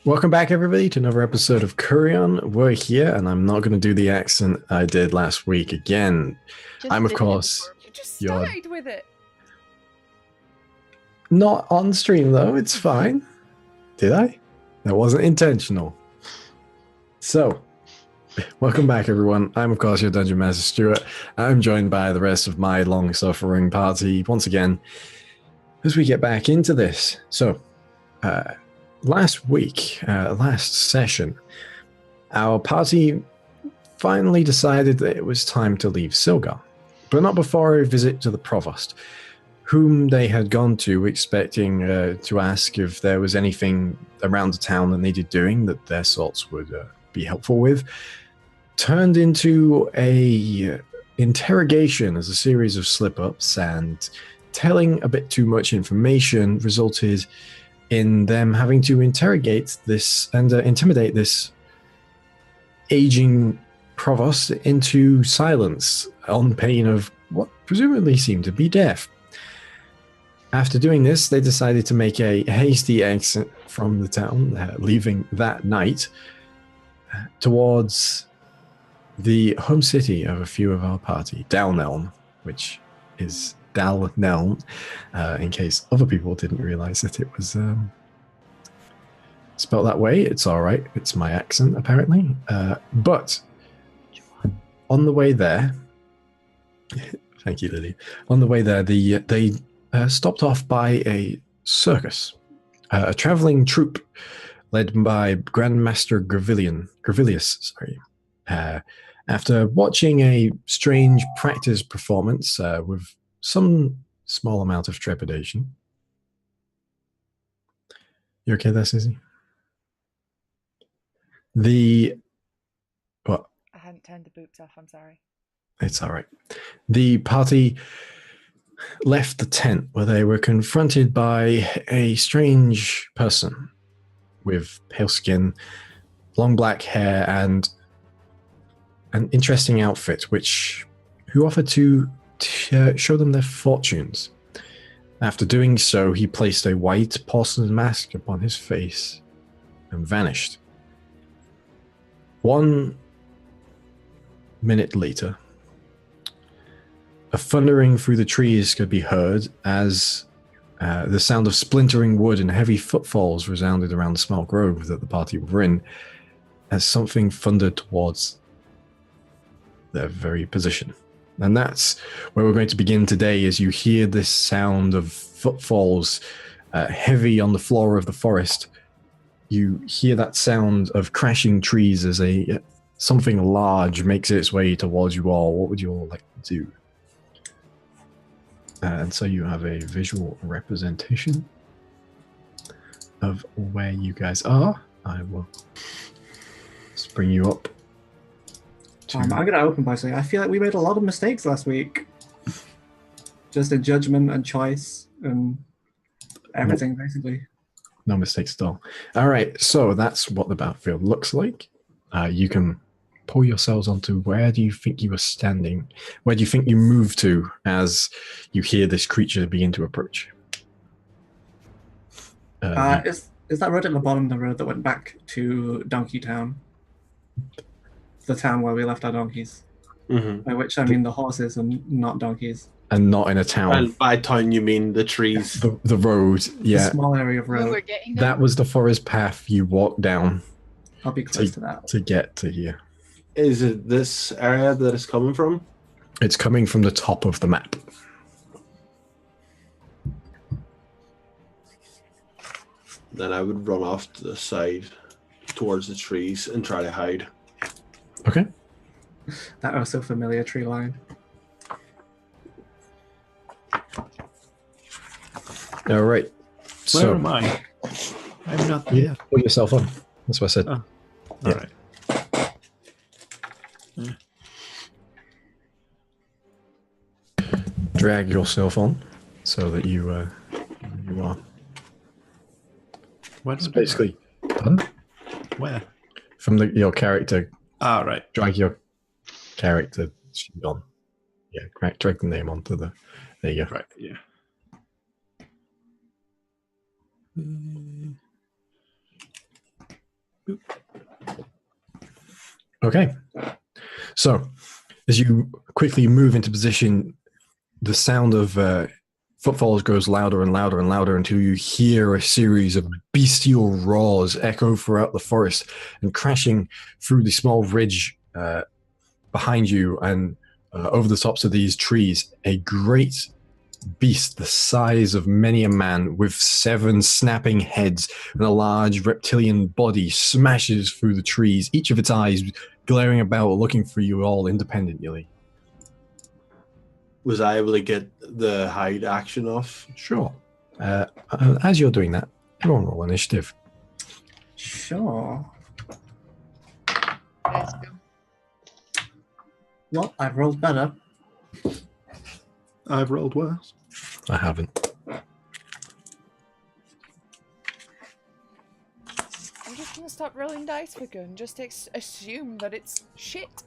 Welcome back, everybody, to another episode of Kureon. We're here, and I'm not going to do the accent I did last week again. I'm, of course, You just your... started with it. Not on stream, though. It's fine. Did I? That wasn't intentional. So, welcome back, everyone. I'm, of course, your Dungeon Master, Stuart. I'm joined by the rest of my long-suffering party once again as we get back into this. So, last week, last session, our party finally decided that it was time to leave Silgar, but not before a visit to the Provost, whom they had gone to expecting to ask if there was anything around the town that needed doing that their sorts would be helpful with, turned into a interrogation as a series of slip-ups, and telling a bit too much information resulted in them having to interrogate this and intimidate this aging provost into silence on pain of what presumably seemed to be death. After doing this, they decided to make a hasty exit from the town, leaving that night towards the home city of a few of our party, Dalneln, which is Dalneln, in case other people didn't realize that it was spelled that way. It's all right. It's my accent, apparently. But on the way there, thank you, Lily. On the way there, they stopped off by a circus, a traveling troupe led by Grandmaster Gravilius. After watching a strange practice performance with some small amount of trepidation. You okay there, Susie? What? I hadn't turned the boops off, I'm sorry. It's all right. The party left the tent where they were confronted by a strange person with pale skin, long black hair, and an interesting outfit, who offered to show them their fortunes. After doing so, he placed a white porcelain mask upon his face and vanished. 1 minute later, a thundering through the trees could be heard as the sound of splintering wood and heavy footfalls resounded around the small grove that the party were in, as something thundered towards their very position. And that's where we're going to begin today, as you hear this sound of footfalls heavy on the floor of the forest. You hear that sound of crashing trees as something large makes its way towards you all. What would you all like to do? And so you have a visual representation of where you guys are. I will just bring you up. I'm going to open by saying I feel like we made a lot of mistakes last week. Just in judgment and choice and everything, basically. No mistakes at all. All right, so that's what the battlefield looks like. You can pull yourselves onto where do you think you are standing? Where do you think you move to as you hear this creature begin to approach? Is that road at the bottom the road that went back to Donkey Town? The town where we left our donkeys. Mm-hmm. By which I mean the horses and not donkeys. And not in a town. And by town you mean the trees. The road, yeah. The small area of road. That was the forest path you walked down. I'll be close to that. To get to here. Is it this area that it's coming from? It's coming from the top of the map. Then I would run off to the side towards the trees and try to hide. Okay. That was so familiar tree line. All right. Where am I? I'm not there. Yeah, pull yourself on. That's what I said. Oh, yeah. All right. Yeah. Drag yourself on so that you are. What? It's basically. Huh? Where? From your character. All right. Drag your character sheet on. Yeah, drag the name onto the. There you go. Right. Yeah. Okay. So, as you quickly move into position, the sound of footfalls grows louder and louder and louder until you hear a series of bestial roars echo throughout the forest and crashing through the small ridge behind you and over the tops of these trees. A great beast the size of many a man with 7 snapping heads and a large reptilian body smashes through the trees, each of its eyes glaring about looking for you all independently. Was I able to get the hide action off? Sure. As you're doing that, everyone roll initiative. Sure. Let's go. Well, I've rolled better. I've rolled worse. I haven't. I'm just gonna stop rolling dice for gun. Just assume that it's shit.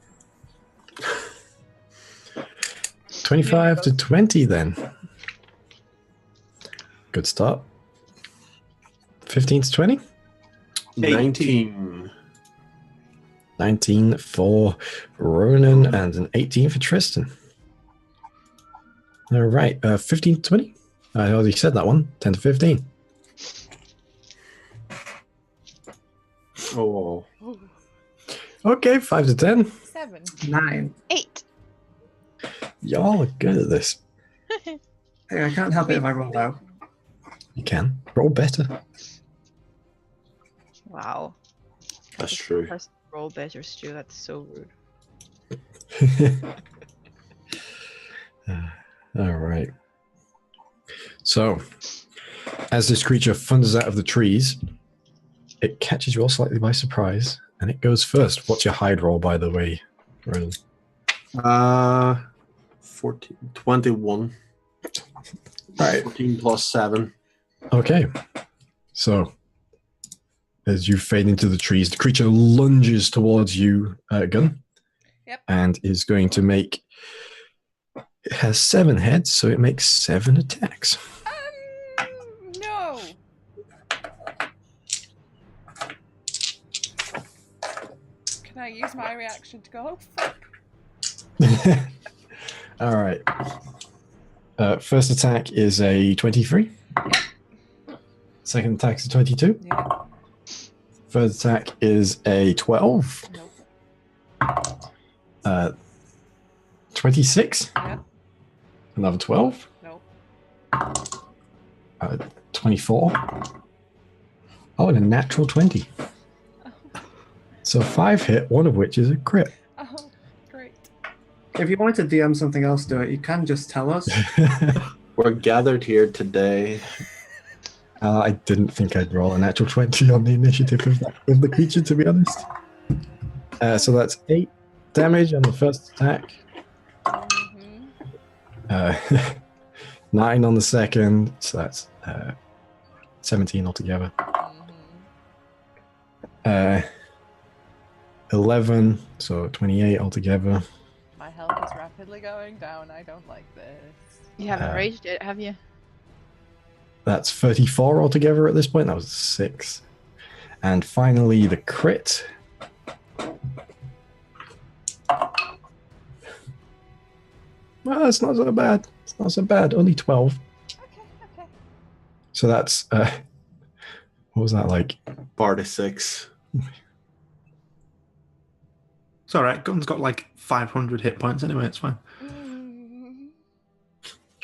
25 to 20 then. Good start. 15 to 20? 19. 19 for Ronan and an 18 for Tristan. All right, 15 to 20. I already said that one. 10 to 15. Oh. Ooh, Okay, 5 to 10. 7. 9. 8. Y'all are good at this. Hey, I can't help it if I roll low. You can. Roll better. Wow. That's true. Press roll better, Stu. That's so rude. All right. So, as this creature thunders out of the trees, it catches you all slightly by surprise, and it goes first. What's your hide roll, by the way, Ronan? 14, 21. Right. 14 plus 7. Okay. So, as you fade into the trees, the creature lunges towards you, Gun. Yep. And is going to make... It has 7 heads, so it makes 7 attacks. No. Can I use my reaction to go, oh, fuck? All right. First attack is a 23. Second attack is a 22. Yeah. Third attack is a 12. Nope. 26. Yeah. Another 12. Nope. 24. Oh, and a natural 20. So 5 hit, one of which is a crit. Oh, great. If you wanted to DM something else to it, you can just tell us. We're gathered here today. I didn't think I'd roll a natural 20 on the initiative of the creature, to be honest. So that's 8 damage on the first attack. Mm-hmm. 9 on the second, so that's 17 altogether. Mm-hmm. 11, so 28 altogether. My health is rapidly going down. I don't like this. You haven't raged yet, have you? That's 34 altogether at this point. That was 6. And finally, the crit. Well, it's not so bad. It's not so bad. Only 12. Okay. So that's, what was that like? 46. It's alright. Gun's got like 500 hit points anyway. It's fine.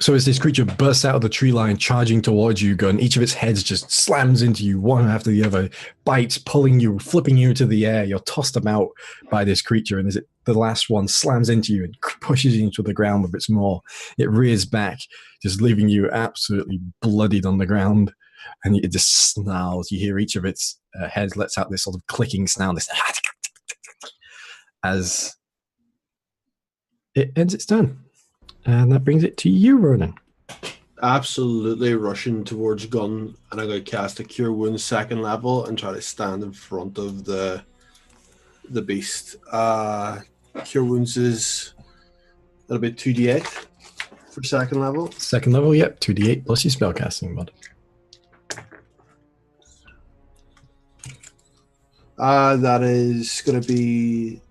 So as this creature bursts out of the tree line, charging towards you, Gun, each of its heads just slams into you, one after the other, bites, pulling you, flipping you into the air. You're tossed about by this creature, and as the last one slams into you and pushes you into the ground with its maw, it rears back, just leaving you absolutely bloodied on the ground, and it just snarls. You hear each of its heads lets out this sort of clicking sound, this as it ends its turn. And that brings it to you, Ronan. Absolutely rushing towards Gun, and I'm going to cast a Cure Wounds 2nd level and try to stand in front of the beast. Cure Wounds is that'll be 2d8 for 2nd level. 2nd level, yep, 2d8 plus your spellcasting mod. That is going to be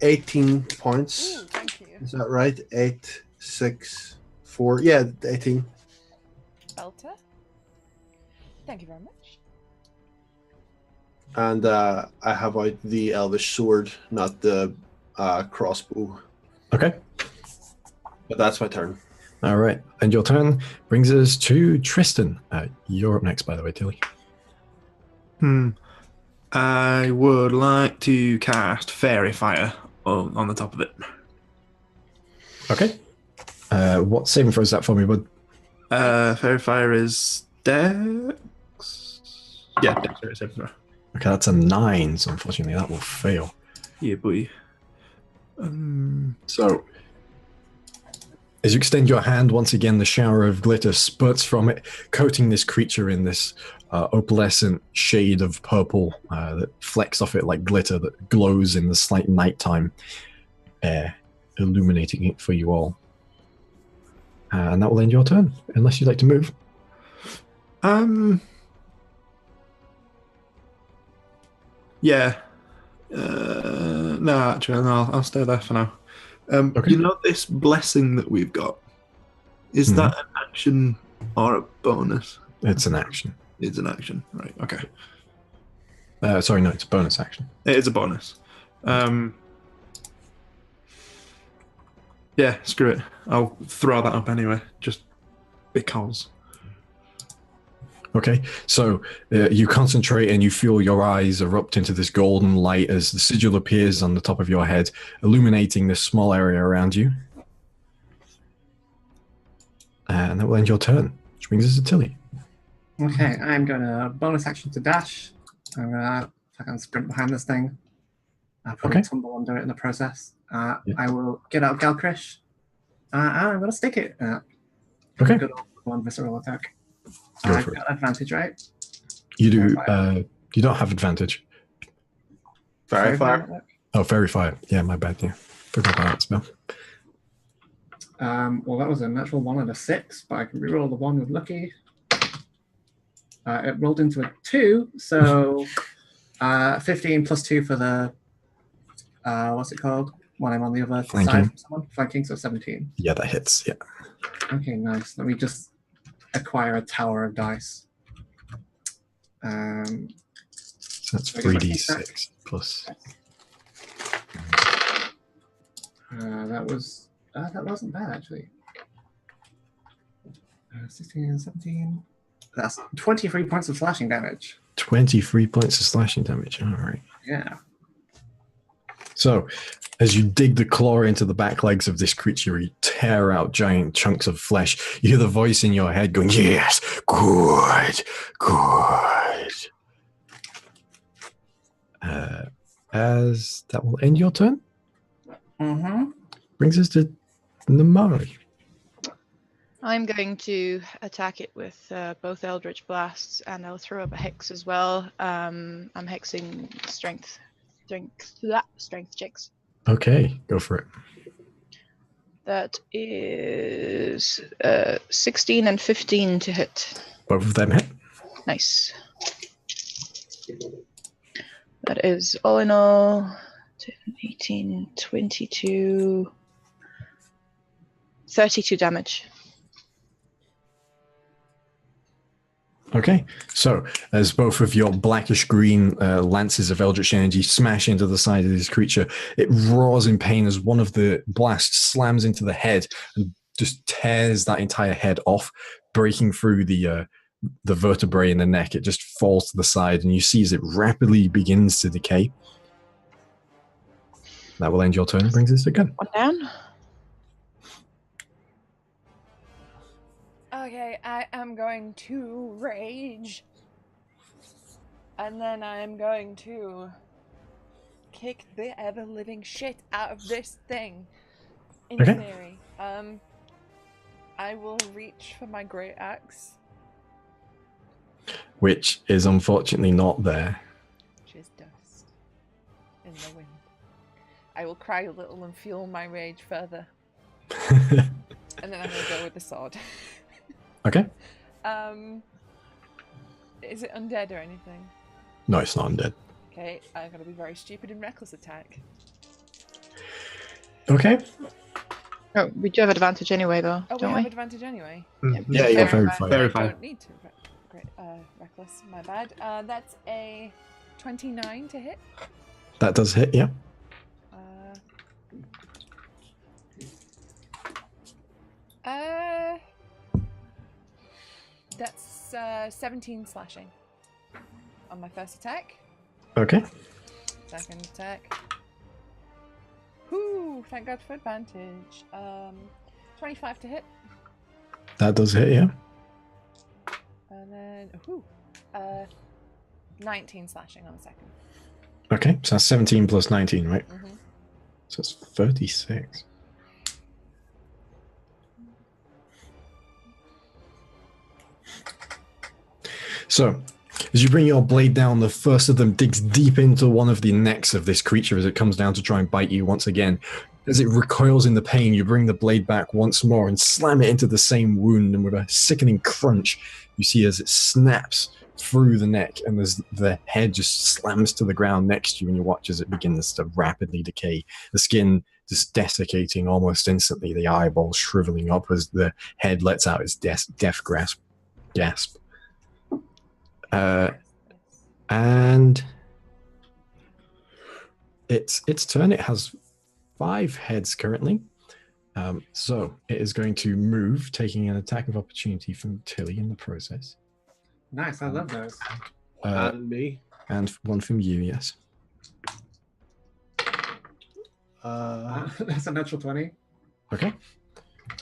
18 points. Ooh, thank you. Is that right? 8, 6, 4. Yeah, 18. Belter. Thank you very much. And I have out the Elvish sword, not the crossbow. Okay. But that's my turn. All right. And your turn brings us to Tristan. You're up next, by the way, Tilly. I would like to cast Fairy Fire on the top of it. Okay. What saving throw is that for me, bud? Fairy Fire is Dex. Yeah, Dex saving throw. Okay, that's a 9, so unfortunately that will fail. Yeah, boy. So, as you extend your hand, once again, the shower of glitter spurts from it, coating this creature in this opalescent shade of purple that flecks off it like glitter that glows in the slight nighttime air, illuminating it for you all. And that will end your turn, unless you'd like to move. Yeah. No, actually, no, I'll stay there for now. Okay. You know this blessing that we've got? Is that an action or a bonus? It's an action. It's an action, right? Okay. Sorry, no, it's a bonus action. It is a bonus. Yeah, screw it. I'll throw that up anyway, just because. Okay, so you concentrate and you feel your eyes erupt into this golden light as the sigil appears on the top of your head, illuminating this small area around you. And that will end your turn, which brings us to Tilly. Okay, I'm going to bonus action to dash. I'm going to fucking sprint behind this thing. I'll probably tumble under it in the process. I will get out Galkrish. And I'm going to stick it. Okay. Good old one visceral attack. Go I've for it. got advantage, right? You do. You don't have advantage. Fairy Fire. Oh, Fairy Fire. Yeah, my bad. Yeah, forgot about that spell. Well, that was a natural 1 and a 6, but I can reroll the 1 with lucky. It rolled into a 2, so 15 plus 2 for the what's it called? When I'm on the other side from someone. Flanking, so 17. Yeah, that hits. Yeah. Okay, nice. Let me just acquire a tower of dice. So that's 3d6 plus. That wasn't bad actually. 16 and 17. That's 23 points of slashing damage. 23 points of slashing damage. All right. Yeah. So, as you dig the claw into the back legs of this creature, you tear out giant chunks of flesh. You hear the voice in your head going, "Yes, good, good." As that will end your turn. Brings us to Namari. I'm going to attack it with both Eldritch Blasts, and I'll throw up a hex as well. I'm hexing strength checks. Okay, go for it. That is 16 and 15 to hit. Both of them hit. Nice. That is all in all 18, 22, 32 damage. Okay, so as both of your blackish-green lances of Eldritch Energy smash into the side of this creature, it roars in pain as one of the blasts slams into the head and just tears that entire head off, breaking through the vertebrae in the neck. It just falls to the side, and you see as it rapidly begins to decay. That will end your turn and brings us to gun. One down. Okay, I am going to rage. And then I am going to kick the ever-living shit out of this thing. In theory. I will reach for my great axe. Which is unfortunately not there. Which is dust in the wind. I will cry a little and fuel my rage further. And then I'm going to go with the sword. Okay. Is it undead or anything? No, it's not undead. Okay, I'm gonna be very stupid and reckless attack. Okay. Oh, we do have advantage anyway, though, Oh, don't we we? have advantage anyway. Yeah, you're very Verify. fine. Verify. Don't need to. Great. Reckless. My bad. That's a 29 to hit. That does hit, yeah. That's 17 slashing on my first attack. Okay. Second attack. Whoo! Thank God for advantage. 25 to hit. That does hit, yeah. And then 19 slashing on the second. Okay, so that's 17 plus 19, right? Mm-hmm. So it's 36. So, as you bring your blade down, the first of them digs deep into one of the necks of this creature as it comes down to try and bite you once again. As it recoils in the pain, you bring the blade back once more and slam it into the same wound, and with a sickening crunch, you see as it snaps through the neck, and as the head just slams to the ground next to you, and you watch as it begins to rapidly decay. The skin just desiccating almost instantly, the eyeballs shriveling up as the head lets out its death gasp. And its turn. It has 5 heads currently. So it is going to move, taking an attack of opportunity from Tilly in the process. Nice, I love those. And me. And one from you, yes. That's a natural 20. Okay.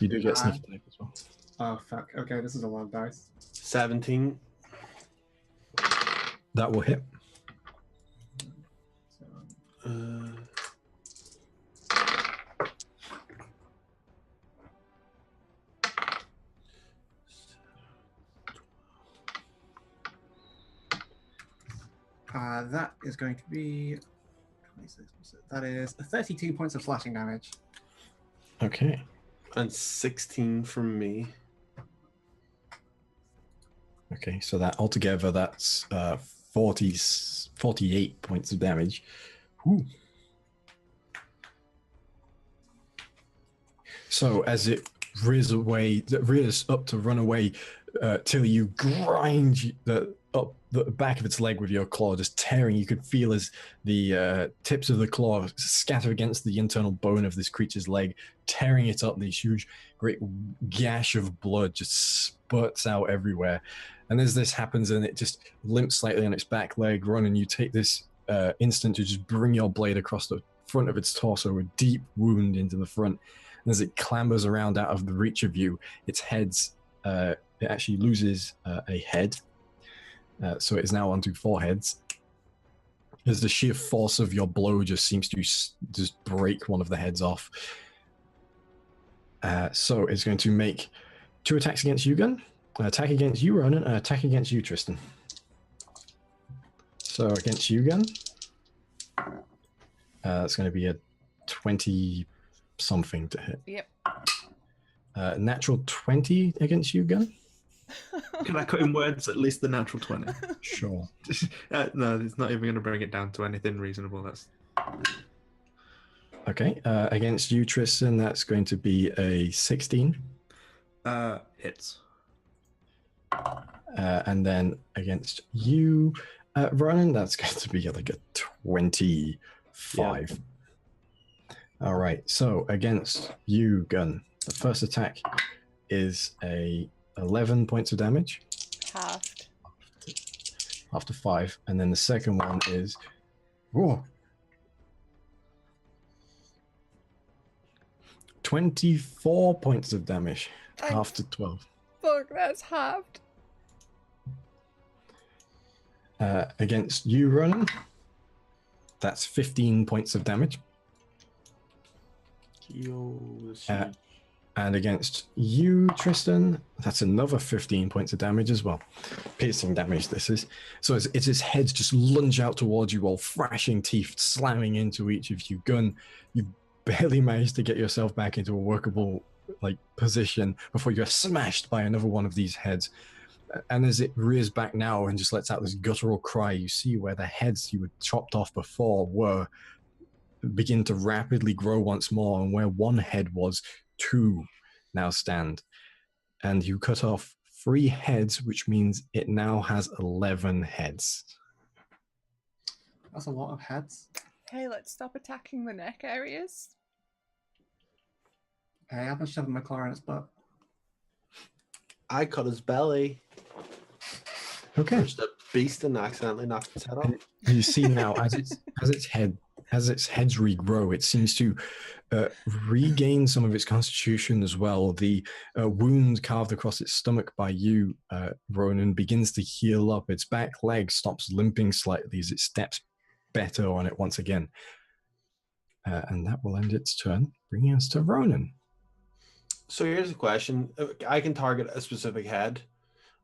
You do get sneak attack as well. Oh, fuck. Okay, this is a lot of dice. 17. That will hit. That is going to be 26. That is 32 points of slashing damage. Okay. And 16 from me. Okay, so that altogether, that's 48 points of damage. Ooh. So as it rears up to run away, till you grind up the back of its leg with your claw, just tearing. You could feel as the tips of the claw scatter against the internal bone of this creature's leg, tearing it up. This huge, great gash of blood just spurts out everywhere. And as this happens, and it just limps slightly on its back leg, Ron, and you take this instant to just bring your blade across the front of its torso, a deep wound into the front. And as it clambers around out of the reach of you, its head's it actually loses a head. So it is now onto 4 heads. As the sheer force of your blow just seems to just break one of the heads off. So it's going to make 2 attacks against you, Gun. Attack against you, Ronan, and attack against you, Tristan. So against you, Gun. It's going to be a 20-something to hit. Yep. Natural 20 against you, Gun. Can I cut in words? At least the natural 20. Sure. No, it's not even going to bring it down to anything reasonable. That's Okay. Against you, Tristan, that's going to be a 16. hits. And then against you, Ronan, that's going to be like a 25. All right. So against you, Gun, the first attack is a 11 points of damage. Halved. After 5. And then the second one is 24 points of damage after 12. Fuck, that's halved. Against you, Ronan, that's 15 points of damage. And against you, Tristan, that's another 15 points of damage as well. Piercing damage, this is. So it's its heads just lunge out towards you while thrashing teeth slamming into each of you. Gun, you barely managed to get yourself back into a workable position before you're smashed by another one of these heads. And as it rears back now and just lets out this guttural cry, you see where the heads you had chopped off before were begin to rapidly grow once more, and where one head was, 2 now stand. And you cut off 3 heads, which means it now has 11 heads. That's a lot of heads. Hey, let's stop attacking the neck areas. Hey, I've been shoving my claw in its butt. I cut his belly. Okay. Pushed a beast and accidentally knocked his head off. You see now, as its heads regrow, it seems to regain some of its constitution as well. The wound carved across its stomach by you, Ronan, begins to heal up. Its back leg stops limping slightly as it steps better on it once again. And that will end its turn, bringing us to Ronan. So here's a question. I can target a specific head,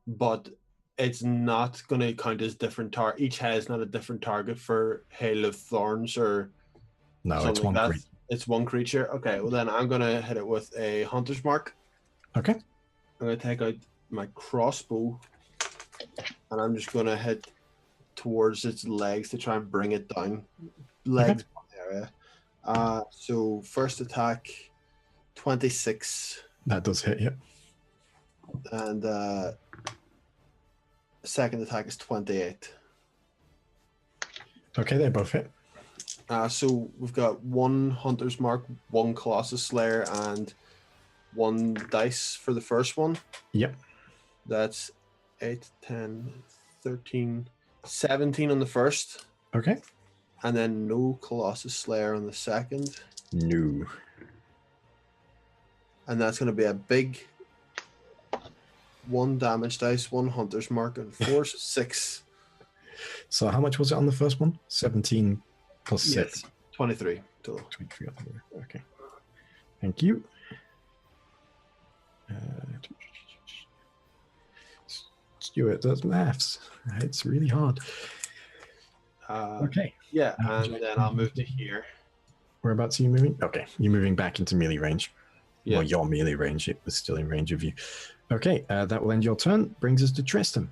but it's not going to count as different target. Each head is not a different target for Hail of Thorns or No, it's one creature. It's one creature. Okay, well then I'm going to hit it with a Hunter's Mark. Okay. I'm going to take out my crossbow, and I'm just going to hit towards its legs to try and bring it down. Legs area. So first attack, 26. That does hit, yeah. And second attack is 28. Okay, they both hit. So we've got 1 Hunter's Mark, 1 Colossus Slayer, and 1 dice for the first one. Yep. That's 8, 10, 13, 17 on the first. Okay. And then no Colossus Slayer on the second. No. And that's going to be a big 1 damage dice, 1 Hunter's Mark, and 4, 6. So how much was it on the first one? 17 plus 6. 23 total. 23. Okay. Thank you. Stuart does maths. It's really hard. Okay. Yeah, and then I'll move to here. Whereabouts are you moving? Okay, you're moving back into melee range. Yeah. Well, your melee range. It was still in range of you. Okay, that will end your turn. Brings us to Tristan.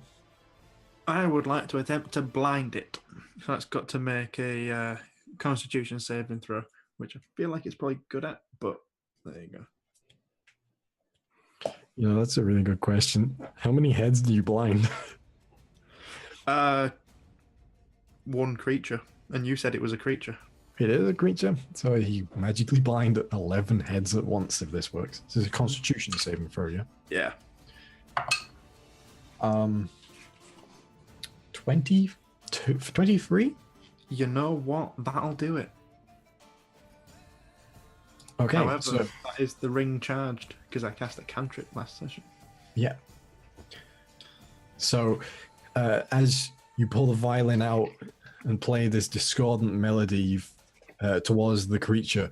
I would like to attempt to blind it. So it's got to make a Constitution saving throw, which I feel like it's probably good at, but there you go. You know, that's a really good question. How many heads do you blind? 1 creature, and you said it was a creature. It is a creature, so he magically blind 11 heads at once if this works. This is a Constitution saving throw, yeah? Yeah. 23? You know what? That'll do it. Okay, However, so that is the ring charged because I cast a cantrip last session. yeah. So as you pull the violin out and play this discordant melody towards the creature,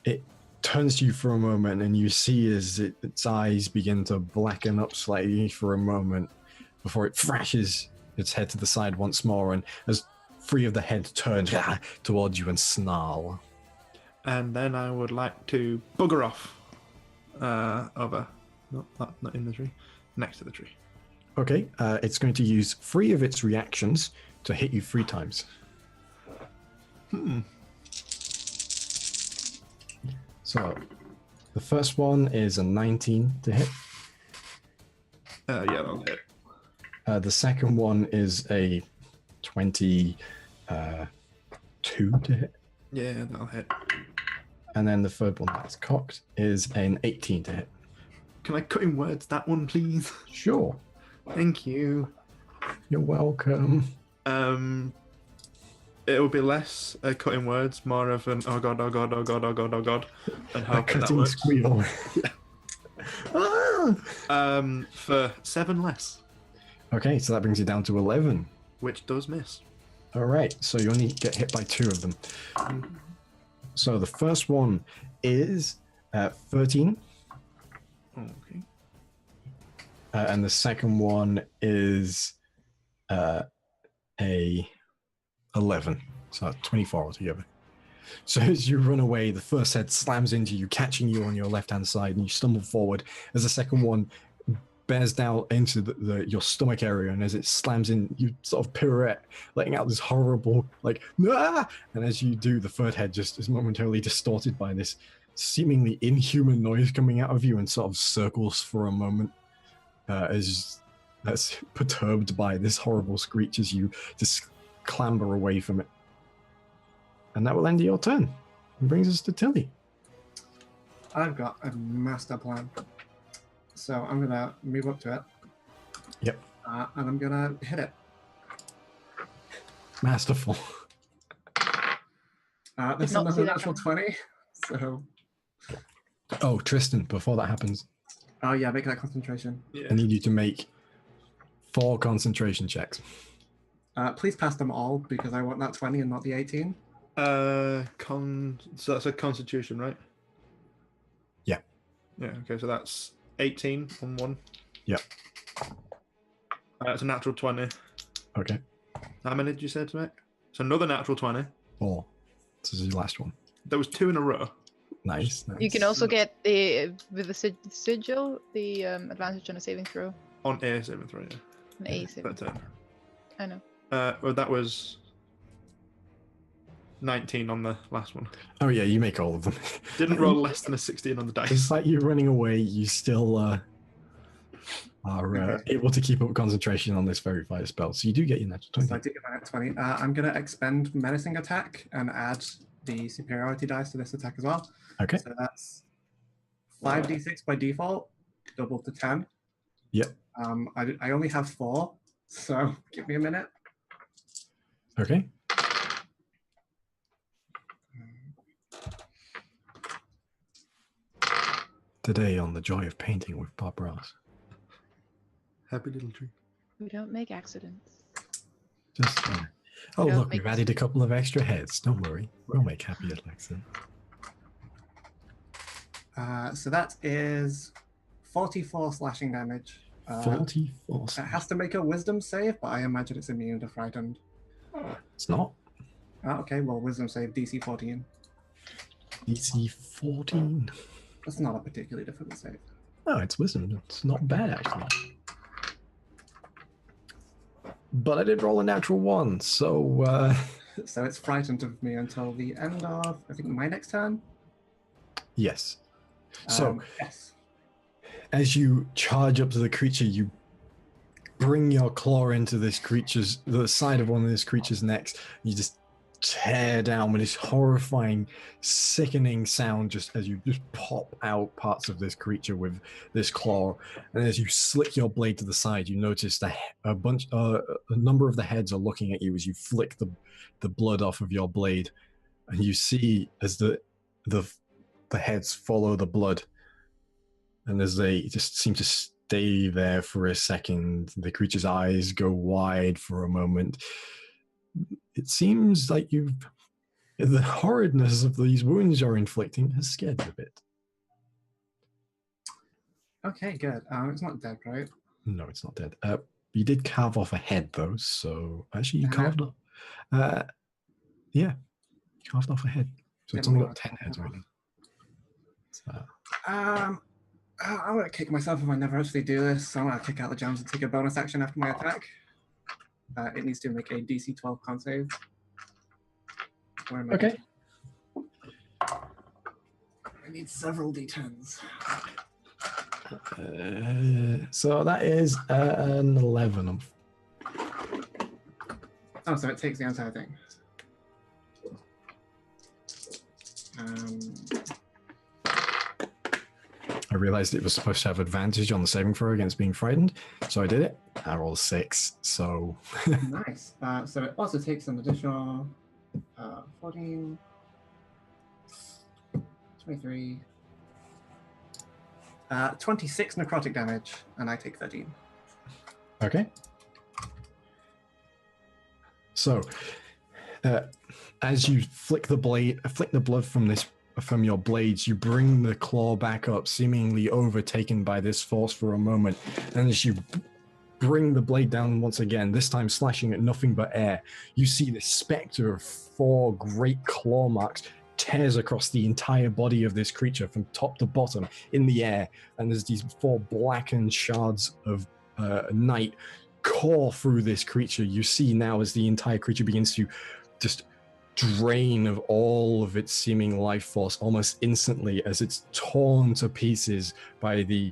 it turns to you for a moment, and you see as its eyes begin to blacken up slightly for a moment before it thrashes its head to the side once more, and as 3 of the heads turn towards you and snarl. And then I would like to bugger off over, not in the tree, next to the tree. Okay, it's going to use 3 of its reactions to hit you 3 times. So, the first one is a 19 to hit. Yeah, that'll hit. The second one is a 22 to hit. Yeah, that'll hit. And then the third one that's cocked is an 18 to hit. Can I cut in words that one, please? Sure. Thank you. You're welcome. It will be less cutting words, more of an oh god, oh god, oh god, oh god, oh god, and A hoping that cutting works. squeal. For 7 less, Okay, so that brings you down to 11. which does miss. All right, so you only get hit by 2 of them. So the first one is 13, Okay. and the second one is a 11. So 24 altogether. So as you run away, the first head slams into you, catching you on your left-hand side, and you stumble forward as the second one bears down into your stomach area, and as it slams in, you sort of pirouette, letting out this horrible, like, ah! And as you do, the third head just is momentarily distorted by this seemingly inhuman noise coming out of you and sort of circles for a moment as that's perturbed by this horrible screech as you just clamber away from it. And that will end your turn. And brings us to Tilly. I've got a master plan. So I'm going to move up to it. Yep. And I'm going to hit it. Masterful. This is another natural 20. So. Oh, Tristan, before that happens. Oh, yeah, make that concentration. Yeah. I need you to make 4 concentration checks. Please pass them all because I want that 20 and not the 18. So that's a constitution, right? Yeah. Yeah, okay, so that's 18 on 1. Yep. That's a natural 20. Okay. How many did you say to make? So another natural 20. 4. This is your last one. There was 2 in a row. Nice. You can also get with the sigil, the advantage on a saving throw. On A saving throw, yeah. An A saving throw. I know. Well, that was 19 on the last one. Oh, yeah, you make all of them. Didn't roll less than a 16 on the dice. Despite you running away, you still are able to keep up concentration on this verifier spell. So you do get your natural 20. So I do get my natural 20. I'm going to expend menacing attack and add the superiority dice to this attack as well. Okay. So that's 5d6 by default, double to 10. Yep. I only have 4, so give me a minute. Okay. Today on The Joy of Painting with Bob Ross. Happy little tree. We don't make accidents. Just oh, don't look, make we've added a couple of extra heads. Don't worry. We'll make happy little accidents. So that is 44 slashing damage. 44. It has to make a wisdom save, but I imagine it's immune to frightened. It's not. Okay, well, wisdom save, DC 14. DC 14. That's not a particularly difficult save. Oh, it's wisdom. It's not bad, actually. But I did roll a natural 1, so... So it's frightened of me until the end of, I think, my next turn? Yes. So, yes. As you charge up to the creature, you bring your claw into the side of one of this creature's necks. You just tear down with this horrifying, sickening sound just as you just pop out parts of this creature with this claw. And as you slick your blade to the side, you notice that a number of the heads are looking at you as you flick the blood off of your blade. And you see as the heads follow the blood, and as they just seem to stay there for a second, the creature's eyes go wide for a moment. It seems like the horridness of these wounds you're inflicting has scared you a bit. Okay, good. It's not dead, right? No, it's not dead. You did carve off a head, though, so actually you carved off... yeah, you carved off a head. So it's only got 10 heads, really. I'm going to kick myself if I never actually do this. So I'm going to kick out the jams and take a bonus action after my attack. It needs to make a DC 12 con save. Okay. I need several D10s. So that is an 11. Oh, so it takes the entire thing. I realized it was supposed to have advantage on the saving throw against being frightened, so I did it. I rolled 6, so... Nice. So it also takes an additional 14, 23, 26 necrotic damage, and I take 13. Okay. So, as you flick the blood from your blades, you bring the claw back up, seemingly overtaken by this force for a moment, and as you bring the blade down once again, this time slashing at nothing but air, you see the specter of 4 great claw marks tears across the entire body of this creature from top to bottom in the air, and there's these 4 blackened shards of night core through this creature. You see now as the entire creature begins to just drain of all of its seeming life force almost instantly as it's torn to pieces by the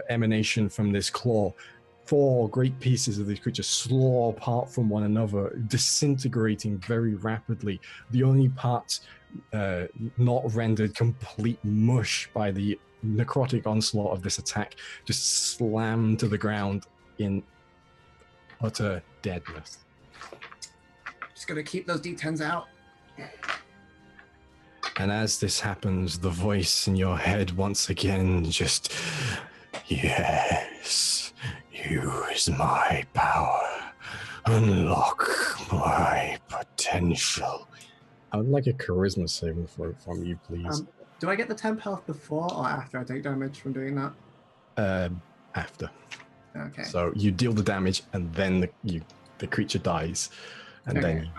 emanation from this claw. 4 great pieces of this creature slaw apart from one another, disintegrating very rapidly. The only parts not rendered complete mush by the necrotic onslaught of this attack just slammed to the ground in utter deadness. Just gonna keep those D10s out. And as this happens, the voice in your head once again just, yes, use my power, unlock my potential. I would like a charisma saving throw from you, please. Do I get the temp health before or after I take damage from doing that? After. Okay. So you deal the damage, and then the creature dies, and then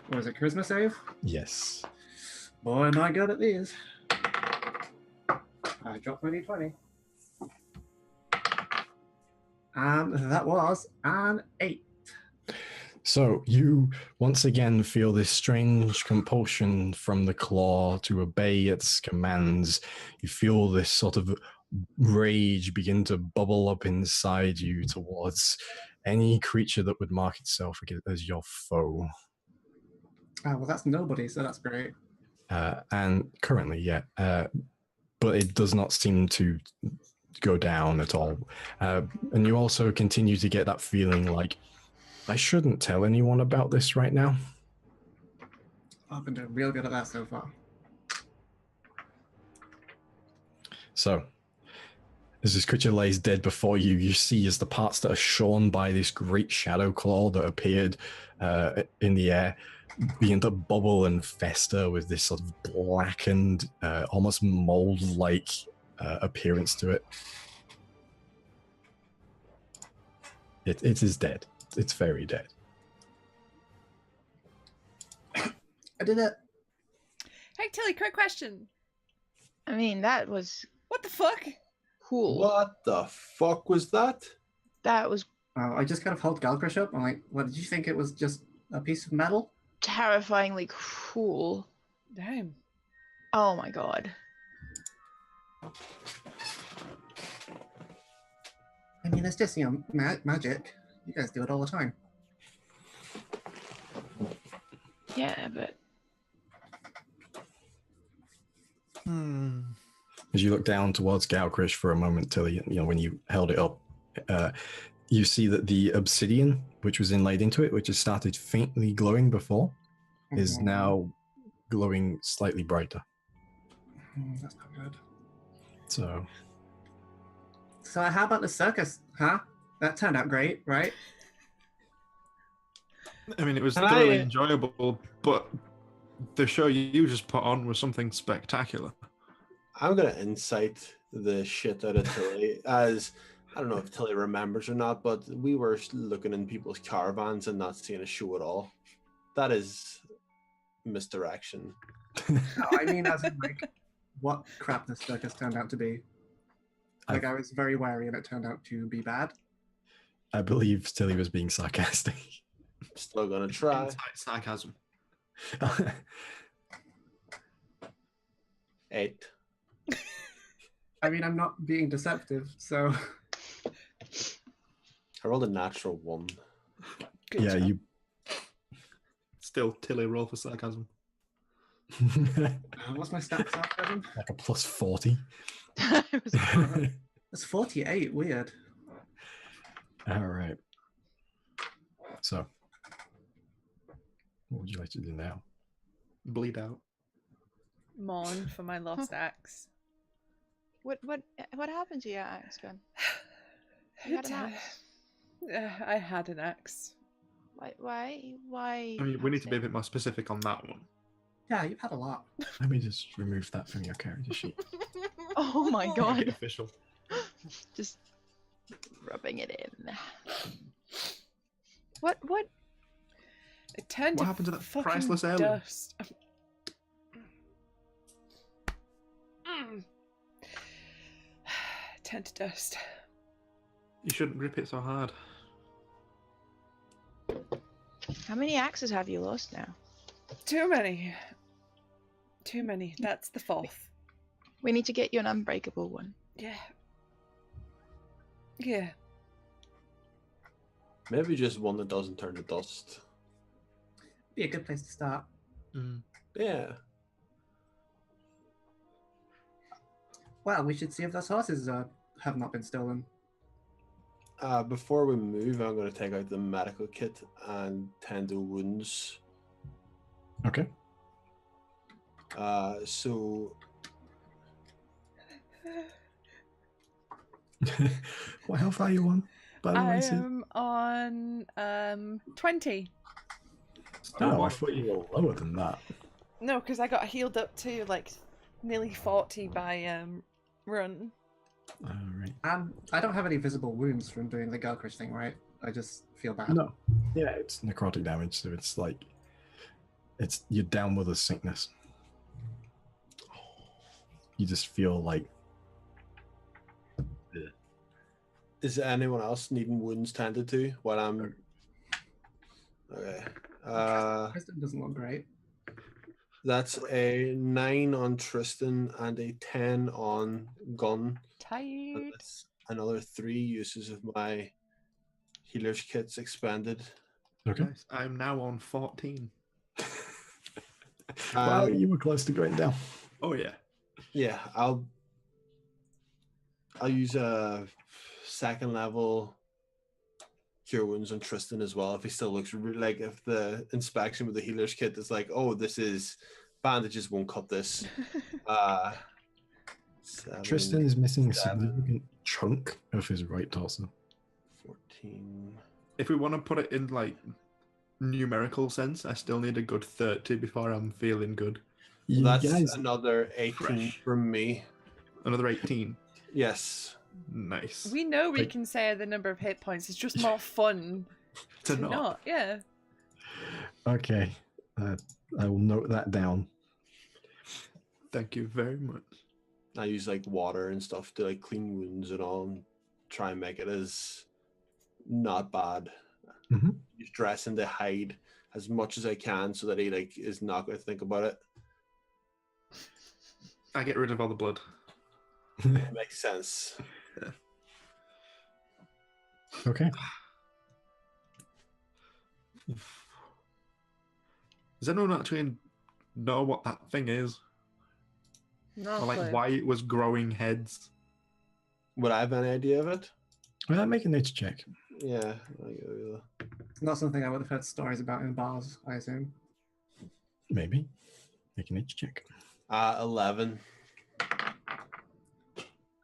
what is it? Charisma save? yes. Boy, am I good at these. I dropped my D20. And that was an 8. So you once again feel this strange compulsion from the claw to obey its commands. You feel this sort of rage begin to bubble up inside you towards any creature that would mark itself as your foe. Oh, well, that's nobody, so that's great. And currently, yeah. But it does not seem to go down at all. And you also continue to get that feeling like, I shouldn't tell anyone about this right now. I've been doing real good at that so far. So, as this creature lays dead before you, you see as the parts that are shorn by this great shadow claw that appeared in the air begin to bubble and fester with this sort of blackened, almost mold-like appearance to it. It is dead. It's very dead. I did it. Hey, Tilly, quick question. I mean, that was What the fuck? cool. What the fuck was that? That was I just kind of held Galcrush up. I'm like, what, did you think it was just a piece of metal? terrifyingly cool. Damn. Oh my god. I mean, it's just, magic. You guys do it all the time. Yeah, but As you look down towards Galcrush for a moment, Tilly, when you held it up, you see that the obsidian, which was inlaid into it, which has started faintly glowing before, is now glowing slightly brighter. That's not good. So how about the circus, huh? That turned out great, right? I mean, it was thoroughly enjoyable, but the show you just put on was something spectacular. I'm going to incite the shit out of Tilly, as I don't know if Tilly remembers or not, but we were looking in people's caravans and not seeing a show at all. That is misdirection. No, I mean, as in, what crap this circus turned out to be. I was very wary and it turned out to be bad. I believe Tilly was being sarcastic. Still going to try. Sarcasm. 8. I mean, I'm not being deceptive, so... I rolled a natural 1. Good yeah, job. you... Still, Tilly roll for sarcasm. What's my stats up, Evan? like a plus 40. it was It's 48, weird. All right. So, what would you like to do now? Bleed out. Mourn for my lost axe. what happened to your axe gun? You had an axe. I had an axe. Why? I mean, we need to be a bit more specific on that one. Yeah, you've had a lot. Let me just remove that from your character sheet. Oh my Make it god. official. Just rubbing it in. What? It turned What to happened to that fucking priceless heirloom? dust. Turn to dust. You shouldn't grip it so hard. How many axes have you lost now? Too many. That's the fourth. We need to get you an unbreakable one. Yeah. Maybe just one that doesn't turn to dust. Be a good place to start. Yeah. Well, we should see if those horses have not been stolen. Before we move, I'm going to take out the medical kit and tend to wounds. Okay. So What health are you on? By the way, I Sid? am on 20. Oh, I thought you were lower than that. No, because I got healed up to like nearly 40 by run. All right. I don't have any visible wounds from doing the Galcrush thing, right? I just feel bad. No. Yeah, it's necrotic damage, so it's like you're down with a sickness. You just feel like. is anyone else needing wounds tended to while I'm... Okay. Tristan doesn't look great. That's a 9 on Tristan and a 10 on Gun. Tired. That's another 3 uses of my healer's kits expended. Okay. Nice. I'm now on 14. Wow, you were close to going down. Oh yeah. Yeah, I'll use a 2nd level cure wounds on Tristan as well. If he still looks like, if the inspection with the healer's kit is like, oh, this is bandages won't cut this. 7, Tristan is missing a 7, significant chunk of his right torso. 14. If we want to put it in like numerical sense, I still need a good 30 before I'm feeling good. You That's guys, another 18 Fresh. from me. Another 18. Yes. Nice. We know we Like- can say the number of hit points. It's just more fun to to not. not. Yeah. okay. I will note that down. Thank you very much. I use like water and stuff to like clean wounds and all, and try and make it as not bad. Mhm. Use dressing to hide as much as I can so that he like is not going to think about it. I get rid of all the blood. It makes sense. Okay. Does anyone actually know what that thing is? No Or like clue. why it was growing heads? Would I have any idea of it? Make a nature check. Yeah. It's not something I would have heard stories about in bars, I assume. Maybe. Make a nature check. 11.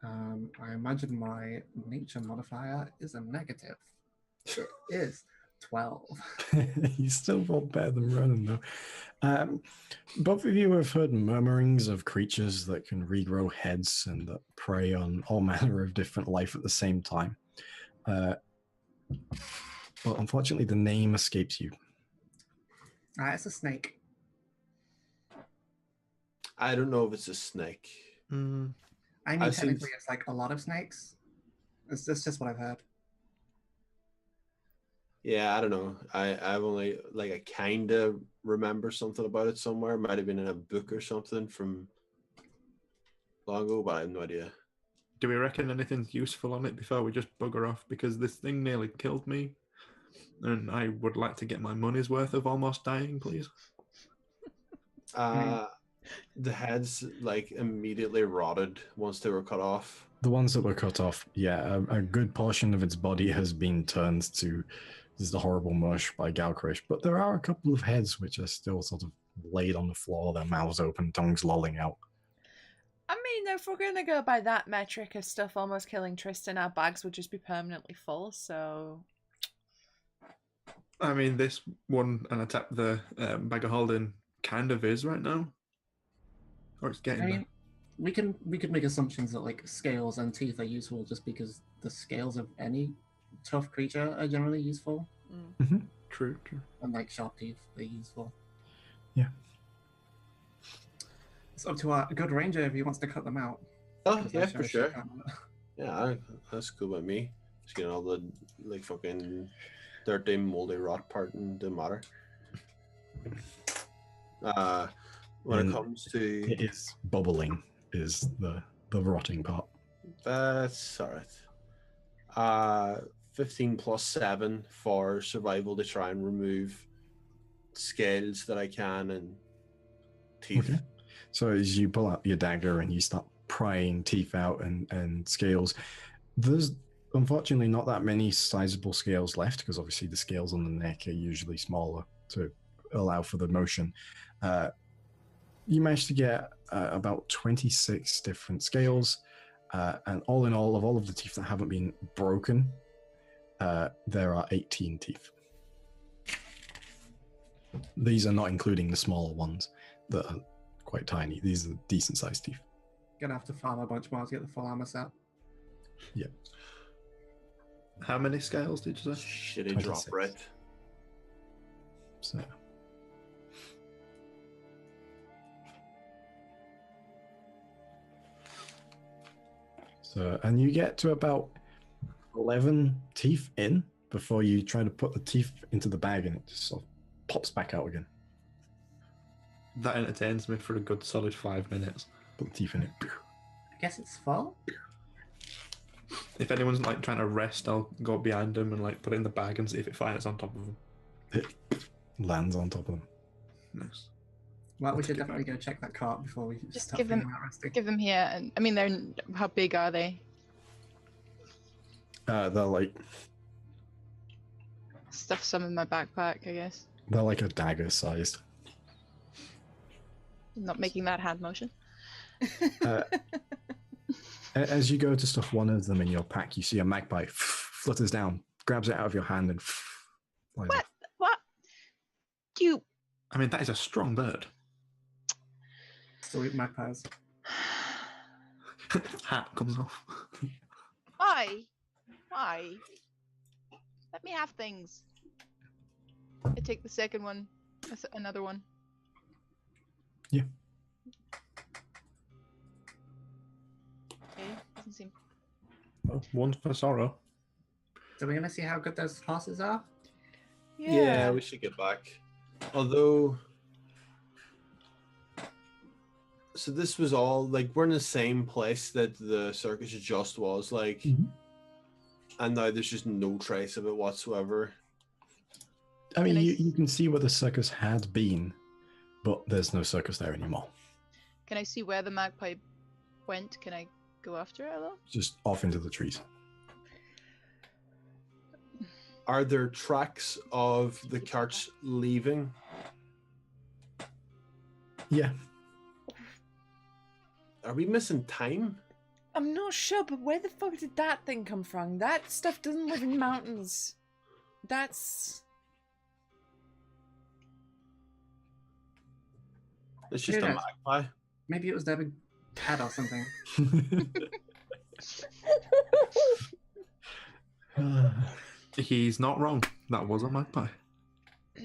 I imagine my nature modifier is a negative. It is 12. You still rolled better than Ronan, though. Both of you have heard murmurings of creatures that can regrow heads and that prey on all manner of different life at the same time. But unfortunately, the name escapes you. It's a snake. I don't know if it's a snake. I mean, I've seen- technically, it's like a lot of snakes. It's just what I've heard. Yeah, I don't know. I've only like I kind of remember something about it somewhere. It might have been in a book or something from long ago, but I have no idea. Do we reckon anything's useful on it before we just bugger off? Because this thing nearly killed me. And I would like to get my money's worth of almost dying, please. The heads like immediately rotted once they were cut off. The ones that were cut off, yeah, a good portion of its body has been turned to the horrible mush by Galcrush, but there are a couple of heads which are still sort of laid on the floor, their mouths open, tongues lolling out. I mean, if we're going to go by that metric of stuff almost killing Tristan, our bags would just be permanently full, so... I mean, this one, and I tap the bag of holding, kind of is right now. Or it's getting I there. mean, we could make assumptions that like scales and teeth are useful just because the scales of any tough creature are generally useful, True. and like sharp teeth are useful. Yeah. It's up to our good ranger if he wants to cut them out. Oh, 'Cause yeah, I for as sure. shit can't. Yeah, that's cool by me. Just getting all the like fucking dirty moldy rot part and didn't matter. When And it comes to it is bubbling is the rotting part. that's alright. 15 plus 7 for survival to try and remove scales that I can and teeth. Okay. So as you pull out your dagger and you start prying teeth out and scales, there's unfortunately not that many sizable scales left because obviously the scales on the neck are usually smaller to allow for the motion. You managed to get about 26 different scales, and all in all, of all of the teeth that haven't been broken, there are 18 teeth. These are not including the smaller ones that are quite tiny. These are decent sized teeth. Gonna have to farm a bunch more to get the full armor set. Yeah. How many scales did you say? Shitty drop 26. rate. So. And you get to about 11 teeth in before you try to put the teeth into the bag and it just sort of pops back out again. That entertains me for a good solid 5 minutes. Put the teeth in it. I guess it's full. If anyone's like trying to rest, I'll go behind them and like put it in the bag and see if it fires on top of them. It lands on top of them. Nice. Well, we I'll should take it definitely go check that cart before we Just start give them- thinking about resting. Give them here, and I mean, they're how big are they? They're like Stuff some in my backpack, I guess. they're like a dagger sized. I'm not making that hand motion. As you go to stuff one of them in your pack, you see a magpie flutters down, grabs it out of your hand, and flies What? off. What? You? I mean, that is a strong bird. Still eat magpies. Hat comes off. Why? Why? Let me have things. I take the second one. Another one. Yeah. Okay, doesn't seem. Well, one for sorrow. So we're gonna see how good those horses are. Yeah, we should get back. Although, so this was all like we're in the same place that the circus just was, like, Mhm. and now there's just no trace of it whatsoever. I mean, Can I you can see where the circus had been, but there's no circus there anymore. Can I see where the magpie went? Can I go after it though? Just off into the trees. Are there tracks of the carts leaving? Yeah. Are we missing time? I'm not sure, but where the fuck did that thing come from? That stuff doesn't live in mountains. That's... It's just Who a knows? magpie. Maybe it was their big head or something. He's not wrong. That was a magpie. I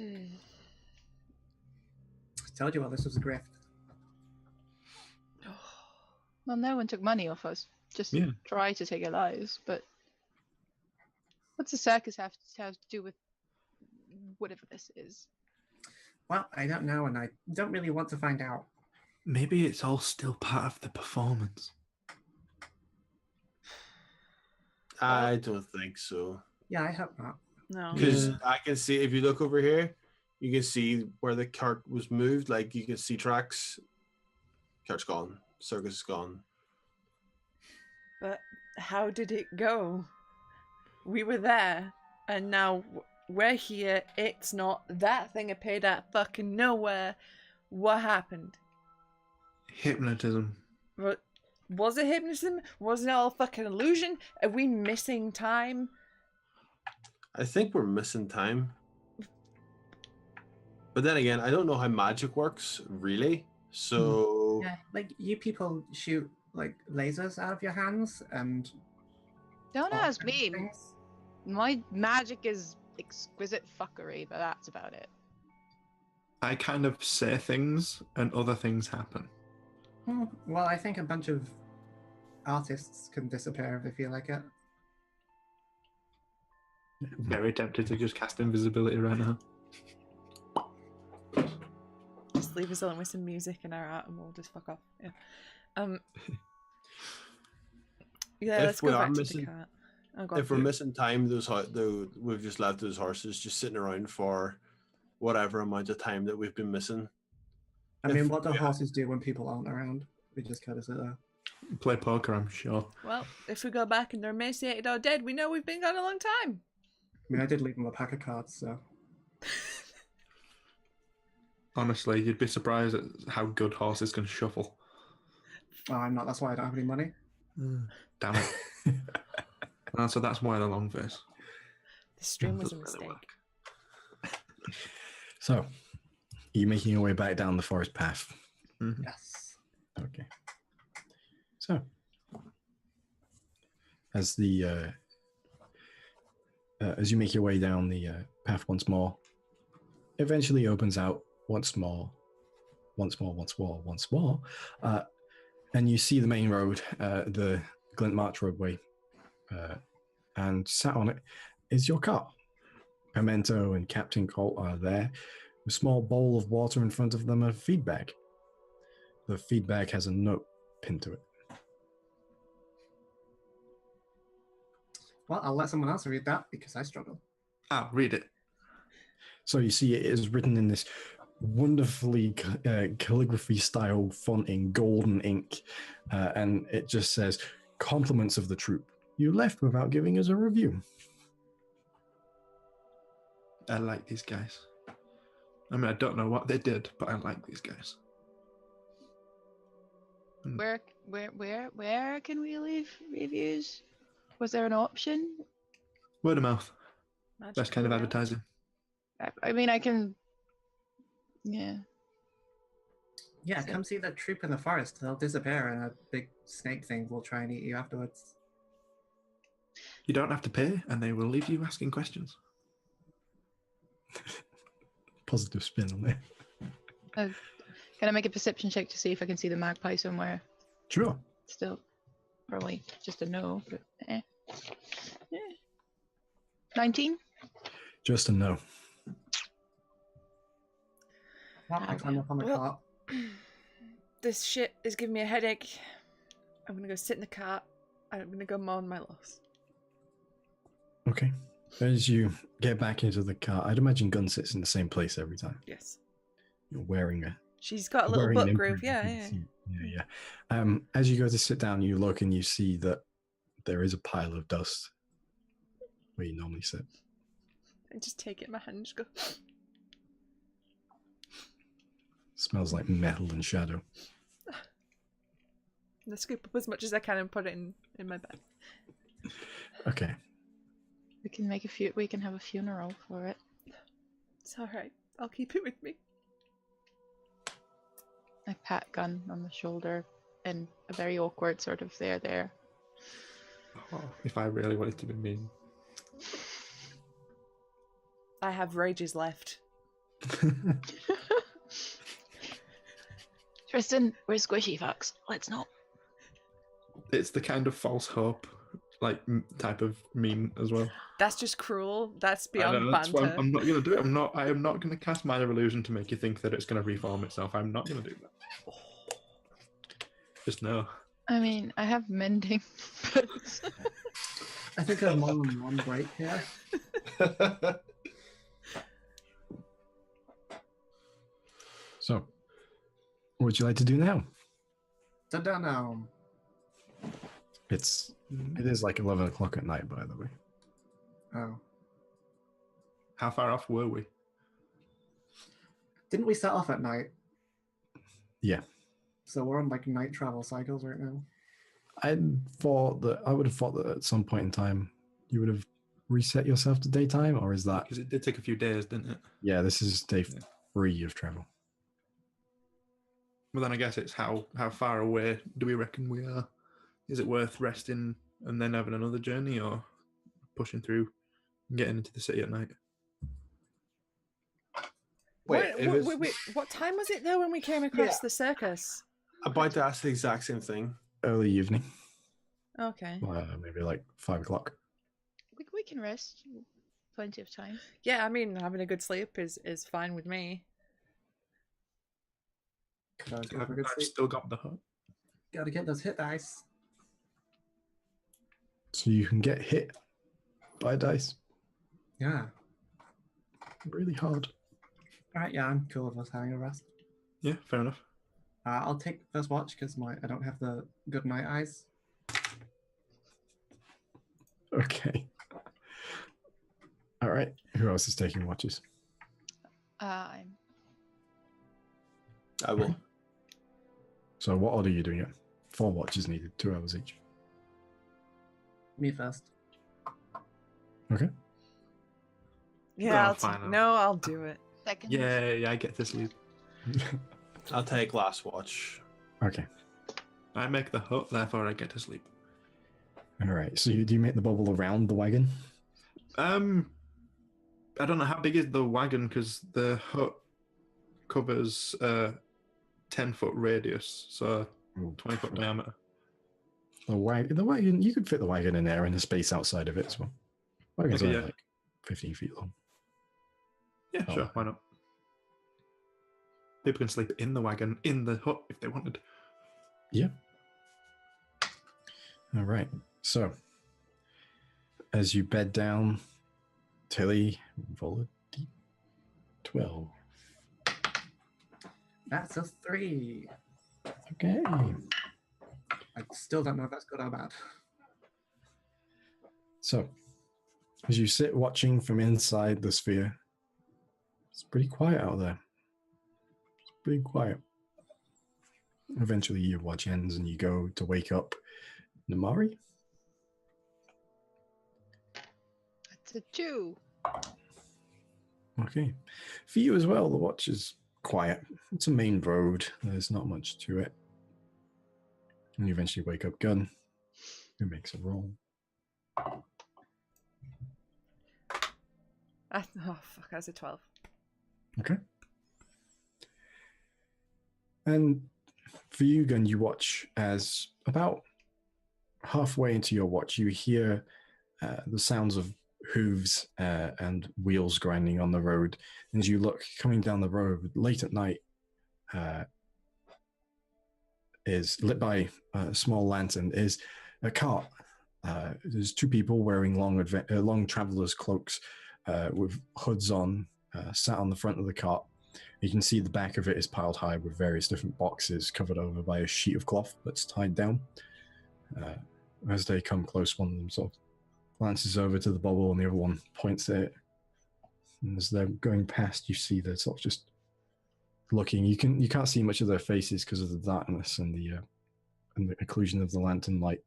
told you all this was a grift. Well, no one took money off us. Just Yeah. try to take our lives, but what's the circus have to do with whatever this is? Well, I don't know, and I don't really want to find out. Maybe it's all still part of the performance. I don't think so. Yeah, I hope not. No. Because Yeah. I can see, if you look over here, you can see where the cart was moved. Like, you can see tracks. Cart's gone. Circus is gone. But how did it go? We were there, and now we're here. It's not. That thing appeared out fucking nowhere. What happened? Hypnotism. What, was it hypnotism? Was it all fucking illusion? Are we missing time? I think we're missing time. But then again, I don't know how magic works, really. So, Yeah, like you people shoot like lasers out of your hands and Don't all ask kinds of me. things. My magic is exquisite fuckery, but that's about it. I kind of say things and other things happen. Well, I think a bunch of artists can disappear if they feel like it. Very tempted to just cast invisibility right now. Just leave us alone with some music and our art, and we'll just fuck off. Yeah. Yeah. If Let's we go are back to missing- the cat. Oh, God. If we're missing time, we've just left those horses just sitting around for whatever amount of time that we've been missing. I mean, what do horses do when people aren't around? We just kind of sit there. Play poker, I'm sure. Well, if we go back and they're emaciated or dead, we know we've been gone a long time. I mean, I did leave them a pack of cards, so. Honestly, you'd be surprised at how good horses can shuffle. Oh, I'm not. That's why I don't have any money. Damn it. So that's why the long face. The stream was a Doesn't really mistake. work. So, are you making your way back down the forest path? Mhm. Yes. Okay. So, as the as you make your way down the path once more, eventually opens out once more, and you see the main road, the Glint March roadway, and sat on it is your car. Pimento and Captain Colt are there. A small bowl of water in front of them, a feed bag. The feed bag has a note pinned to it. Well, I'll let someone else read that because I struggle. Read it. So you see it is written in this wonderfully calligraphy style font in golden ink, and it just says, "Compliments of the troop. You left without giving us a review." I like these guys. I mean, I don't know what they did, but I like these guys. Where can we leave reviews? Was there an option? Word of mouth. Magic Best kind of word. advertising. I mean, I can. Yeah. Yeah, So- come see the troop in the forest. They'll disappear and a big snake thing will try and eat you afterwards. You don't have to pay, and they will leave you asking questions. Positive spin on it. Can I make a perception check to see if I can see the magpie somewhere? Sure. Still, probably just a no, but eh. 19? Just a no. Well, I climb up on the Well- cart. This shit is giving me a headache. I'm gonna go sit in the cart and I'm gonna go mourn my loss. Okay. As you get back into the car, I'd imagine Gun sits in the same place every time. Yes. You're wearing a She's got a little wearing an butt groove. imprint. Yeah. Yeah. As you go to sit down, you look and you see that there is a pile of dust where you normally sit. And just take it in my hand and just go. Smells like metal and shadow. And I scoop up as much as I can and put it in my bag. Okay. We can have a funeral for it. It's alright. I'll keep it with me. I pat Gun on the shoulder in a very awkward sort of there. Oh, if I really wanted to be mean. I have rages left. Tristan, we're squishy fucks. Let's not. It's the kind of false hope, like type of meme as well. That's just cruel. That's I beyond know, that's why banter. I'm not going to do it. I am not going to cast Minor Illusion to make you think that it's going to reform itself. I'm not going to do that. Just no. I mean, I have mending, but I think there's more than one break here. So, what would you like to do now? Don't know. It is like 11 o'clock at night, by the way. Oh. How far off were we? Didn't we set off at night? Yeah. So we're on like night travel cycles right now. I would have thought that at some point in time you would have reset yourself to daytime, or is that? Because it did take a few days, didn't it? Yeah, this is day 3 of travel. Well, then I guess it's how far away do we reckon we are? Is it worth resting and then having another journey, or pushing through and getting into the city at night? Wait, what time was it though when we came across the circus? About to ask the exact same thing. Early evening, Okay. maybe like 5 o'clock. We can rest. Plenty of time. Yeah, I mean, having a good sleep is fine with me. Gotta go for a good I've sleep. still got the hut. Gotta get those hit dice. So you can get hit by dice Yeah. really hard. Alright, yeah, I'm cool with us having a rest. Yeah, fair enough. I'll take first watch because I don't have the good night eyes. Okay. All right. Who else is taking watches? I'm I will. So what order are you doing it? 4 watches needed, 2 hours each. Me first. Okay. Yeah, Oh, fine. I'll do it. second. Yeah, I get to sleep. I'll take last watch. Okay. I make the hut, therefore I get to sleep. All right. So do you make the bubble around the wagon? I don't know how big is the wagon because the hut covers 10-foot radius, so 20-foot diameter. The wagon. You could fit the wagon in there and the space outside of it as well. Wagon's Okay, only yeah. like 15 feet long. Yeah, Oh. sure, why not? People can sleep in the wagon, in the hut if they wanted. Yeah. All right. So, as you bed down, Tilly, roll a d12. That's a 3. Okay. I still don't know if that's good or bad. So, as you sit watching from inside the sphere, it's pretty quiet out there. It's pretty quiet. Eventually, your watch ends and you go to wake up Namari. That's a 2. Okay. For you as well, the watch is quiet. It's a main road. There's not much to it. And you eventually wake up Gun, who makes a roll. Oh, fuck, that's a 12. Okay. And for you, Gun, you watch as about halfway into your watch, you hear the sounds of hooves and wheels grinding on the road. And as you look coming down the road late at night, is lit by a small lantern, is a cart. There's 2 people wearing long travelers' cloaks with hoods on, sat on the front of the cart. You can see the back of it is piled high with various different boxes covered over by a sheet of cloth that's tied down. As they come close, one of them sort of glances over to the bubble and the other one points at it. And as they're going past, you see they're sort of just looking. You can't see much of their faces because of the darkness and the occlusion of the lantern light.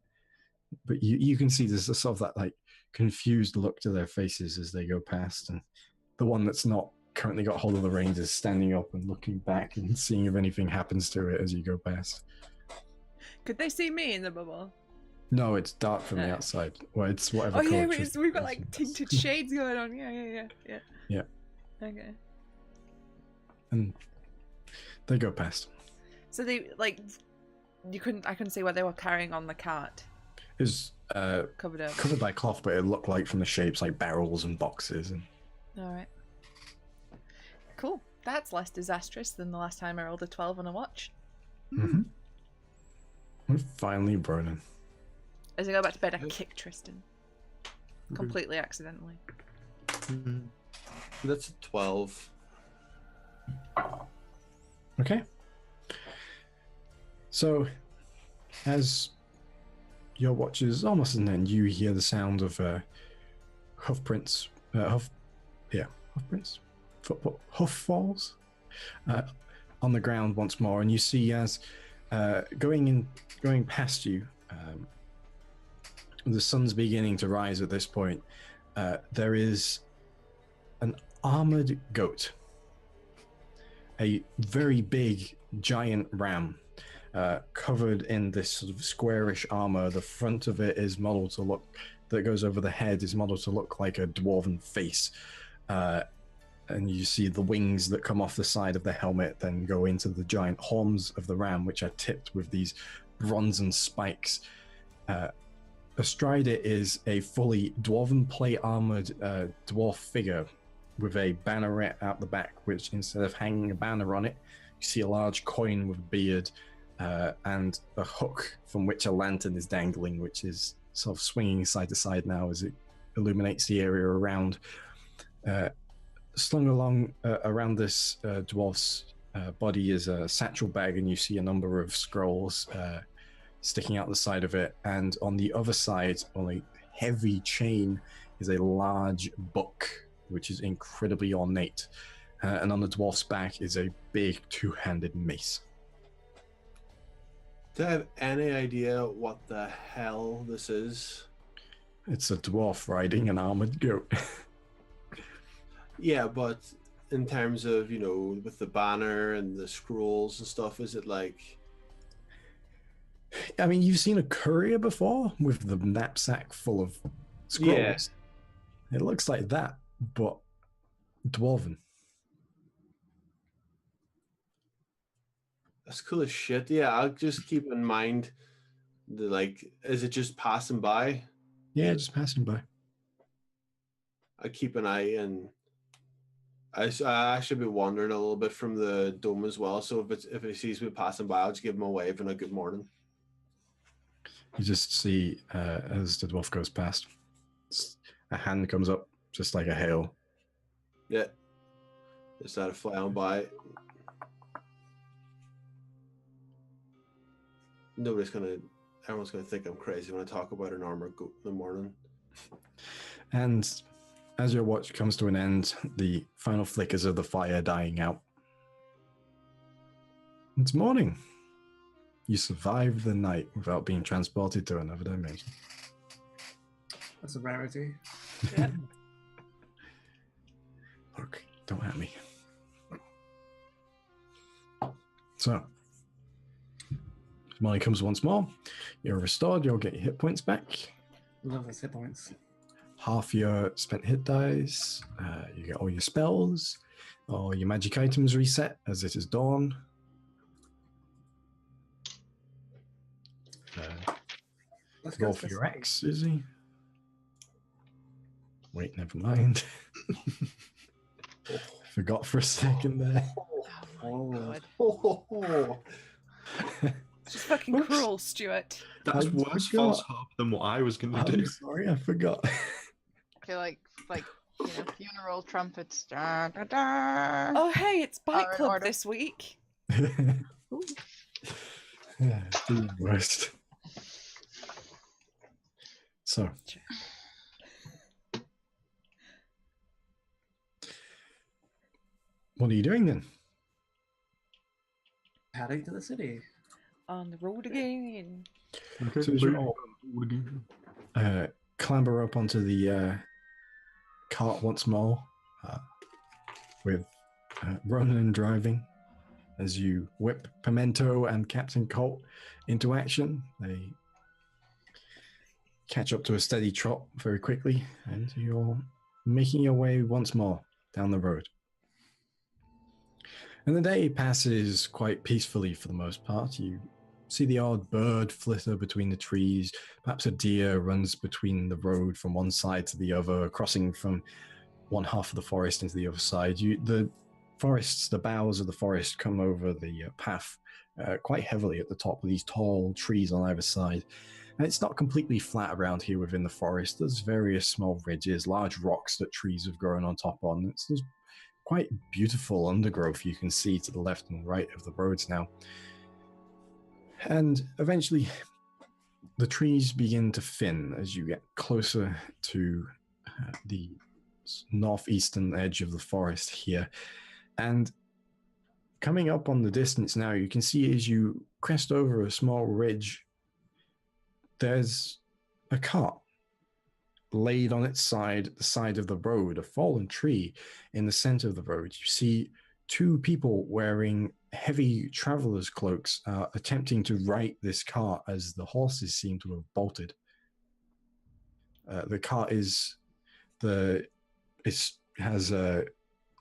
But you can see there's a sort of that like confused look to their faces as they go past. And the one that's not currently got hold of the reins is standing up and looking back and seeing if anything happens to it as you go past. Could they see me in the bubble? No, it's dark from the outside. Well, it's whatever. Oh yeah, color we've got like tinted shades going on. Yeah. Yeah. Okay. And they go past. So they like, I couldn't see what they were carrying on the cart. It was Covered up. covered by cloth, but it looked like from the shapes like barrels and boxes. And All right. Cool. That's less disastrous than the last time I rolled a 12 on a watch. mm-hmm. And finally, Bronan. As I go back to bed, I kick Tristan. Completely accidentally. That's a 12. Okay. So, as your watch is almost an end, you hear the sound of hoofprints. Hoofprints? Footfalls on the ground once more, and you see as going past you. The sun's beginning to rise at this point. There is an armored goat, a very big, giant ram, covered in this sort of squarish armor. The front of it is modeled to look, that goes over the head, is modeled to look like a dwarven face. and you see the wings that come off the side of the helmet then go into the giant horns of the ram, which are tipped with these bronzen spikes. Astride it is a fully dwarven plate-armored dwarf figure with a banneret out the back, which instead of hanging a banner on it, you see a large coin with a beard and a hook from which a lantern is dangling, which is sort of swinging side to side now as it illuminates the area around. Slung along around this dwarf's body is a satchel bag, and you see a number of scrolls sticking out the side of it. And on the other side, on a heavy chain, is a large book, which is incredibly ornate. And on the dwarf's back is a big two-handed mace. Do I have any idea what the hell this is? It's a dwarf riding an armored goat. Yeah, but in terms of, with the banner and the scrolls and stuff, is it like... I mean, you've seen a courier before with the knapsack full of scrolls. Yeah. It looks like that, but dwarven. That's cool as shit. Yeah, I'll just keep in mind, is it just passing by? Yeah, just passing by. I keep an eye, and I should be wandering a little bit from the dome as well. So if it sees me passing by, I'll just give him a wave and a good morning. You just see as the dwarf goes past, a hand comes up, just like a hail. Yeah, just let it fly on by. Everyone's gonna think I'm crazy when I talk about an armored goat in the morning. And as your watch comes to an end, the final flickers of the fire dying out. It's morning. You survived the night without being transported to another dimension. That's a rarity. Yep. Look, don't at me. So, morning comes once more. You're restored. You'll get your hit points back. Love those hit points. Half your spent hit dice. You get all your spells. All your magic items reset as it is dawn. Let's Roll go for your X, Susie. Wait, never mind. Forgot for a second there. Oh my god. Oh. It's just fucking Oops. cruel, Stuart. That's I worse forgot. false hope than what I was going to I'm do. sorry, I forgot. I feel like funeral trumpets. Da, da, da. Oh, hey, it's Bike Are in Club order. this week. Yeah, the worst. So, what are you doing then? Heading to the city. On the road again. Okay, So as you all again. clamber up onto the cart once more, with Ronan driving, as you whip Pimento and Captain Colt into action. They catch up to a steady trot very quickly, and you're making your way once more down the road. And the day passes quite peacefully for the most part. You see the odd bird flitter between the trees. Perhaps a deer runs between the road from one side to the other, crossing from one half of the forest into the other side. The boughs of the forest come over the path quite heavily at the top of these tall trees on either side. And it's not completely flat around here within the forest. There's various small ridges, large rocks that trees have grown on top on. There's quite beautiful undergrowth you can see to the left and right of the roads now. And eventually, the trees begin to thin as you get closer to the northeastern edge of the forest here. And coming up on the distance now, you can see as you crest over a small ridge, there's a cart laid on its side, the side of the road, a fallen tree in the center of the road. You see two people wearing heavy traveler's cloaks attempting to right this cart as the horses seem to have bolted. The cart has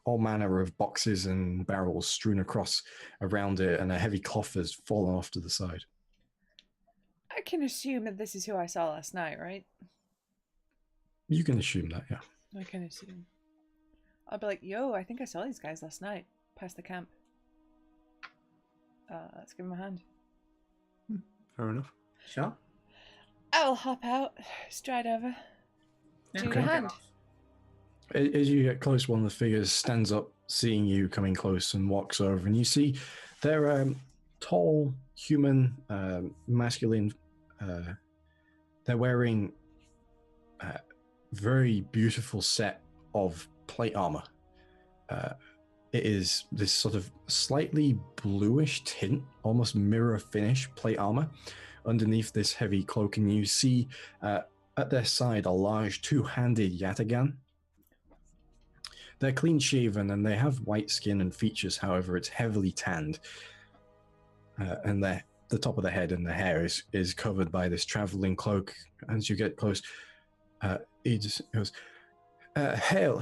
all manner of boxes and barrels strewn across around it, and a heavy cloth has fallen off to the side. I can assume that this is who I saw last night, right? You can assume that, yeah. I can assume. I'll be like, yo, I think I saw these guys last night past the camp. Let's give them a hand. Fair enough. Sure. I'll hop out, stride over. Yeah, Do okay. your hand. As you get close, one of the figures stands up, seeing you coming close, and walks over, and you see they're tall, human, masculine. They're wearing a very beautiful set of plate armor. It is this sort of slightly bluish tint, almost mirror finish plate armor underneath this heavy cloak, and you see at their side a large two-handed yataghan. They're clean shaven and they have white skin and features, however, it's heavily tanned. And the top of the head and the hair is covered by this traveling cloak. As you get close, he just goes, Hail,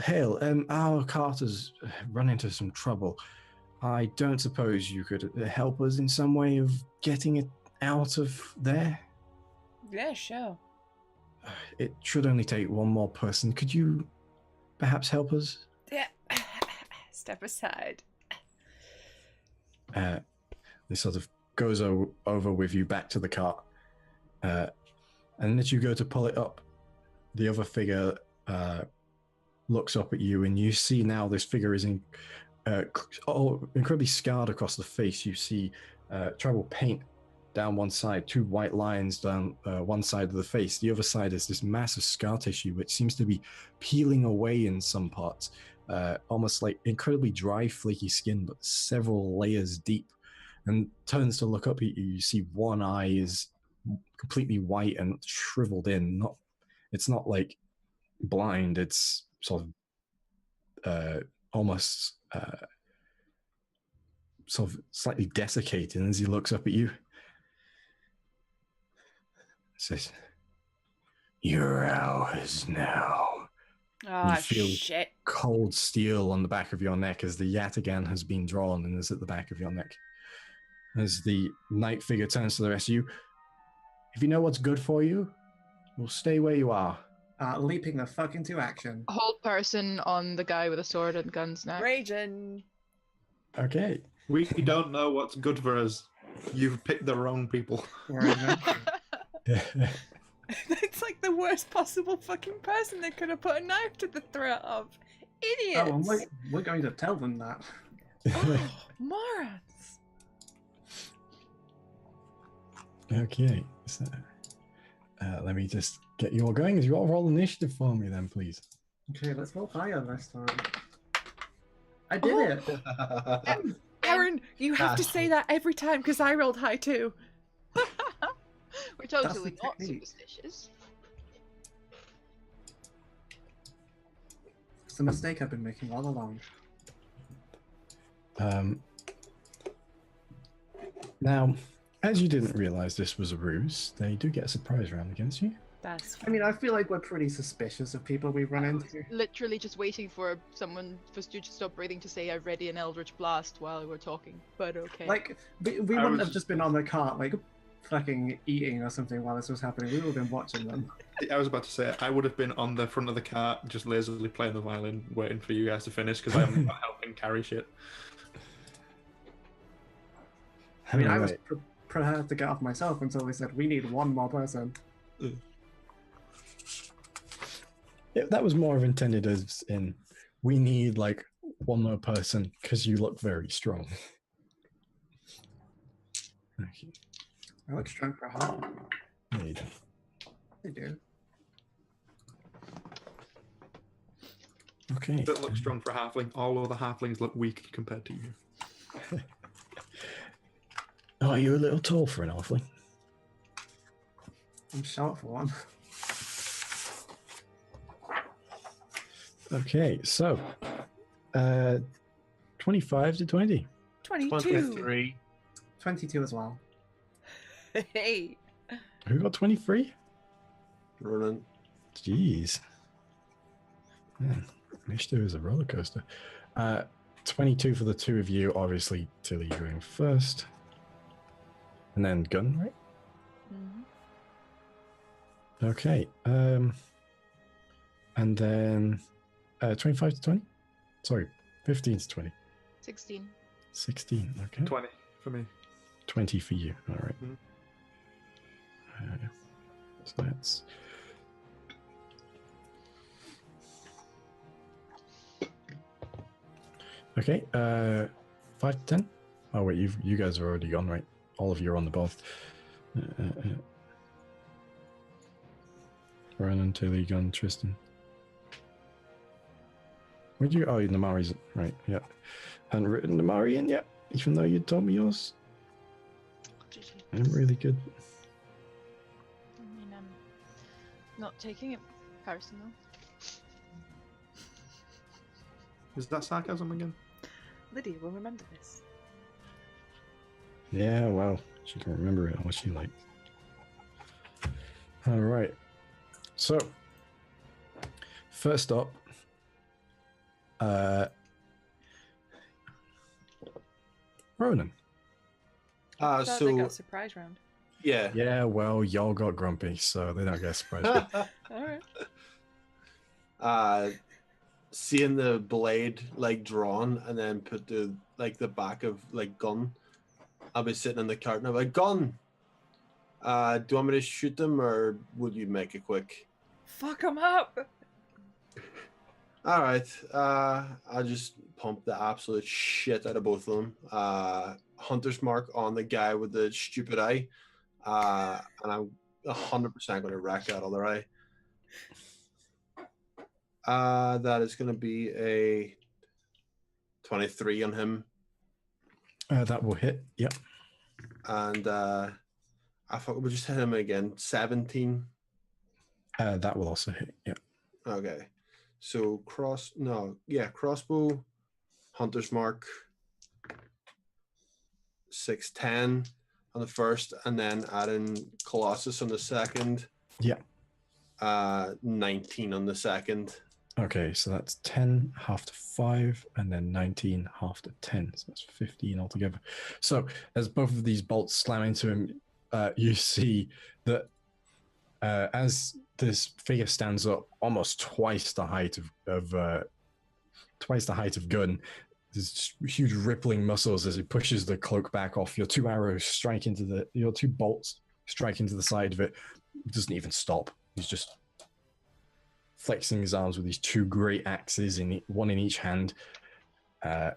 our cart has run into some trouble. I don't suppose you could help us in some way of getting it out of there? Yeah, sure. It should only take one more person. Could you perhaps help us? Yeah. Step aside. This sort of goes over with you back to the cart. And as you go to pull it up, the other figure looks up at you, and you see now this figure is incredibly scarred across the face. You see tribal paint down one side, two white lines down one side of the face. The other side is this massive scar tissue, which seems to be peeling away in some parts, almost like incredibly dry, flaky skin, but several layers deep. And turns to look up at you. You see one eye is completely white and shriveled in. It's not like blind. It's sort of almost sort of slightly desiccated. And as he looks up at you, says, "You're ours now." Ah, you feel shit. cold steel on the back of your neck as the yataghan has been drawn and is at the back of your neck. As the night figure turns to the rest of you, if you know what's good for you, we'll stay where you are. Leaping the fuck into action. Hold person on the guy with a sword and guns now. Raging. Okay. We don't know what's good for us. You've picked the wrong people. It's like the worst possible fucking person they could have put a knife to the throat of. Idiots. Oh, and we're going to tell them that. Oh, morons. Okay. So, let me just get you all going. You all roll initiative for me then, please. Okay, let's roll higher this time. I did it. Aaron, you have to say that every time because I rolled high too. We're totally the not technique. superstitious. It's a mistake I've been making all along. Now, as you didn't realize this was a ruse, they do get a surprise round against you. That's I mean, I feel like we're pretty suspicious of people we run into. Literally just waiting for Stu to stop breathing to say, "I'm ready an Eldritch Blast" while we're talking, but okay. Like, we wouldn't have just been on the cart, like, fucking eating or something while this was happening. We would have been watching them. I was about to say, I would have been on the front of the cart, just lazily playing the violin, waiting for you guys to finish, because I'm not helping carry shit. I mean, I was prepared to get off myself until they said, we need one more person. Yeah, that was more of intended as in, we need like one more person because you look very strong. Okay. I look strong for half. There you go. They do. Okay. That looks strong for a halfling. All other halflings look weak compared to you. Oh, you're a little tall for an halfling. I'm short for one. Okay, so 25 to 20. 22. 22 as well. Hey. Who got 23? Running. Jeez. Man, initiative is a roller coaster. 22 for the two of you. Obviously, Tilly going first. And then Gun, right? Mm-hmm. Okay. And then 25 to 20? Sorry, 15 to 20. 16. 16, okay. 20 for me. 20 for you, all right. Mhm. So that's... Okay, 5 to 10? Oh wait, you guys are already gone, right? All of you are on the both. Ronan, Tilly, Gun, Tristan. Where'd you... Oh, Namari's... Right, yeah. Hadn't written Namari in yet, even though you told me yours. I'm really good. I mean, I'm not taking it personal. Is that sarcasm again? Lydia will remember this. Yeah, well, she can remember it all she likes. All right. So, first up, Ronan. I thought they So got a surprise round. yeah, Yeah, well, y'all got grumpy, so they don't get surprised. All uh, seeing the blade like drawn and then put the back of like gun. I'll be sitting in the cart and I'm like, gun. Do you want me to shoot them or would you make it quick? Fuck them up. All right. I'll just pump the absolute shit out of both of them. Hunter's mark on the guy with the stupid eye. And I'm 100% going to wreck that other eye. That is going to be a 23 on him. That will hit, yep. And I thought we'll just hit him again. 17. That will also hit, yep. Okay. So crossbow, hunter's mark, 610 on the first, and then adding Colossus on the second. Yeah. 19 on the second. Okay, so that's 10 half to 5, and then 19 half to 10. So that's 15 altogether. So as both of these bolts slam into him, you see that as this figure stands up, almost twice the height of Gun, there's huge rippling muscles as he pushes the cloak back off. Your two bolts strike into the side of it. It doesn't even stop. He's just flexing his arms with these two great axes, one in each hand. It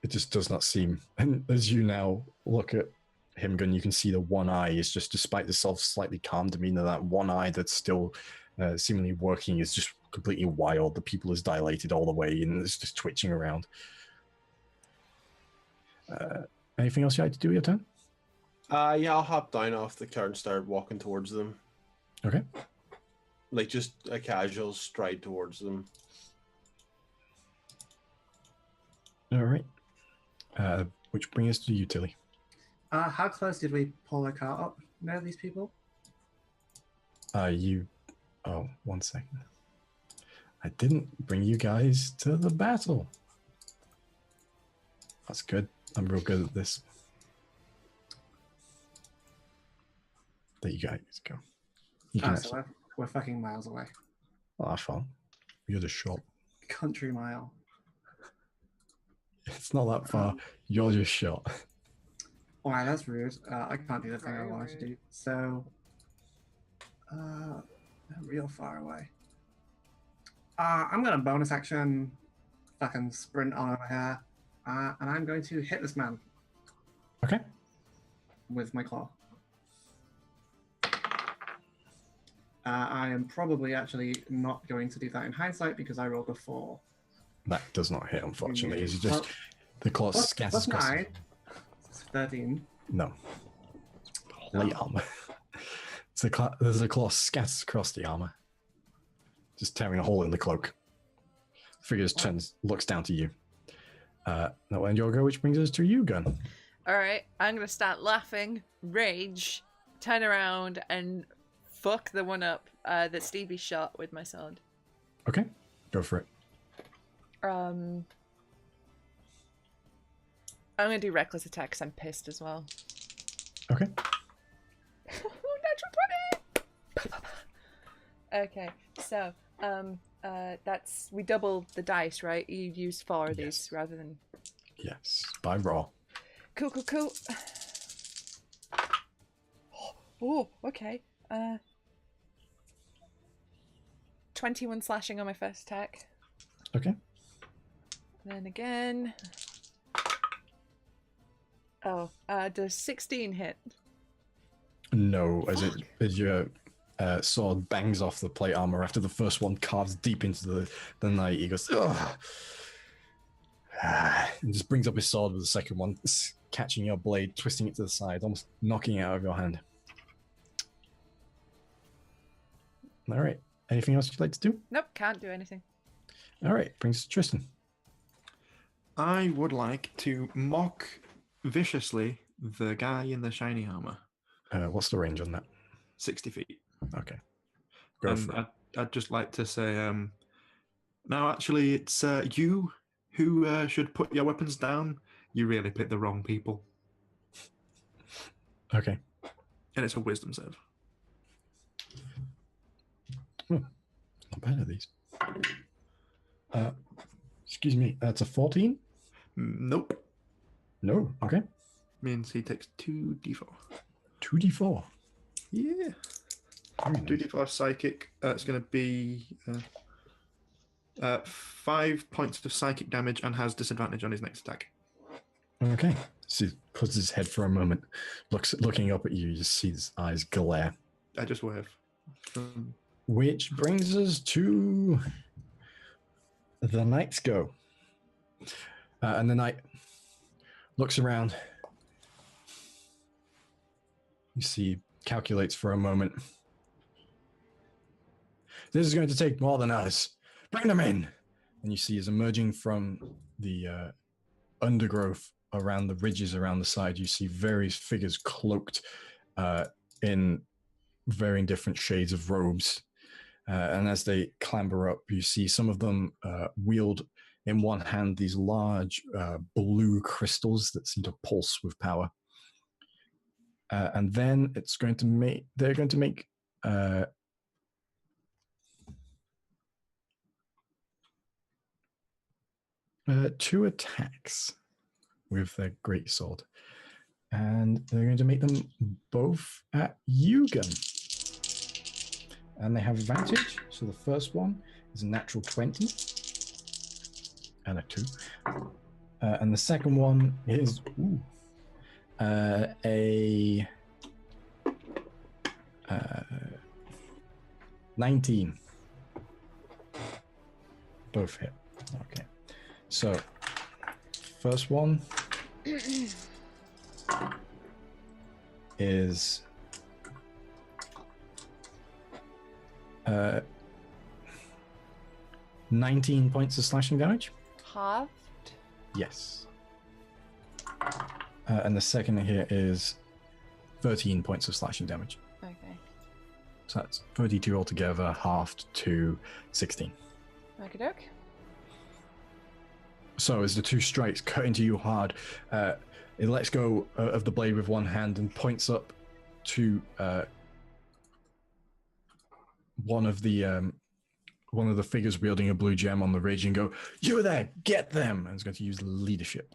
just does not seem. And as you now look at him, Gun, you can see the one eye is just, despite the slightly calm demeanor, that one eye that's still seemingly working is just completely wild. The pupil is dilated all the way and it's just twitching around. Anything else you like to do with your turn? Yeah, I'll hop down off the cart and start walking towards them. Okay. Like just a casual stride towards them. All right. Which brings us to you, Tilly. How close did we pull the cart up? Know these people? Oh, 1 second. I didn't bring you guys to the battle. That's good. I'm real good at this. There you guys go. You can So we're fucking miles away. Oh, fun. You're the shop. Country mile. It's not that far. You're just shot. Alright, that's rude. I can't do the thing I wanted to do. So, real far away. I'm gonna bonus action, fucking sprint on over here, and I'm going to hit this man Okay. with my claw. I am probably actually not going to do that in hindsight because I rolled a 4. That does not hit, unfortunately. It's Well, just the claw scatters plus across. 9. It's 13. No. Plate armor. There's a claw scatters across the armor, just tearing a hole in the cloak. Figures looks down to you. That will end your go, which brings us to you, Gun. All right, I'm gonna start laughing, rage, turn around, and fuck the one up that Stevie shot with my sword. Okay, go for it. I'm gonna do reckless attack because I'm pissed as well. Okay. Natural 20! Okay, so that's we double the dice, right? You use 4 of these rather than. Yes, by roll. Cool. Oh, okay. 21 slashing on my first attack. Okay. Then again. Oh, does 16 hit? No, as your sword bangs off the plate armor after the first one carves deep into the night. He goes, ugh. And just brings up his sword with the second one, catching your blade, twisting it to the side, almost knocking it out of your hand. All right. Anything else you'd like to do? Nope, can't do anything. All right. Brings us to Tristan. I would like to mock viciously the guy in the shiny armor. What's the range on that? 60 feet. Okay. Go for it. I'd just like to say, now actually it's you who should put your weapons down. You really picked the wrong people. Okay. And it's a wisdom save. Oh, not bad at these. Excuse me, that's a 14? Nope. No, okay. Means he takes 2d4. 2d4. Yeah. Very nice. 2d4 psychic. It's going to be 5 points of psychic damage and has disadvantage on his next attack. Okay. So he puts his head for a moment, looking up at you. You just see his eyes glare. I just wave. Which brings us to the Knight's Go. And the Knight looks around. You see, calculates for a moment. This is going to take more than us. Bring them in! And you see he's emerging from the undergrowth around the ridges around the side. You see various figures cloaked in varying different shades of robes. And as they clamber up, you see some of them wield in one hand these large blue crystals that seem to pulse with power. And then they're going to make 2 attacks with their greatsword. And they're going to make them both at you, Gun. And they have advantage. So the first one is a natural 20. And a 2. And the second one is a 19. Both hit. Okay. So, first one is 19 points of slashing damage. Halved? Yes. And the second here is 13 points of slashing damage. Okay. So that's 32 altogether, halved to 16. Okie doke. So as the 2 strikes cut into you hard, it lets go of the blade with one hand and points up to one of the figures wielding a blue gem on the ridge and go, "You there, get them!" And it's going to use leadership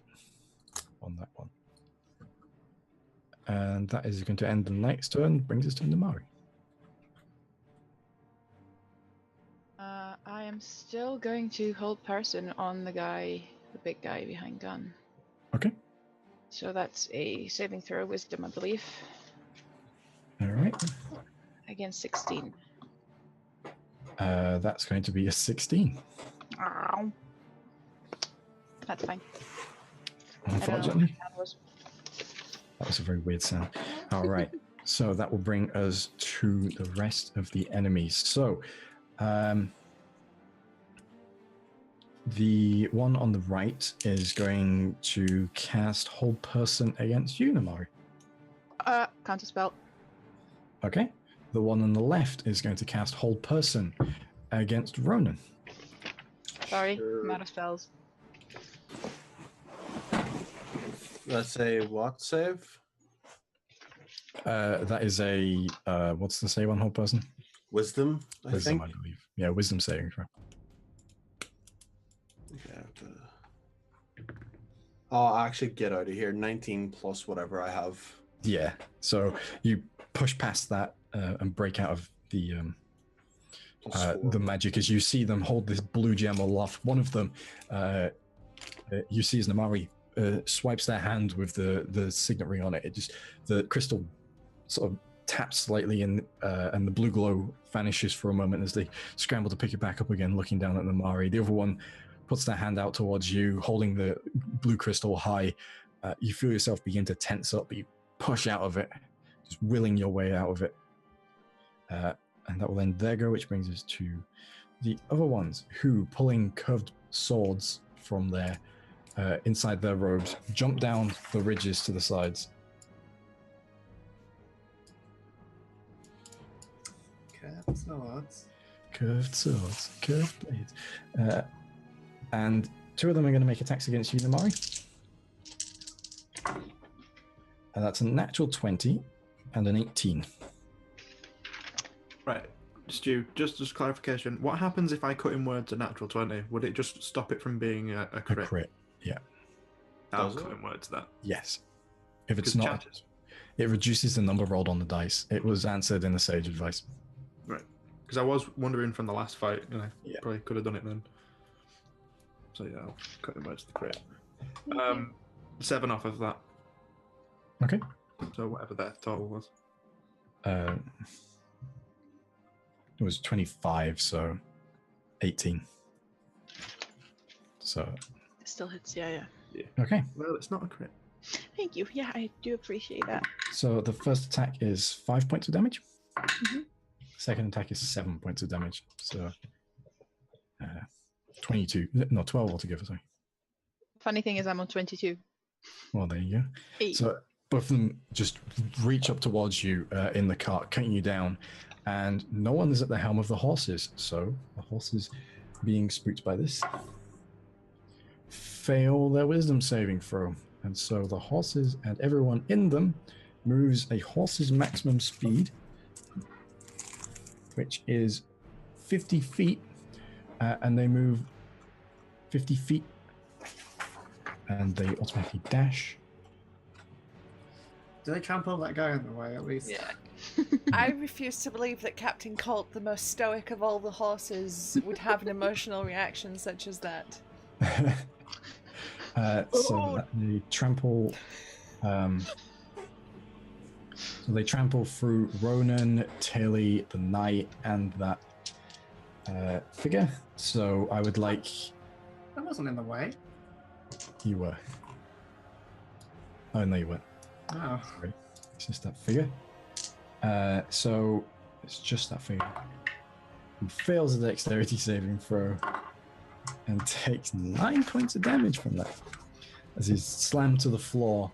on that one. And that is going to end the Knight's turn, brings us to Namari. I am still going to hold person on the big guy behind Gun. Okay. So that's a saving throw, wisdom, I believe, All right. against 16. That's going to be a 16. Ow. That's fine. Unfortunately. That was a very weird sound. All right. So that will bring us to the rest of the enemies. So, the one on the right is going to cast Hold Person against you, Namari. Counter spell. Okay. The one on the left is going to cast Hold Person against Ronan. Sorry, I'm out of spells. That's a what save? That is a what's the save on whole person? Wisdom, I Wisdom, think. I believe. Yeah, wisdom saving throw. Okay, I have to... I'll actually get out of here. 19 plus whatever I have. Yeah. So you push past that and break out of the magic as you see them hold this blue gem aloft. One of them, you see as Namari swipes their hand with the signet ring on it. It just the crystal sort of taps slightly and the blue glow vanishes for a moment as they scramble to pick it back up again, looking down at Namari. The other one puts their hand out towards you, holding the blue crystal high. You feel yourself begin to tense up, but you push out of it, just willing your way out of it. And that will end their go, which brings us to the other ones who, pulling curved swords from their inside their robes, jump down the ridges to the sides. Curved swords. Curved swords, curved blades. And two of them are going to make attacks against you, Namari. And that's a natural 20 and an 18. Right, Stu, just as clarification, what happens if I cut in words a natural 20? Would it just stop it from being a crit? A crit, yeah. I'll cut in words that. Yes. If it's not, it reduces the number rolled on the dice. It was answered in the sage advice. Right. Because I was wondering from the last fight, and I probably could have done it then. So yeah, I'll cut in words the crit. 7 off of that. Okay. So whatever that total was. It was 25, so 18. So. It still hits, yeah. Okay. Well, it's not a crit. Thank you. Yeah, I do appreciate that. So the first attack is 5 points of damage. Mm-hmm. Second attack is 7 points of damage. So 22, no, 12 altogether, sorry. Funny thing is I'm on 22. Well, there you go. 8. So both of them just reach up towards you in the cart, cutting you down, and no one is at the helm of the horses. So the horses, being spooked by this, fail their wisdom saving throw. And so the horses and everyone in them moves a horse's maximum speed, which is 50 feet, and they move 50 feet, and they automatically dash. Do they trample that guy on the way at least? Yeah. I refuse to believe that Captain Colt, the most stoic of all the horses, would have an emotional reaction such as that. So they trample. So they trample through Ronan, Tilly, the knight, and that figure. So I would like. That wasn't in the way. You were. Oh no, you weren't. Oh. Sorry. It's just that figure. So it's just that figure who fails the dexterity saving throw and takes 9 points of damage from that as he's slammed to the floor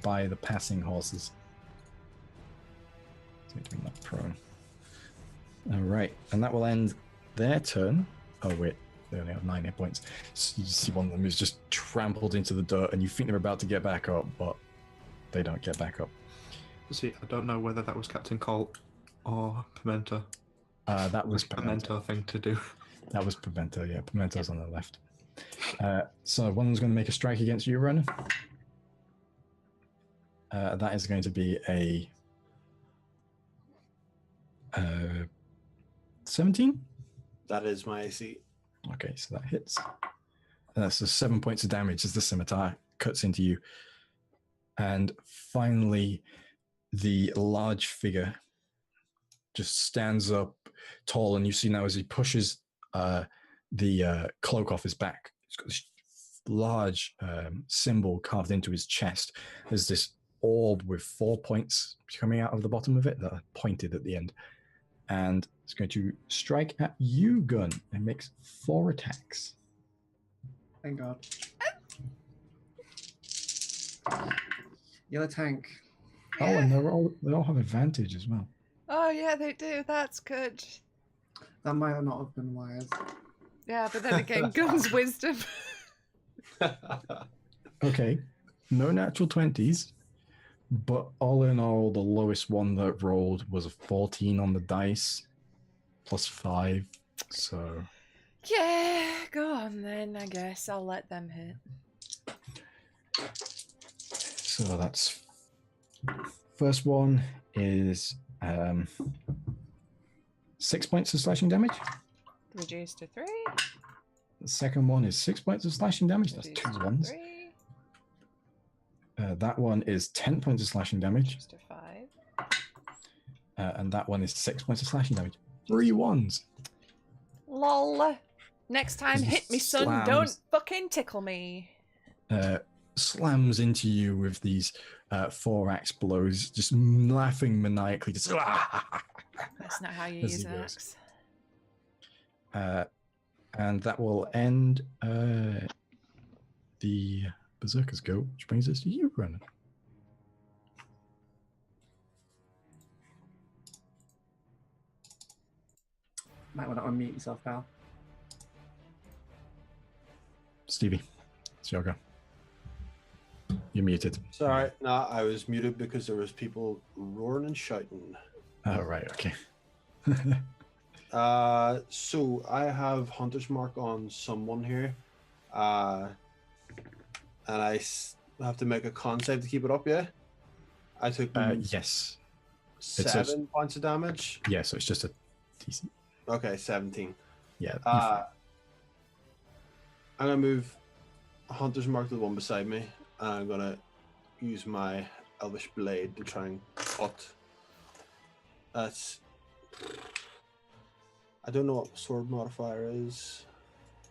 by the passing horses. Taking that prone. All right, and that will end their turn. Oh wait, they only have 9 hit points. So you see one of them is just trampled into the dirt, and you think they're about to get back up, but they don't get back up. See, I don't know whether that was Captain Colt or Pimento. That was Pimento thing to do. That was Pimento, yeah. Pimento's on the left. So one of them's going to make a strike against you, Ronan. That is going to be a 17? That is my AC. Okay, so that hits. That's so 7 points of damage as the scimitar cuts into you. And finally, the large figure just stands up tall, and you see now as he pushes the cloak off his back, he's got this large symbol carved into his chest. There's this orb with 4 points coming out of the bottom of it that are pointed at the end. And it's going to strike at you, Gun, and makes 4 attacks. Thank God. You're the tank. Oh, and they all have advantage as well. Oh yeah, they do. That's good. That might not have been wise. Yeah, but then again, Gun's wisdom. Okay. no natural 20s, but all in all, the lowest one that rolled was a 14 on the dice, plus 5. So Yeah, go on then, I guess. I'll let them hit. So that's first one is 6 points of slashing damage. Reduced to 3. The second one is 6 points of slashing damage. That's Reduced 2 to ones. 3. That one is 10 points of slashing damage. Reduced to 5. And that one is 6 points of slashing damage. 3 ones. Lol. Next time, hit me, son. Slams. Don't fucking tickle me. Slams into you with these 4 axe blows, just laughing maniacally. Just, That's not how you As use he an goes. axe. And that will end the Berserker's go, which brings us to you, Brennan. Might want to unmute yourself, pal. Stevie, it's your go. You're muted. Sorry, no, I was muted because there was people roaring and shouting. Oh, right, okay. So I have Hunter's Mark on someone here, and have to make a con save to keep it up. Yeah, I took Yes. 7 points of damage. Yeah, so it's just a decent. Okay, 17. Yeah. I'm gonna move Hunter's Mark to the one beside me, and I'm gonna use my Elvish Blade to try and cut. That's. I don't know what sword modifier is.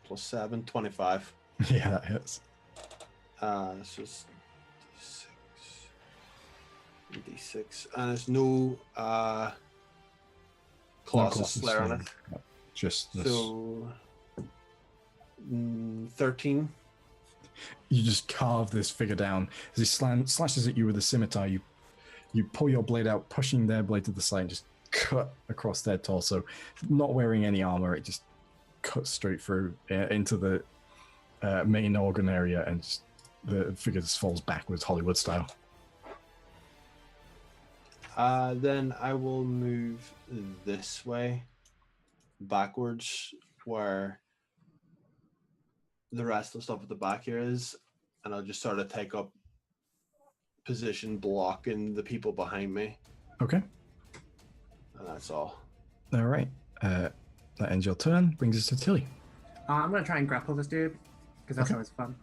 Plus 7, 25. Yeah, that hits. It's just D6. And there's no Colossus Slayer on it. No, just this. So 13. You just carve this figure down. As he slashes at you with a scimitar, you pull your blade out, pushing their blade to the side, and just cut across their torso. Not wearing any armor, it just cuts straight through into the main organ area, and just, the figure just falls backwards, Hollywood style. Then I will move this way, backwards, where the rest of the stuff at the back here is, and I'll just sort of take up position blocking the people behind me. Okay. And that's all. All right. That ends your turn. Brings us to Tilly. I'm going to try and grapple this dude, because that's Okay. always fun.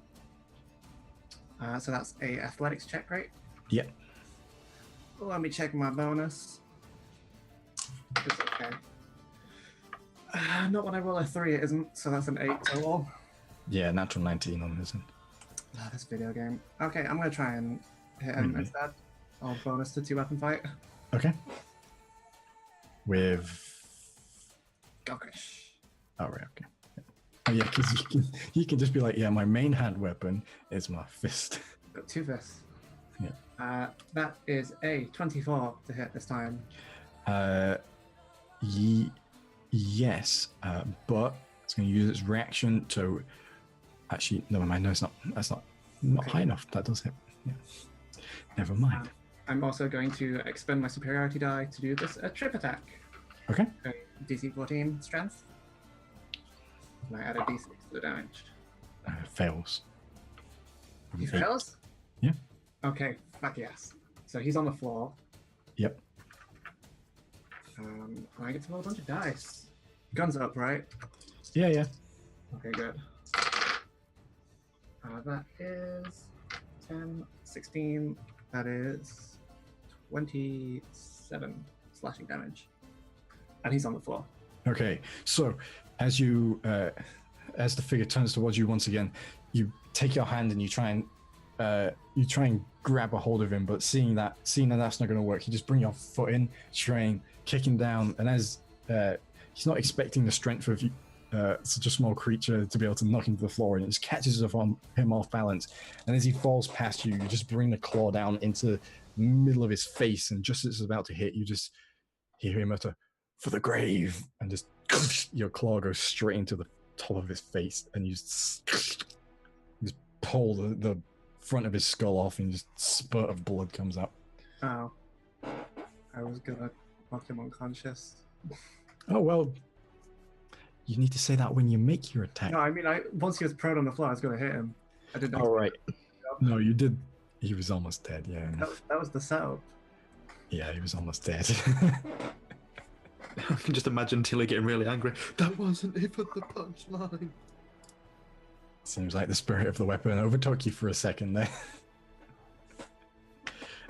So that's a athletics check, right? Yeah. Let me check my bonus. It's okay. Not when I roll a 3, it isn't, so that's an 8 total. Yeah, natural 19 on this one. This video game. Okay, I'm going to try and hit him Mhm. instead. I'll bonus to 2-weapon fight. Okay. With... Gokish. Oh, right, okay. Oh, yeah, because you can just be like, yeah, my main hand weapon is my fist. Got 2 fists. Yeah. That is a 24 to hit this time. Yes, but it's going to use its reaction to... Actually, never mind. No, it's not. That's not Okay. high enough. That does hit. Yeah. Never mind. I'm also going to expend my superiority die to do this a trip attack. Okay. DC 14 strength. And I add a D6 to the damage. Fails. He fails? Yeah. Okay, fuck yes. So he's on the floor. Yep. I get to roll a bunch of dice. Guns up, right? Yeah. Okay, good. That is 10, 16. That is 27 slashing damage. And he's on the floor. Okay. So as you, as the figure turns towards you once again, you take your hand and you try and grab a hold of him, but seeing that that's not going to work, you just bring your foot in, trying kicking down, and as he's not expecting the strength of such a small creature to be able to knock him to the floor, and it just catches him off balance, and as he falls past you, you just bring the claw down into the middle of his face, and just as it's about to hit, you just hear him utter, "For the grave," and just your claw goes straight into the top of his face, and you just pull the front of his skull off and just spurt of blood comes out. Oh. I was gonna knock him unconscious. Oh, well, you need to say that when you make your attack. No, I mean, once he was prone on the floor, I was gonna hit him. I didn't. All right. No, you did. He was almost dead, yeah. That was the setup. Yeah, he was almost dead. I can just imagine Tilly getting really angry. That wasn't even the punchline. Seems like the spirit of the weapon overtook you for a second there.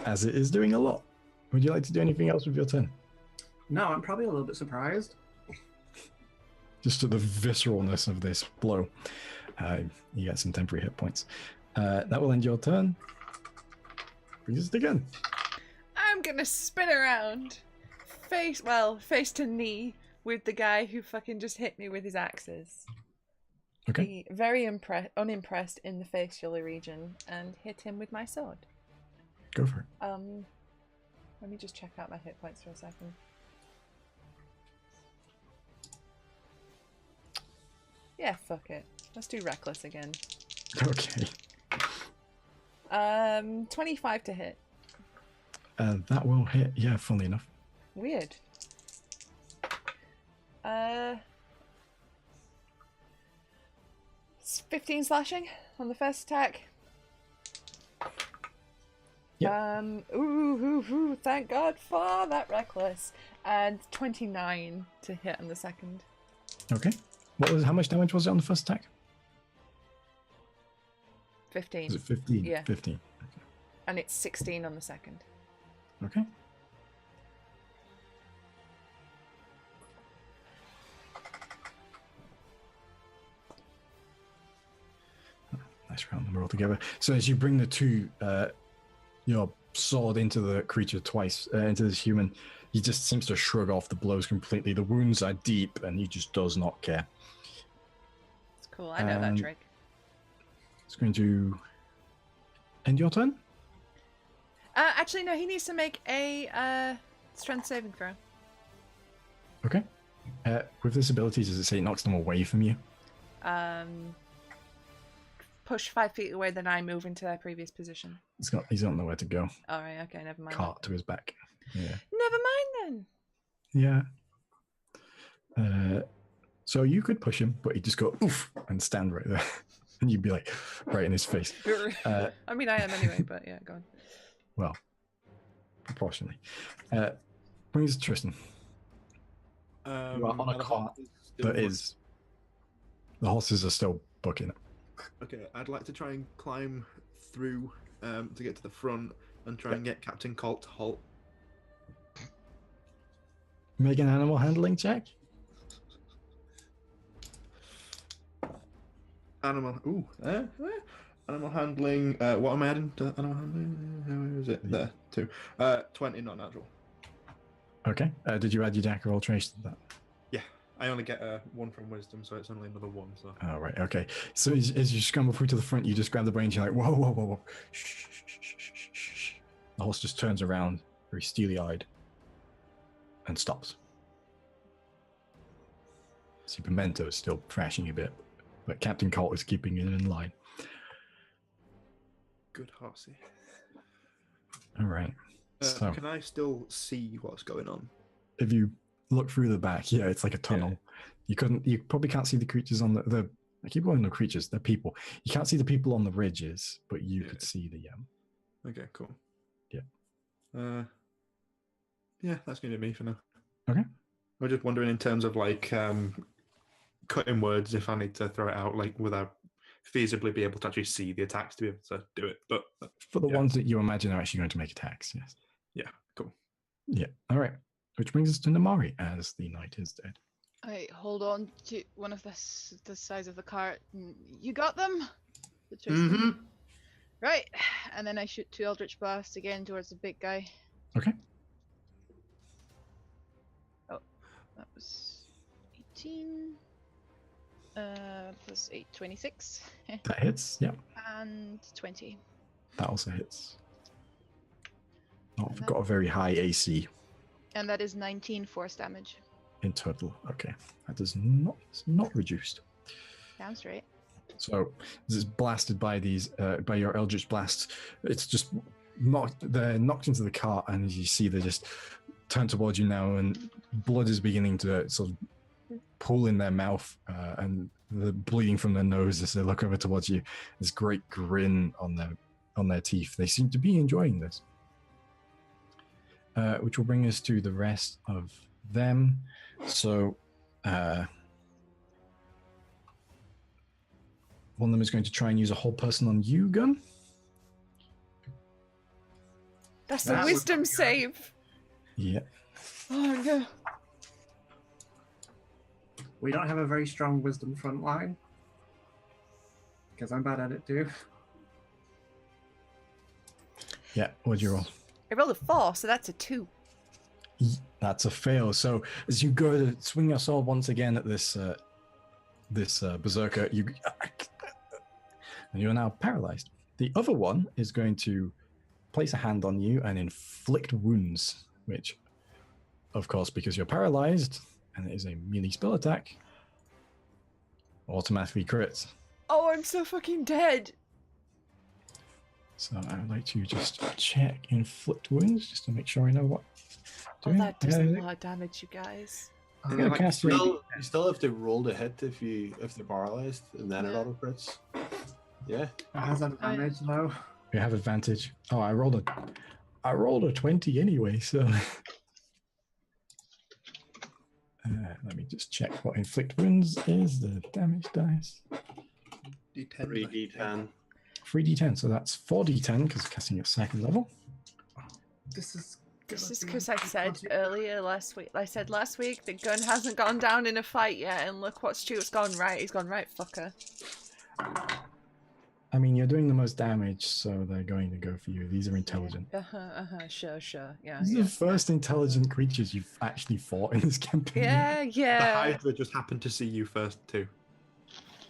As it is doing a lot. Would you like to do anything else with your turn? No, I'm probably a little bit surprised. Just at the visceralness of this blow. You get some temporary hit points. That will end your turn. Brings us again. I'm gonna spin around, face to knee with the guy who fucking just hit me with his axes. Okay. Be very unimpressed in the facial region and hit him with my sword. Go for it. Let me just check out my hit points for a second. Yeah, fuck it. Let's do reckless again. Okay. 25 to hit. That will hit. Yeah, funnily enough. Weird. 15 slashing on the first attack. Yep. Ooh, thank God for that reckless. And 29 to hit on the second. Okay. How much damage was it on the first attack? 15. Was it 15? Yeah. 15. And it's 16 on the second. Okay. Nice round number altogether. So as you bring the two, your sword into the creature twice, into this human, he just seems to shrug off the blows completely. The wounds are deep and he just does not care. It's cool. I know that trick. It's going to end your turn? Actually, no, he needs to make a strength saving throw. Okay. With this ability, does it say it knocks them away from you? Push 5 feet away, then I move into their previous position. He's got nowhere to go. All right, okay, never mind. Cart to his back. Yeah. Never mind then. Yeah. So you could push him, but he'd just go oof and stand right there, and you'd be like right in his face. I mean, I am anyway, but yeah, go on. Well, proportionally. Brings us Tristan. You are on a cart that is. The horses are still booking it. Okay, I'd like to try and climb through to get to the front and try and get Captain Colt to halt. Make an animal handling check. Animal handling. What am I adding to animal handling? Where is it? There, 2. 20, not natural. Okay. Did you add your Jack of all trace to that? Yeah, I only get 1 from wisdom, so it's only another 1. So. Oh, right. Okay. So as you scramble through to the front, you just grab the brains. You're like, whoa, whoa, whoa, whoa. Shh, shh, shh, shh, shh, shh. The horse just turns around, very steely-eyed, and stops. See, Pimento is still thrashing a bit, but Captain Colt is keeping it in line. Good horsey. All right. So, can I still see what's going on? if you look through the back, yeah, it's like a tunnel. Yeah. You probably can't see the creatures on the I keep calling them creatures, they're people. You can't see the people on the ridges, but you could see the Okay, cool. Yeah. Yeah, that's gonna be me for now. Okay. I was just wondering in terms of like cutting words, if I need to throw it out, like would I feasibly be able to actually see the attacks to be able to do it? But for the ones that you imagine are actually going to make attacks, yes. Yeah, cool. Yeah. All right. Which brings us to Namari as the knight is dead. I hold on to one of the sides of the cart. You got them? Mm-hmm. Right. And then I shoot 2 Eldritch Blasts again towards the big guy. Okay. Oh, that was 18. Plus 8, 26. That hits, yeah. And 20. That also hits. Oh, I've got a very high AC. And that is 19 force damage. In total. Okay. That does not, it's not reduced. Sounds right. So this is blasted by these by your eldritch blasts. It's just they're knocked into the cart, and as you see, they just turn towards you now, and blood is beginning to sort of pool in their mouth, and the bleeding from their nose as they look over towards you. This great grin on their teeth. They seem to be enjoying this. Which will bring us to the rest of them. So one of them is going to try and use a whole person on you, Gun. That's a wisdom save. Yeah. Oh no. We don't have a very strong wisdom front line. Because I'm bad at it too. Yeah, what'd you roll? I rolled a 4, so that's a 2. That's a fail. So as you go to swing your sword once again at this berserker, and you are now paralyzed. The other one is going to place a hand on you and inflict wounds, which, of course, because you're paralyzed and it is a melee spell attack, automatically crits. Oh, I'm so fucking dead. So I would like to just check inflict wounds just to make sure I know what. Oh, that does a lot of damage, you guys. I'm gonna cast You still have to roll the hit if they're paralyzed, and then it auto crits. Yeah. It has advantage though. You have advantage. Oh, I rolled a 20 anyway, so let me just check what inflict wounds is. The damage dice. D10. 3d10. 3d10, so that's 4d10 because casting at second level. This is because I said earlier last week. I said last week the gun hasn't gone down in a fight yet, and look what Stuart's gone right. He's gone right, fucker. I mean, you're doing the most damage, so they're going to go for you. These are intelligent. Sure. Yeah. These are the first intelligent creatures you've actually fought in this campaign. The Yeah. Hydra just happened to see you first too.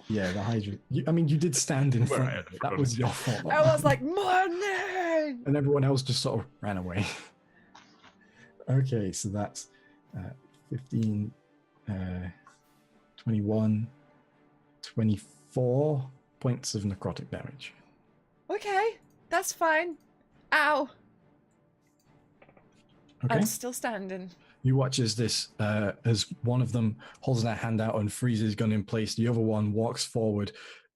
Yeah, the Hydra. You did stand in front of it. That was your fault. I was like, morning! And everyone else just sort of ran away. Okay, so that's 15, 21, 24 points of necrotic damage. Okay, that's fine. Ow. Okay. I'm still standing. You watch as as one of them holds their hand out and freezes gun in place. The other one walks forward,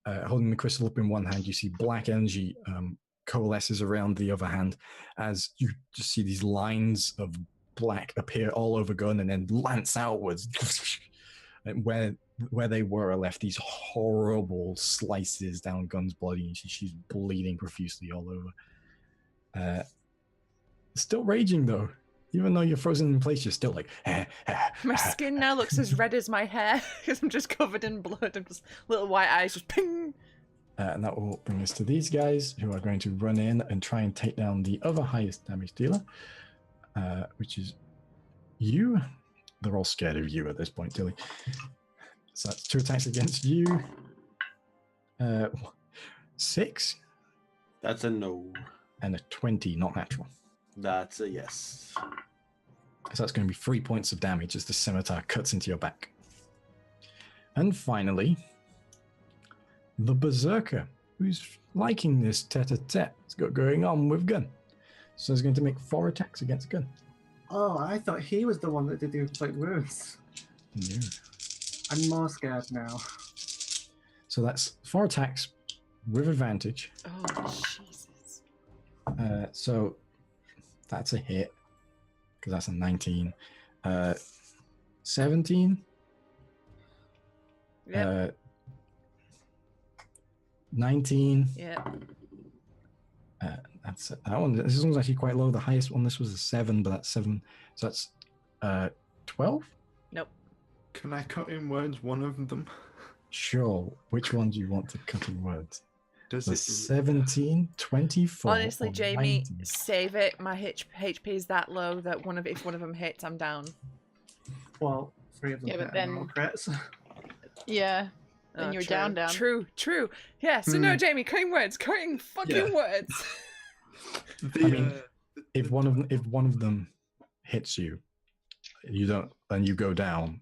holding the crystal up in one hand. You see black energy coalesces around the other hand as you just see these lines of black appear all over gun and then lance outwards. And where they were left these horrible slices down Gun's body, and she's bleeding profusely all over. Still raging though. Even though you're frozen in place, you're still like. My skin now looks as red as my hair because I'm just covered in blood. I'm just little white eyes just ping. And that will bring us to these guys who are going to run in and try and take down the other highest damage dealer, which is you. They're all scared of you at this point, Tilly. So that's 2 attacks against you. 6. That's a no. And a 20, not natural. That's a yes. So that's going to be 3 points of damage as the scimitar cuts into your back. And finally, the Berserker, who's liking this tete-a-tete it's got going on with Gun. So he's going to make 4 attacks against Gun. Oh, I thought he was the one that did the inflict wounds. No. I'm more scared now. So that's 4 attacks with advantage. Oh, Jesus. So that's a hit, because that's a 19. 17. Yep. 19. Yeah. That's that one. This one's actually quite low. The highest one, this was a 7, but that's 7. So that's 12? Nope. Can I cut in words one of them? Sure. Which one do you want to cut in words? Does The it 17, 24. Honestly, or Jamie, 19? save it. My HP is that low that if one of them hits, I'm down. Well, 3 of them Yeah, but hit then- and all crits. Yeah. Then you're true. down. True. Yeah, so no, Jamie, cutting fucking words. I mean, if one of them hits you, you don't, and you go down.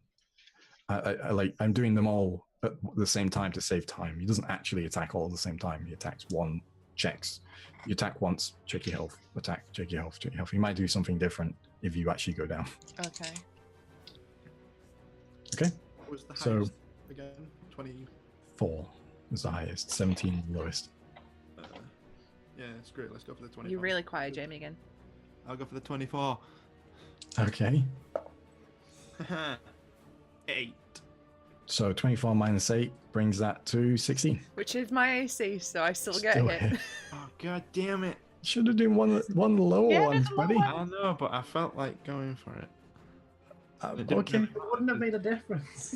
I'm doing them all at the same time to save time. He doesn't actually attack all at the same time. He attacks one, checks. You attack once, check your health. Attack, check your health, check your health. He might do something different if you actually go down. Okay. Okay. What was the So- highest again? 20. 4 is the highest, 17 the lowest. Yeah, it's great. Let's go for the 24. You're really quiet, Jamie, again. I'll go for the 24. Okay. 8. So 24 minus 8 brings that to 16. Which is my AC, so I still get Still hit. Oh, god damn it. Should have done one of the lower Yeah, ones, there's a lower buddy. one. I know, but I felt like going for it. Okay. It wouldn't have made a difference.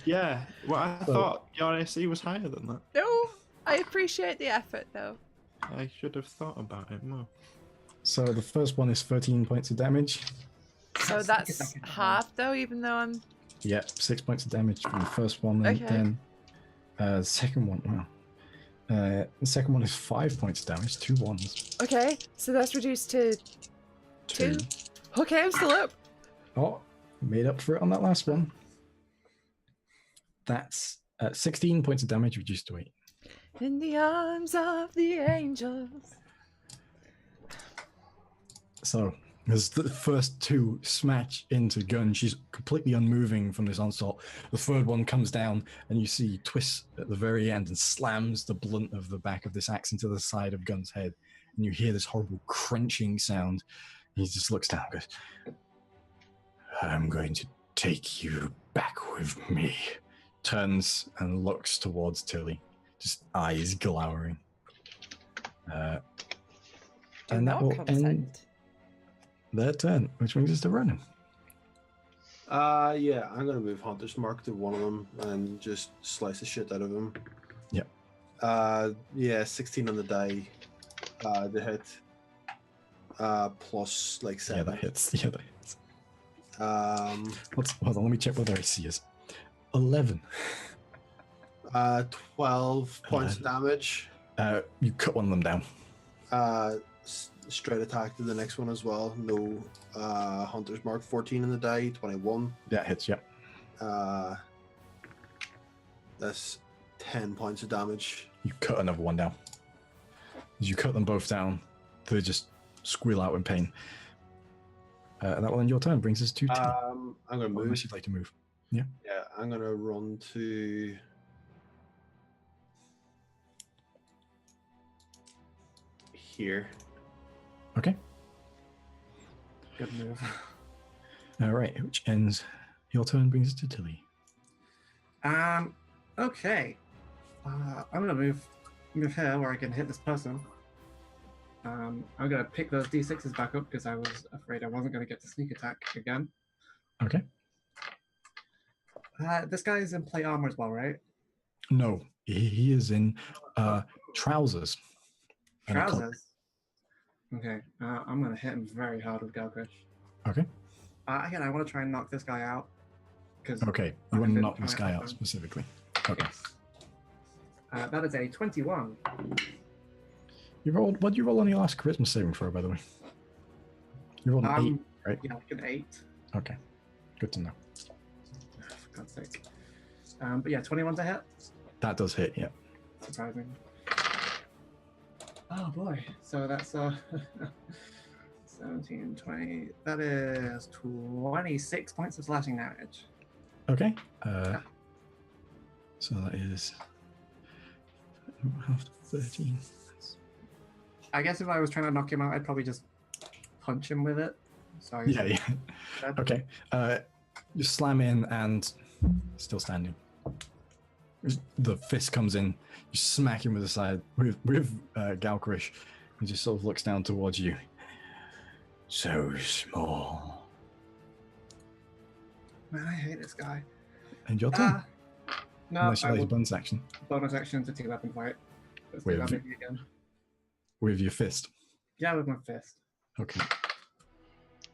Yeah, well, I So- thought your AC was higher than that. No, I appreciate the effort, though. I should have thought about it more. So the first one is 13 points of damage. So that's half, though, even though I'm... Yep, 6 points of damage from the first one. And Okay. then second one, wow. The second one is 5 points of damage, 2 ones. Okay, so that's reduced to 2. Okay, I'm still up. Oh, made up for it on that last one. That's 16 points of damage reduced to 8. In the arms of the angels. So, as the first 2 smash into Gun, she's completely unmoving from this onslaught. The third one comes down, and you see twists at the very end and slams the blunt of the back of this axe into the side of Gun's head. And you hear this horrible crunching sound. He just looks down and goes, I'm going to take you back with me. Turns and looks towards Tilly, just eyes glowering. Do And that not will consent. end their turn, which brings us to Ronan. Yeah, I'm gonna move Hunter's Mark to one of them and just slice the shit out of him. Yep. Yeah, 16 on the die. The hit. Plus like 7. Yeah, that hits. Yeah, that hits. Hold on, let me check what their AC is. 11. 12 points of damage. You cut one of them down. Straight attack to the next one as well. No Hunter's Mark. 14 in the die. 21. That hits, yep. That's 10 points of damage. You cut another one down. As you cut them both down, they just squeal out in pain. And that will end your turn. Brings us to 10. I'm gonna move. Unless you'd like to move. Yeah, I'm gonna run to here. Okay. Good move. All right, which ends your turn. Brings us to Tilly. Okay. I'm gonna move here where I can hit this person. I'm gonna pick those d6s back up because I was afraid I wasn't gonna get to sneak attack again. Okay. This guy is in plate armor as well, right? No, he is in trousers. And a cloak. Trousers. Okay. I'm gonna hit him very hard with Galgrish. Okay. Again, I want to try and knock this guy out. Okay. You want to knock this guy out specifically. Okay. That is a 21. You rolled. What did you roll on your last charisma saving throw, by the way? You rolled an 8, right? Yeah, like an 8. Okay. Good to know. For God's sake. But yeah, 21 to hit. That does hit, yeah. Surprising. Oh boy. So that's 17, 20. That is 26 points of slashing damage. Okay. So that is half 13. I guess if I was trying to knock him out, I'd probably just punch him with it. Sorry. Yeah. Okay. You slam in and still standing. The fist comes in. You smack him with the side with Galkrish. He just sort of looks down towards you. So small. Man, I hate this guy. And your turn. No, Unless you I like will his bonus action bonus action to 2-weapon fight. Let's do With- that maybe again. with your fist. Yeah, with my fist. Okay.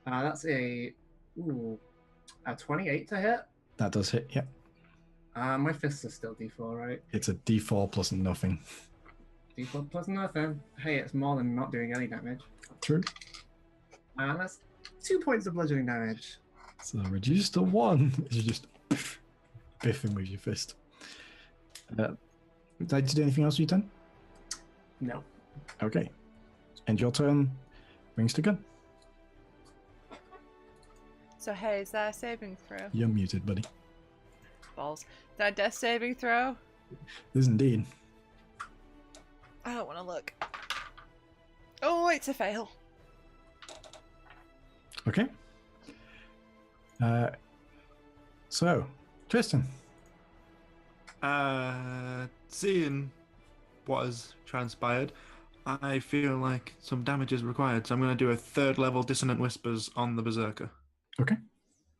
That's a 28 to hit. That does hit. Yep. My fists are still D4, right? It's a D4 plus nothing. D4 plus nothing. Hey, it's more than not doing any damage. True. And that's 2 points of bludgeoning damage. So reduced to 1. You just biff him with your fist. Would you like to do anything else with your turn? No. Okay. End your turn. Brings to gun. So hey, is that a saving throw? You're muted, buddy. Balls. Is that a death saving throw? It is indeed. I don't want to look. Oh, it's a fail. Okay. So, Tristan. Seeing what has transpired, I feel like some damage is required, so I'm going to do a 3rd level Dissonant Whispers on the Berserker. Okay.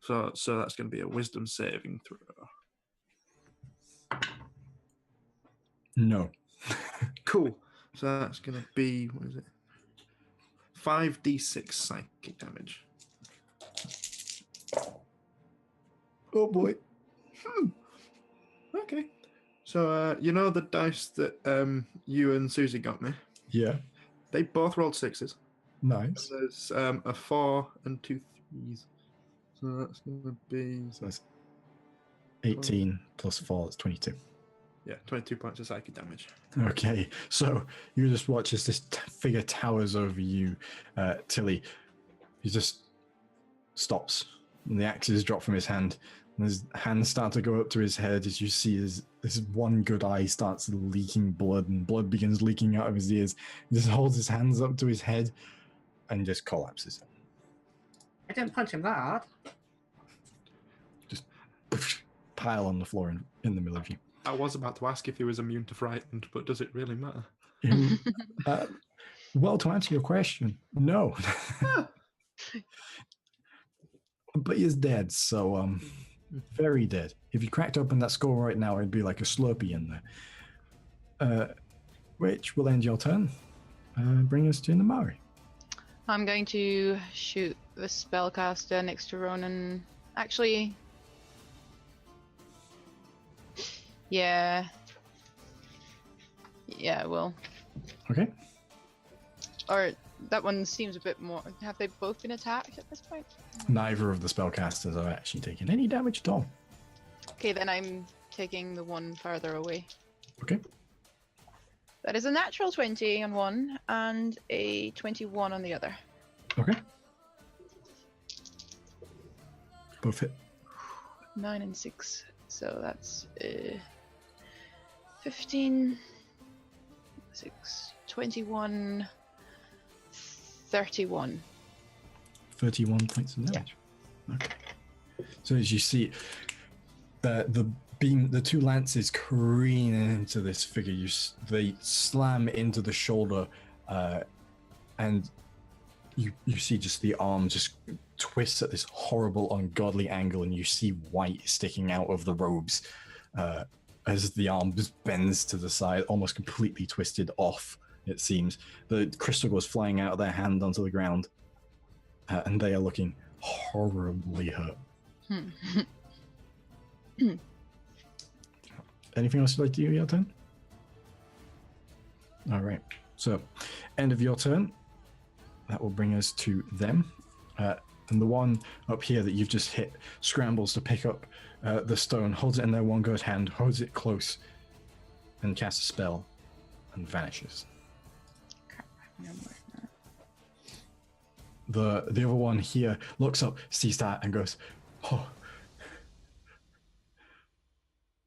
So that's going to be a Wisdom saving throw. No. Cool. So that's going to be, what is it? 5d6 psychic damage. Oh boy. Okay. So, you know the dice that you and Susie got me? Yeah. They both rolled 6s. Nice. There's a 4 and 2 3s. So that's going to be... So that's 18 plus 4, that's 22. Yeah, 22 points of psychic damage. Okay, so you just watch as this figure towers over you, Tilly. He just stops, and the axes drop from his hand, and his hands start to go up to his head as you see this one good eye starts leaking blood, and blood begins leaking out of his ears. He just holds his hands up to his head and just collapses. I didn't punch him that hard. Just pile on the floor in the middle of you. I was about to ask if he was immune to frightened, but does it really matter? Well, to answer your question, no. But he's dead, so very dead. If you cracked open that skull right now, it'd be like a Slurpee in there. Which will end your turn. Bring us to Namari. I'm going to shoot the spellcaster next to Ronan. Actually, yeah, I will. Okay. Or that one seems a bit more. Have they both been attacked at this point? Neither of the spellcasters are actually taking any damage at all. Okay, then I'm taking the one farther away. Okay. That is a natural 20 on one and a 21 on the other. Okay. Both hit. 9 and 6. So that's 15, 6, 21, 31. 31 points of damage. Yeah. Okay. So as you see, the beam, the two lances careen into this figure. They slam into the shoulder, and you see just the arm just twists at this horrible, ungodly angle, and you see white sticking out of the robes as the arm just bends to the side, almost completely twisted off. It seems the crystal goes flying out of their hand onto the ground, and they are looking horribly hurt. Anything else you'd like to do your turn? All right. So, end of your turn. That will bring us to them. And the one up here that you've just hit scrambles to pick up the stone, holds it in their one good hand, holds it close, and casts a spell, and vanishes. The other one here looks up, sees that, and goes, "Oh,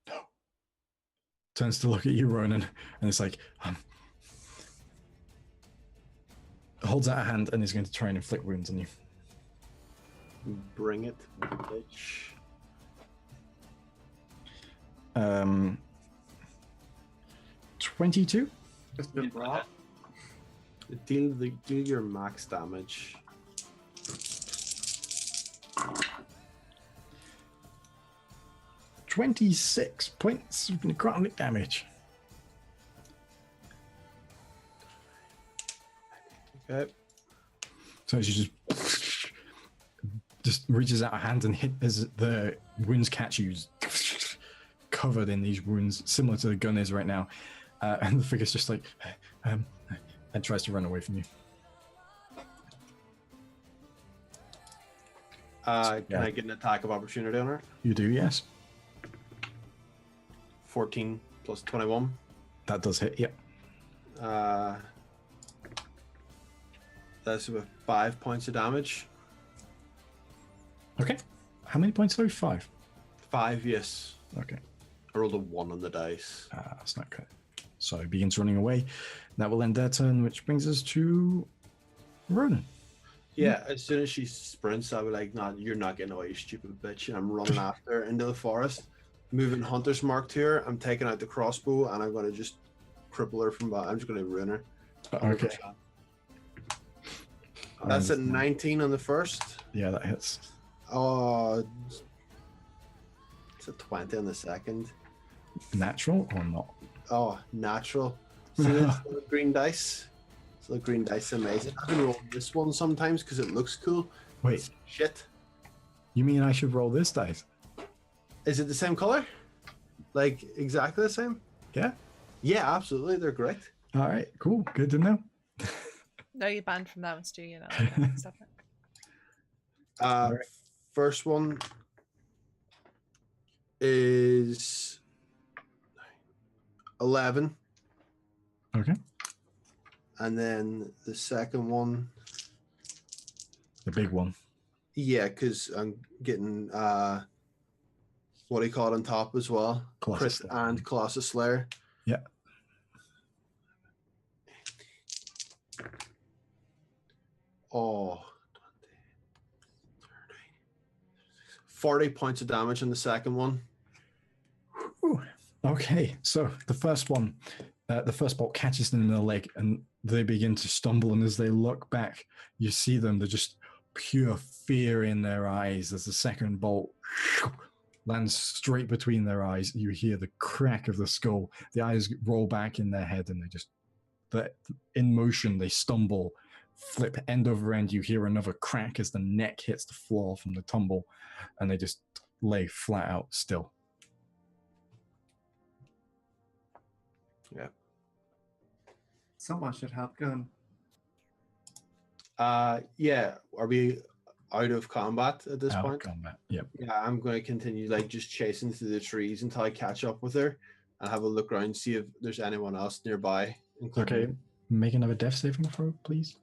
no." Turns to look at you, Ronan, and it's like, holds out a hand and is going to try and inflict wounds on you. Bring it, bitch. 22? Just a bit raw. Deal your max damage. "26 points of necrotic damage." Okay. So she just reaches out a hand and hit as the wounds catch you, covered in these wounds, similar to the gun is right now. And the figure's just like, and tries to run away from you. Can I get an attack of opportunity on her? You do, yes. 14 plus 21. That does hit, yep. That's with 5 points of damage. Okay. How many points are 5? 5, yes. Okay. I rolled a 1 on the dice. That's not good. So he begins running away. That will end their turn, which brings us to Ronan. Yeah, as soon as she sprints, I'll be like, "No, you're not getting away, you stupid bitch." And I'm running after her into the forest, moving Hunter's Mark to her. I'm taking out the crossbow, and I'm going to just cripple her from behind. I'm just going to ruin her. Okay. That's a 19 on the first. Yeah, that hits. Oh, it's a 20 on the second. Natural or not? Oh, natural. See this little green dice? This little green dice is amazing. I can roll this one sometimes because it looks cool. Wait, Shit. you mean I should roll this dice? Is it the same color? Like, exactly the same? Yeah? Yeah, absolutely. They're great. All right, cool. Good to know. No, you're banned from that one, Stu. You know. Stop it. Right. First one is 11. Okay. And then the second one, The big one. yeah, because I'm getting what do you call it on top as well? Colossus Crest Slayer. and Colossus Slayer. Yeah. Oh, 20, 30, 40 points of damage on the second one. Ooh. Okay, so the first one, the first bolt catches them in the leg and they begin to stumble. And as they look back, you see them, they're just pure fear in their eyes as the second bolt lands straight between their eyes. You hear the crack of the skull. The eyes roll back in their head and they're in motion, they stumble, flip end over end. You hear another crack as the neck hits the floor from the tumble and they just lay flat out still. Yeah. Someone should have Gun. Yeah. Are we out of combat at this Out of point? combat. Yep. Yeah, I'm going to continue like just chasing through the trees until I catch up with her and have a look around, see if there's anyone else nearby. Okay. Make another death saving throw, please.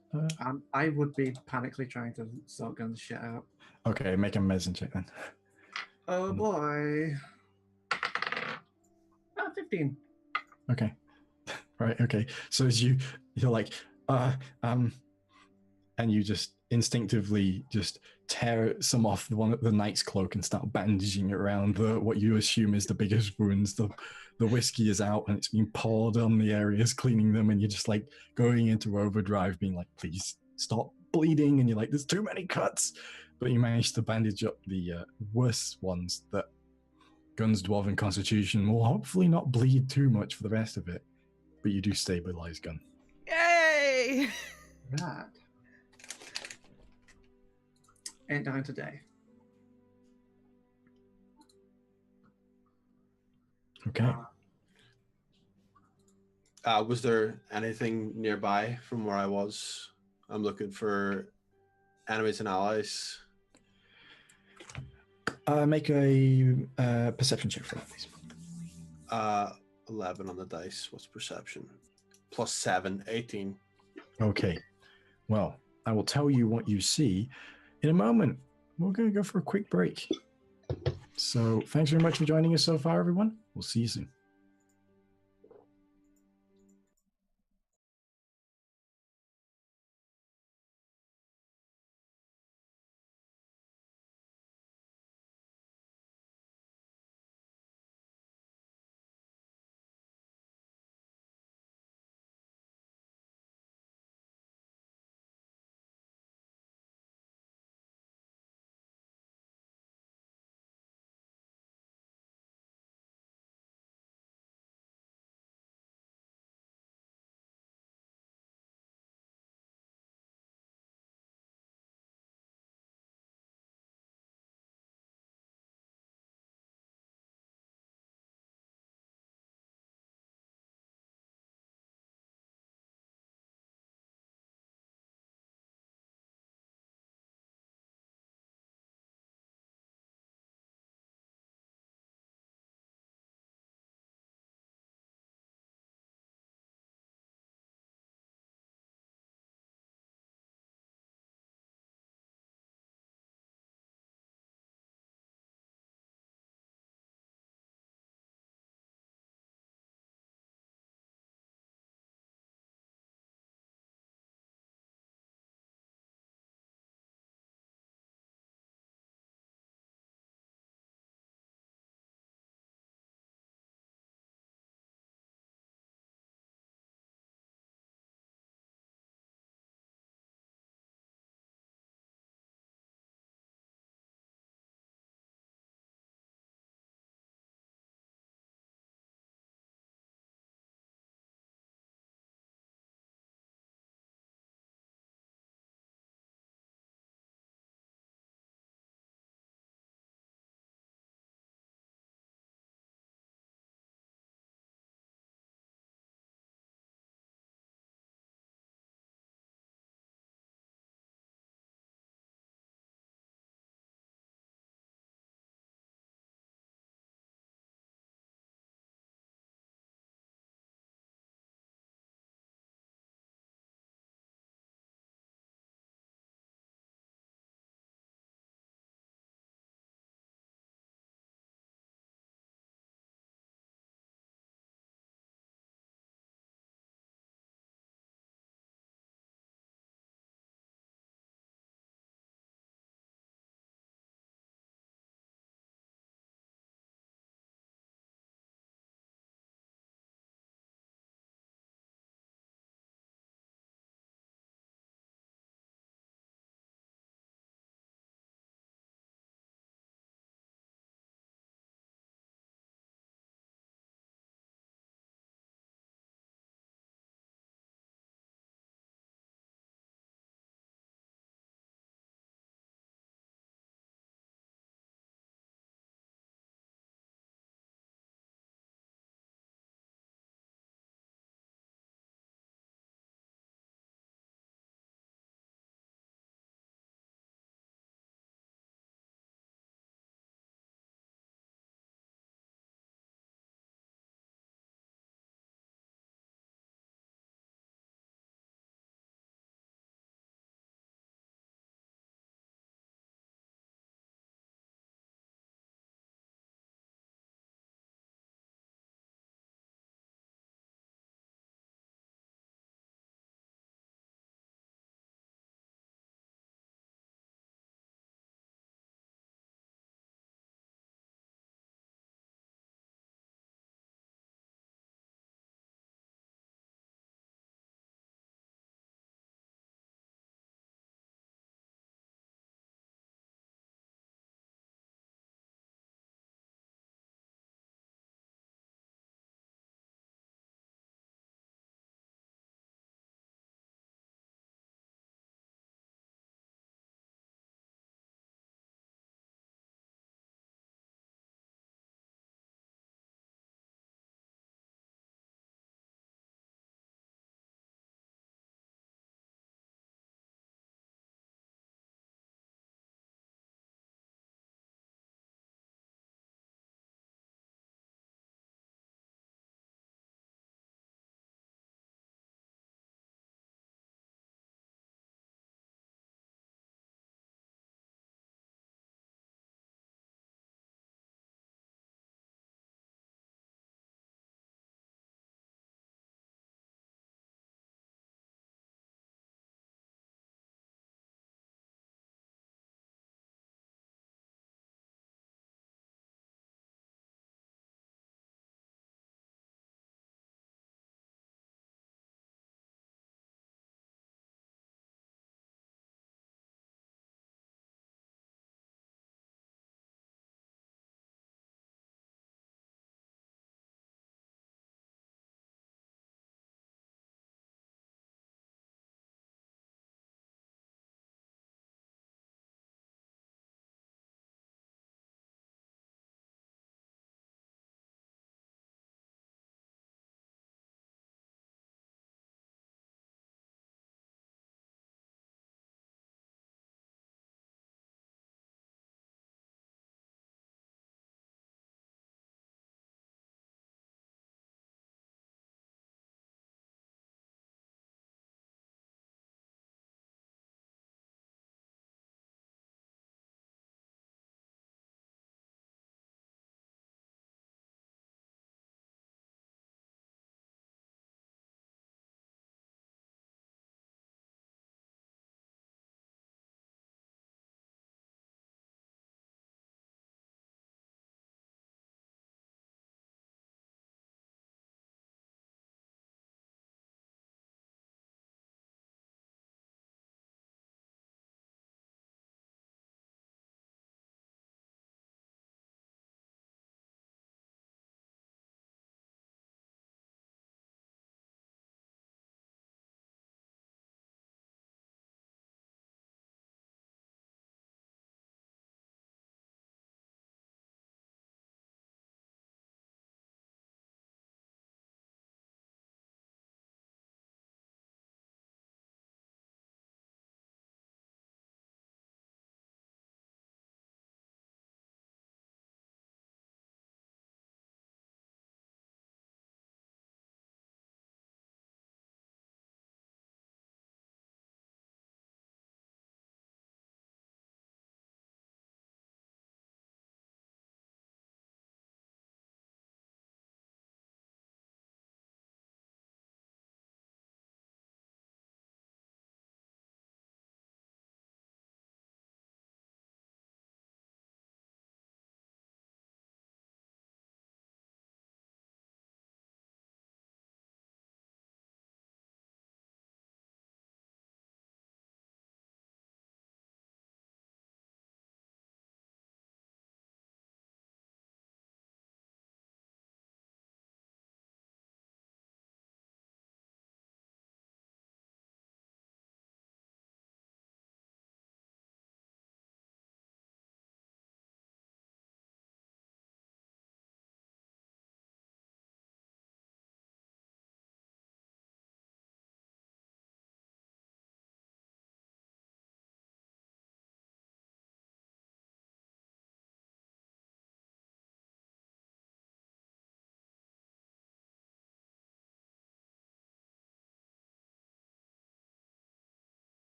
I would be panically trying to shotgun the shit out. Okay, make a medicine check then. Oh boy. 15. Okay. Right, okay. So as you're like, and you just instinctively just tear some off the knight's cloak and start bandaging it around what you assume is the biggest wounds. The whiskey is out and it's being poured on the areas, cleaning them, and you're just like going into overdrive, being like, please stop bleeding, and you're like, there's too many cuts. But you managed to bandage up the worst ones that Gun's Dwarven Constitution will hopefully not bleed too much for the rest of it. But you do stabilize Gun. Yay! That ain't dying today. Okay. Was there anything nearby from where I was? I'm looking for enemies and allies. Make a perception check for that, please. 11 on the dice. What's perception? Plus 7, 18. Okay. Well, I will tell you what you see in a moment. We're going to go for a quick break. So thanks very much for joining us so far, everyone. We'll see you soon.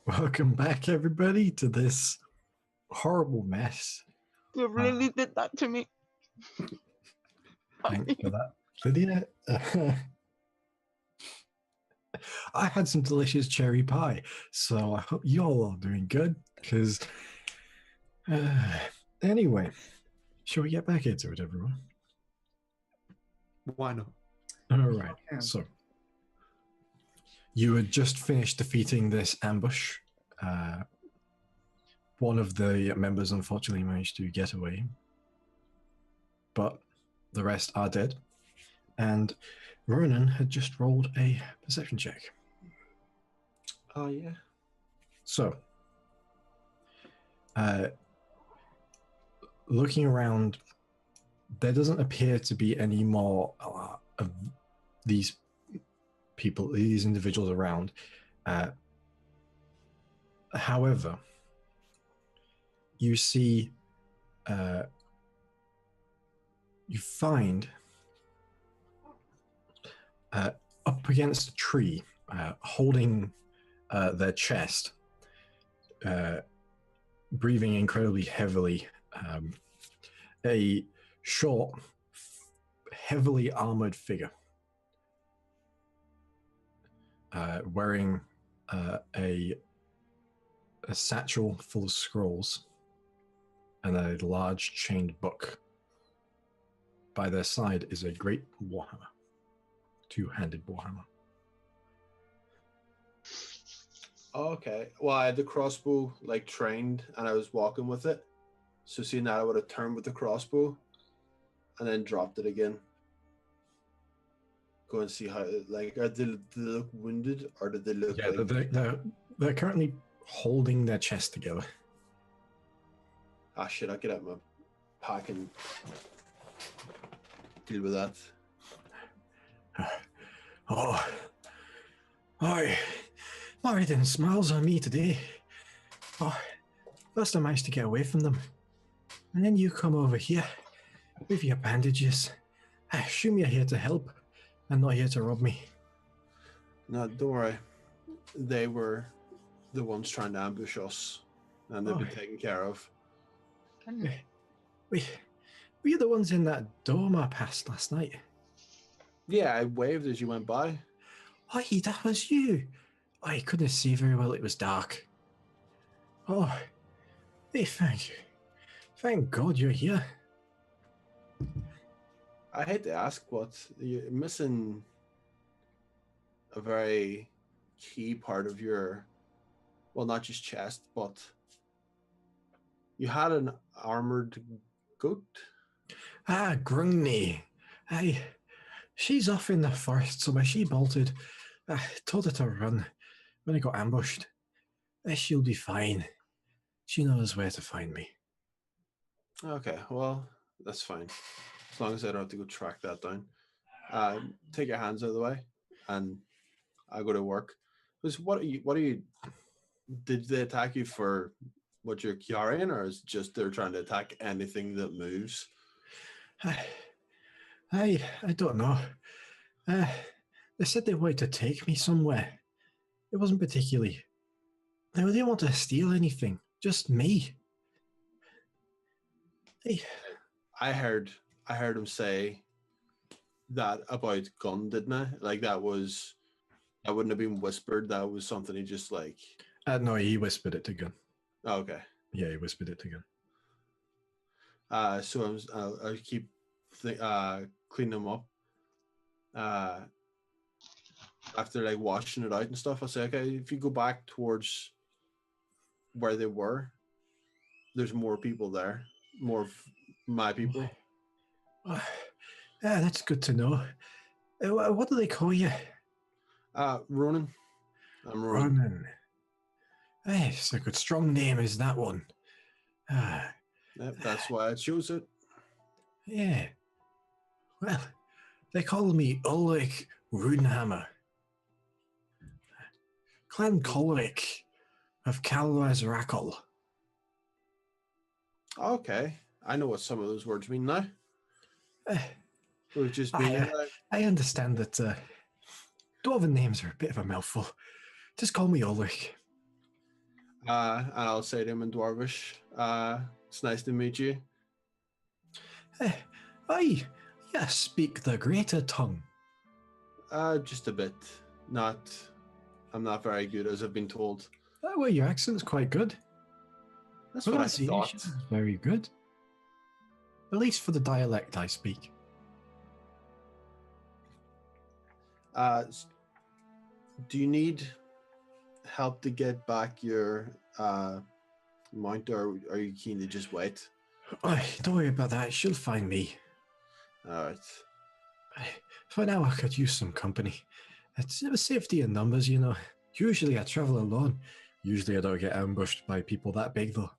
Welcome back, everybody, to this horrible mess. You really did that to me. Thanks for that, Lydia. I had some delicious cherry pie, so I hope you all are doing good. Because anyway, shall we get back into it, everyone? Why not? All right. Yeah. So you had just finished defeating this ambush. One of the members unfortunately managed to get away, but the rest are dead. And Ronan had just rolled a perception check. Oh, yeah. So, looking around, there doesn't appear to be any more of these people, these individuals around. However, you see, you find up against a tree, holding their chest, breathing incredibly heavily, a short, heavily armored figure, wearing a satchel full of scrolls and a large chained book. By their side is a great warhammer, two-handed warhammer. Okay. Well, I had the crossbow like trained, and I was walking with it. So seeing that, I would have turned with the crossbow, and then dropped it again. Go and see how. Like, do they look wounded, or did they look? Yeah, like... they're currently holding their chest together. Ah, shit! I'll get out my pack and deal with that. Everything smiles on me today. First I managed to get away from them, and then you come over here with your bandages. I assume you're here to help and not here to rob me. No, don't worry. They were the ones trying to ambush us, and they've been taken care of. Were you the ones in that dome I passed last night? Yeah, I waved as you went by. Oh, that was you. I couldn't see very well. It was dark. Oh, hey, thank you. Thank God you're here. I hate to ask, but you're missing a very key part of your, well, not just chest, but you had an armored goat. Grungni. She's off in the forest, so when she bolted, I told her to run. When I got ambushed, she'll be fine. She knows where to find me. Okay, well, that's fine. As long as I don't have to go track that down. Take your hands out of the way, and I go to work. Because what are you? Did they attack you for what you're carrying, or is it just they're trying to attack anything that moves? I don't know. They said they wanted to take me somewhere. It wasn't particularly. They didn't want to steal anything. Just me. Hey. I heard him say that about Gun, didn't I? Like that wouldn't have been whispered. That was something he just like. No, he whispered it to Gun. Oh, okay. Yeah, he whispered it to Gun. So I'll keep cleaning them up. After like washing it out and stuff, I'll say, okay, if you go back towards where they were, there's more people there, more of my people. Yeah, that's good to know. What do they call you? Ronan. I'm Ronan. Ronan. Hey, it's a good strong name, is that one? Yep, that's why I chose it. Yeah. Well, they call me Ulrich Runehammer. Clan Colric of Calwaz Rackle. Okay, I know what some of those words mean now. We've just been. I understand that dwarven names are a bit of a mouthful. Just call me Ulrich. And I'll say to him in Dwarvish, it's nice to meet you. I speak the greater tongue. Just a bit. I'm not very good, as I've been told. Well, your accent's quite good. That's what I Pronunciation thought. is very good. At least for the dialect I speak. Do you need help to get back your mount, or are you keen to just wait? Don't worry about that. She'll find me. Alright. For now, I could use some company. It's never safety in numbers, you know. Usually I travel alone. Usually I don't get ambushed by people that big, though.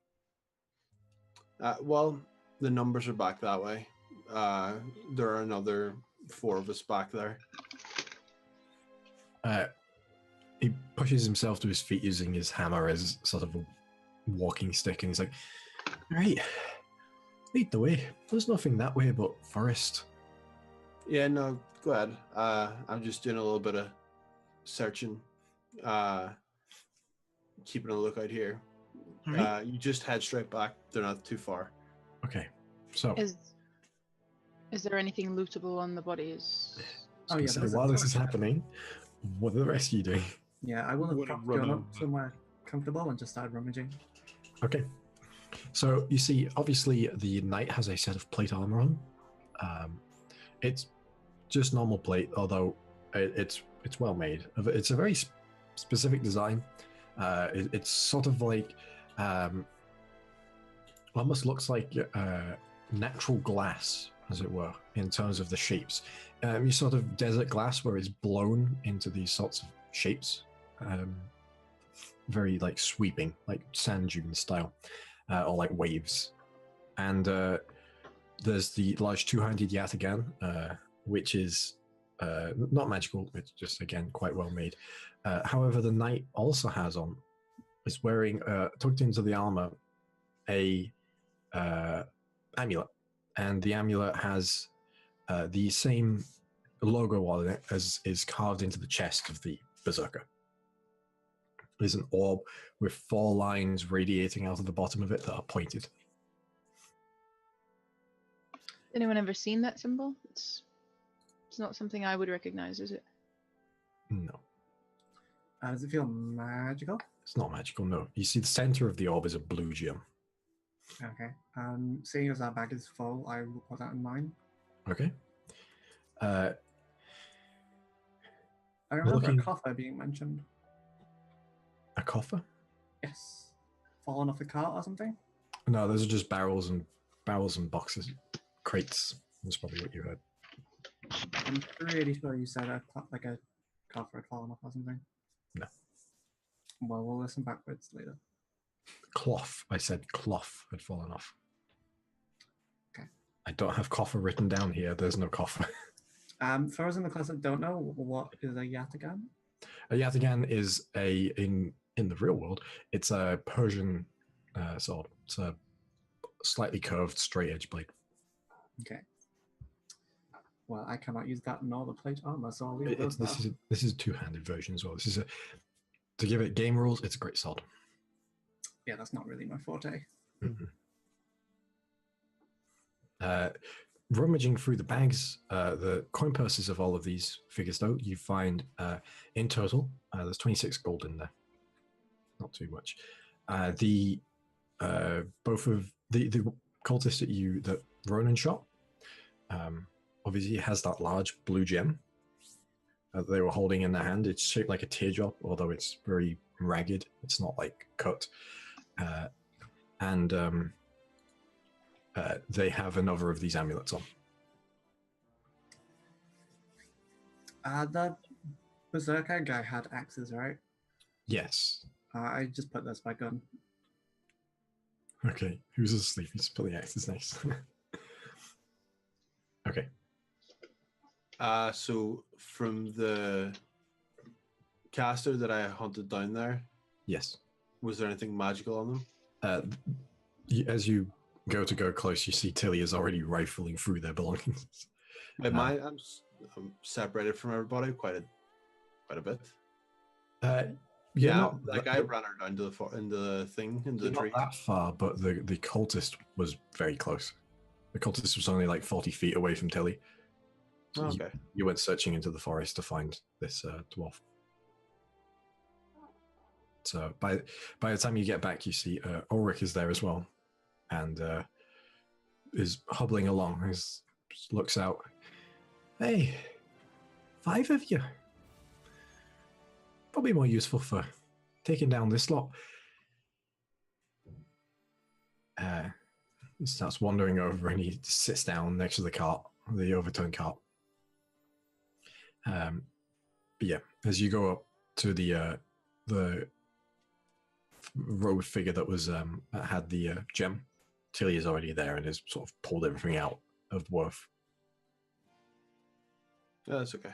Well, the numbers are back that way. There are another 4 of us back there. He pushes himself to his feet using his hammer as sort of a walking stick, and he's like, "Right, lead the way. There's nothing that way but forest." Yeah, no, go ahead. I'm just doing a little bit of searching, keeping a lookout here. All right. You just head straight back. They're not too far. Okay, so Is there anything lootable on the bodies? so while this is happening, what are the rest of you doing? Yeah, I will have Would propped run John over. up somewhere comfortable and just started rummaging. Okay, so you see, obviously, the knight has a set of plate armor on. It's just normal plate, although it's well made. It's a very specific design. It's sort of like almost looks like natural glass, as it were, in terms of the shapes. You sort of desert glass where it's blown into these sorts of shapes, very like sweeping, like sand dune style, or like waves. And there's the large two-handed yataghan, which is not magical. It's just, again, quite well made. However, the knight also has on, is wearing, tucked into the armor, a amulet. And the amulet has the same logo on it as is carved into the chest of the berserker. There's an orb with 4 lines radiating out of the bottom of it that are pointed. Anyone ever seen that symbol? It's not something I would recognize, is it? No, Does it feel magical? it's not magical, no. You see the center of the orb is a blue gem. Okay. Seeing as our bag is full, I will put that in mine. Okay. I remember Looking- a coffer being mentioned. A coffer? Yes. Fallen off the cart or something? No, those are just barrels and boxes. Crates. That's probably what you heard. I'm pretty sure you said a coffer had fallen off or something. No. Well, we'll listen backwards later. Cloth. I said cloth had fallen off. Okay. I don't have coffer written down here. There's no coffer. For us in the class that don't know, what is a yataghan? A yataghan is in the real world, it's a Persian sword. It's a slightly curved straight edge blade. Okay. Well, I cannot use that nor the plate armor, so I'll leave those now. This is a two-handed version as well. This is to give it game rules, it's a great sword. Yeah, that's not really my forte. Mm-hmm. Rummaging through the bags, the coin purses of all of these figures, though, you find in total, there's 26 gold in there. Not too much. Both of the cultist that Ronan shot, obviously has that large blue gem that they were holding in their hand. It's shaped like a teardrop, although it's very ragged. It's not like cut. They have another of these amulets on. The berserker guy had axes, right? Yes. I just put this back on. Okay. Who's asleep? He's putting axes next. Okay. So from the caster that I hunted down there, Yes. was there anything magical on them? As you go close, you see Tilly is already rifling through their belongings. I'm separated from everybody quite a bit. You're Yeah, not like I ran her down to the thing, into you're the tree. not that far, but the cultist was very close. The cultist was only like 40 feet away from Tilly. So Okay. you went searching into the forest to find this dwarf. So by the time you get back, you see Ulrich is there as well, and is hobbling along. He looks out. Hey, 5 of you. Probably more useful for taking down this lot. He starts wandering over and he sits down next to the cart, the overturned cart. But yeah, as you go up to the road figure that was that had the gem, Tilly is already there and has sort of pulled everything out of worth. Yeah, that's okay.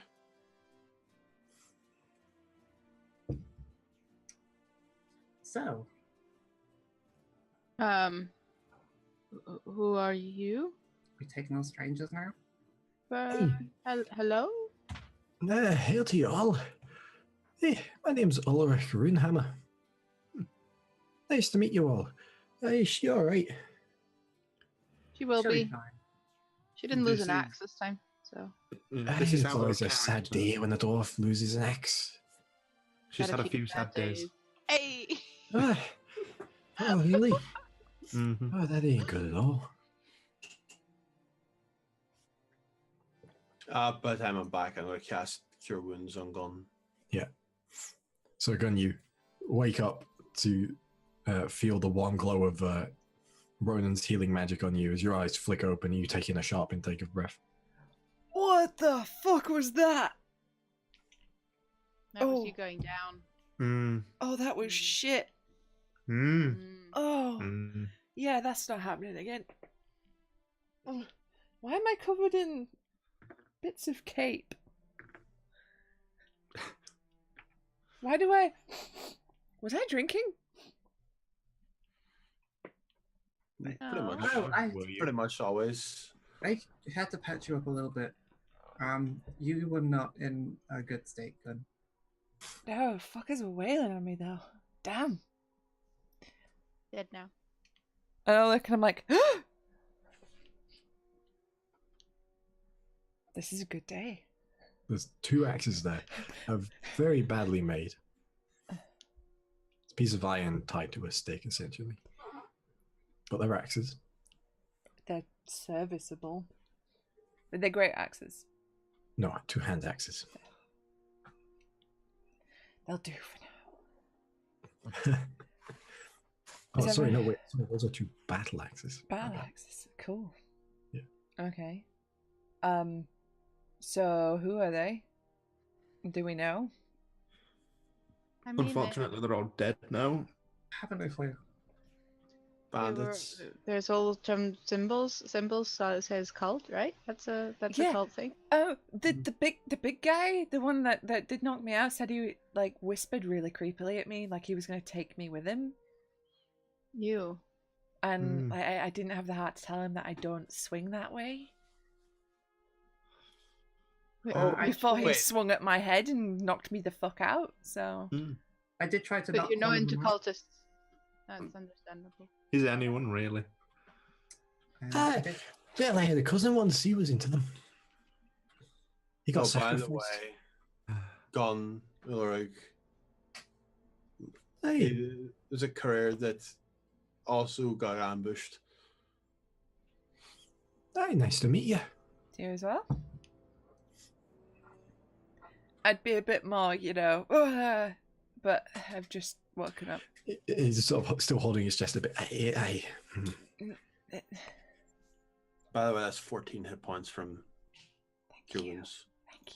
So, Who are you? we taking on strangers now? Hello? Hail to you all. Hey, my name's Ulrich Runehammer. Nice to meet you all. Is she alright? She will She'll be. fine. She didn't lose This an is- axe this time, so This is It's our always a sad character. day when the dwarf loses an axe. She's had a few sad days. Hey! Ah, oh, really? Mm-hmm. Oh, that ain't good at all. By the time I'm back, I'm going to cast Cure Wounds on Gun. So, Gun, you wake up to feel the warm glow of Ronan's healing magic on you as your eyes flick open and you take in a sharp intake of breath. What the fuck was that? That was Oh. you going down. Mm. Oh, that was shit. Mm. Oh, Mm. yeah, that's not happening again. Oh, why am I covered in bits of cape? Why do I... Was I drinking? Pretty Oh. much. Oh, Will you? Pretty much always. I had to patch you up a little bit. You were not in a good state, Gun. No, fuckers were wailing on me though. Damn. Dead now. And I look and I'm like, this is a good day. There's 2 axes there, very badly made. It's a piece of iron tied to a stick, essentially. But they're axes. They're serviceable. But they're great axes. No, 2-hand axes. They'll do for now. Oh, Is sorry, that no, wait. Sorry, those are 2 battle axes. Battle axes. Cool. Yeah. Okay. So who are they? Do we know? I mean, Unfortunately, they're all dead now. Haven't a clue. Bandits. there's all some symbols. So it says cult, right? That's a Yeah. cult thing. Oh, the big guy, the one that did knock me out, said he like whispered really creepily at me, like he was gonna take me with him. You. And I didn't have the heart to tell him that I don't swing that way. Before he wait. swung at my head and knocked me the fuck out. So I did try to But not you're not follow into them out. cultists. That's understandable. Is anyone really? I did- Yeah, I had a cousin once. He was into them. He got Oh, by the sacrificed. way, Gun, Ulrich. Hey, There's a career that also got ambushed. hey, nice to meet you. to you as well. I'd be a bit more, but I've just woken up. He's sort of still holding his chest a bit. Hey. By the way, that's 14 hit points from Thank Cure you. Wounds. Thank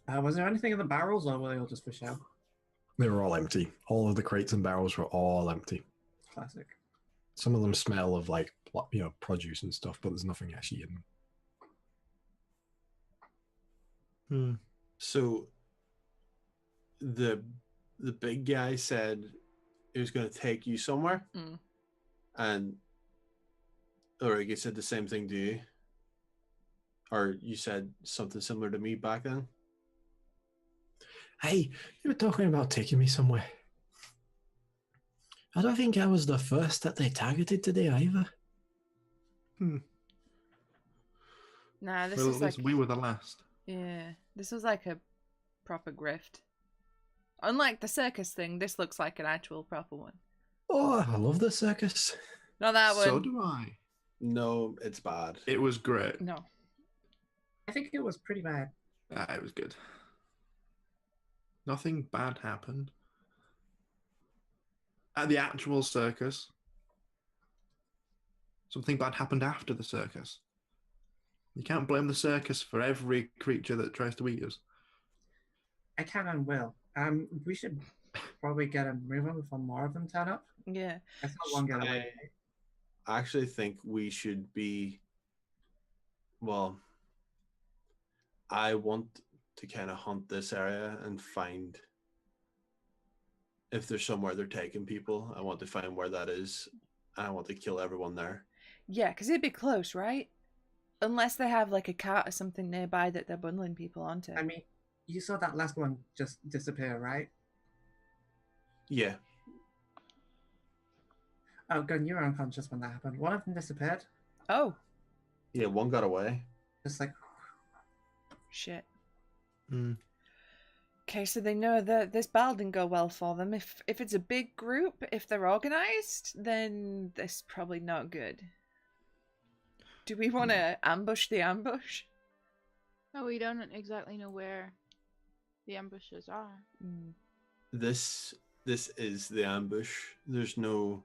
you. was there anything in the barrels, or were they all just for show? They were all empty. All of the crates and barrels were all empty. Classic. Some of them smell of like produce and stuff, but there's nothing actually in them. So the big guy said he was going to take you somewhere, and Ulrich said the same thing to you. Or you said something similar to me back then? Hey, you were talking about taking me somewhere. I don't think I was the first that they targeted today either. Nah, this Well, was at like least we were the last. yeah, this was like a proper grift. Unlike the circus thing, this looks like an actual proper one. Oh, I love the circus. Not that So one. do I. No, it's bad. It was great. No. I think it was pretty bad. It was good. Nothing bad happened. At the actual circus, something bad happened after the circus. You can't blame the circus for every creature that tries to eat us. I can and will. We should probably get a move on before more of them turn up. Yeah. That's not long get away. I actually think we should be. Well, I want to kind of hunt this area and find if there's somewhere they're taking people. I want to find where that is. And I want to kill everyone there. Yeah, because it'd be close, right? Unless they have like a cart or something nearby that they're bundling people onto. I mean, you saw that last one just disappear, right? Yeah. Oh, Gun, you were unconscious when that happened. One of them disappeared. Oh, Yeah, one got away. Just like, shit. Mm. Okay, so they know that this battle didn't go well for them. If it's a big group, if they're organized, then this is probably not good. Do we want to ambush the ambush? No, we don't exactly know where the ambushes are. Mm. This is the ambush. There's no.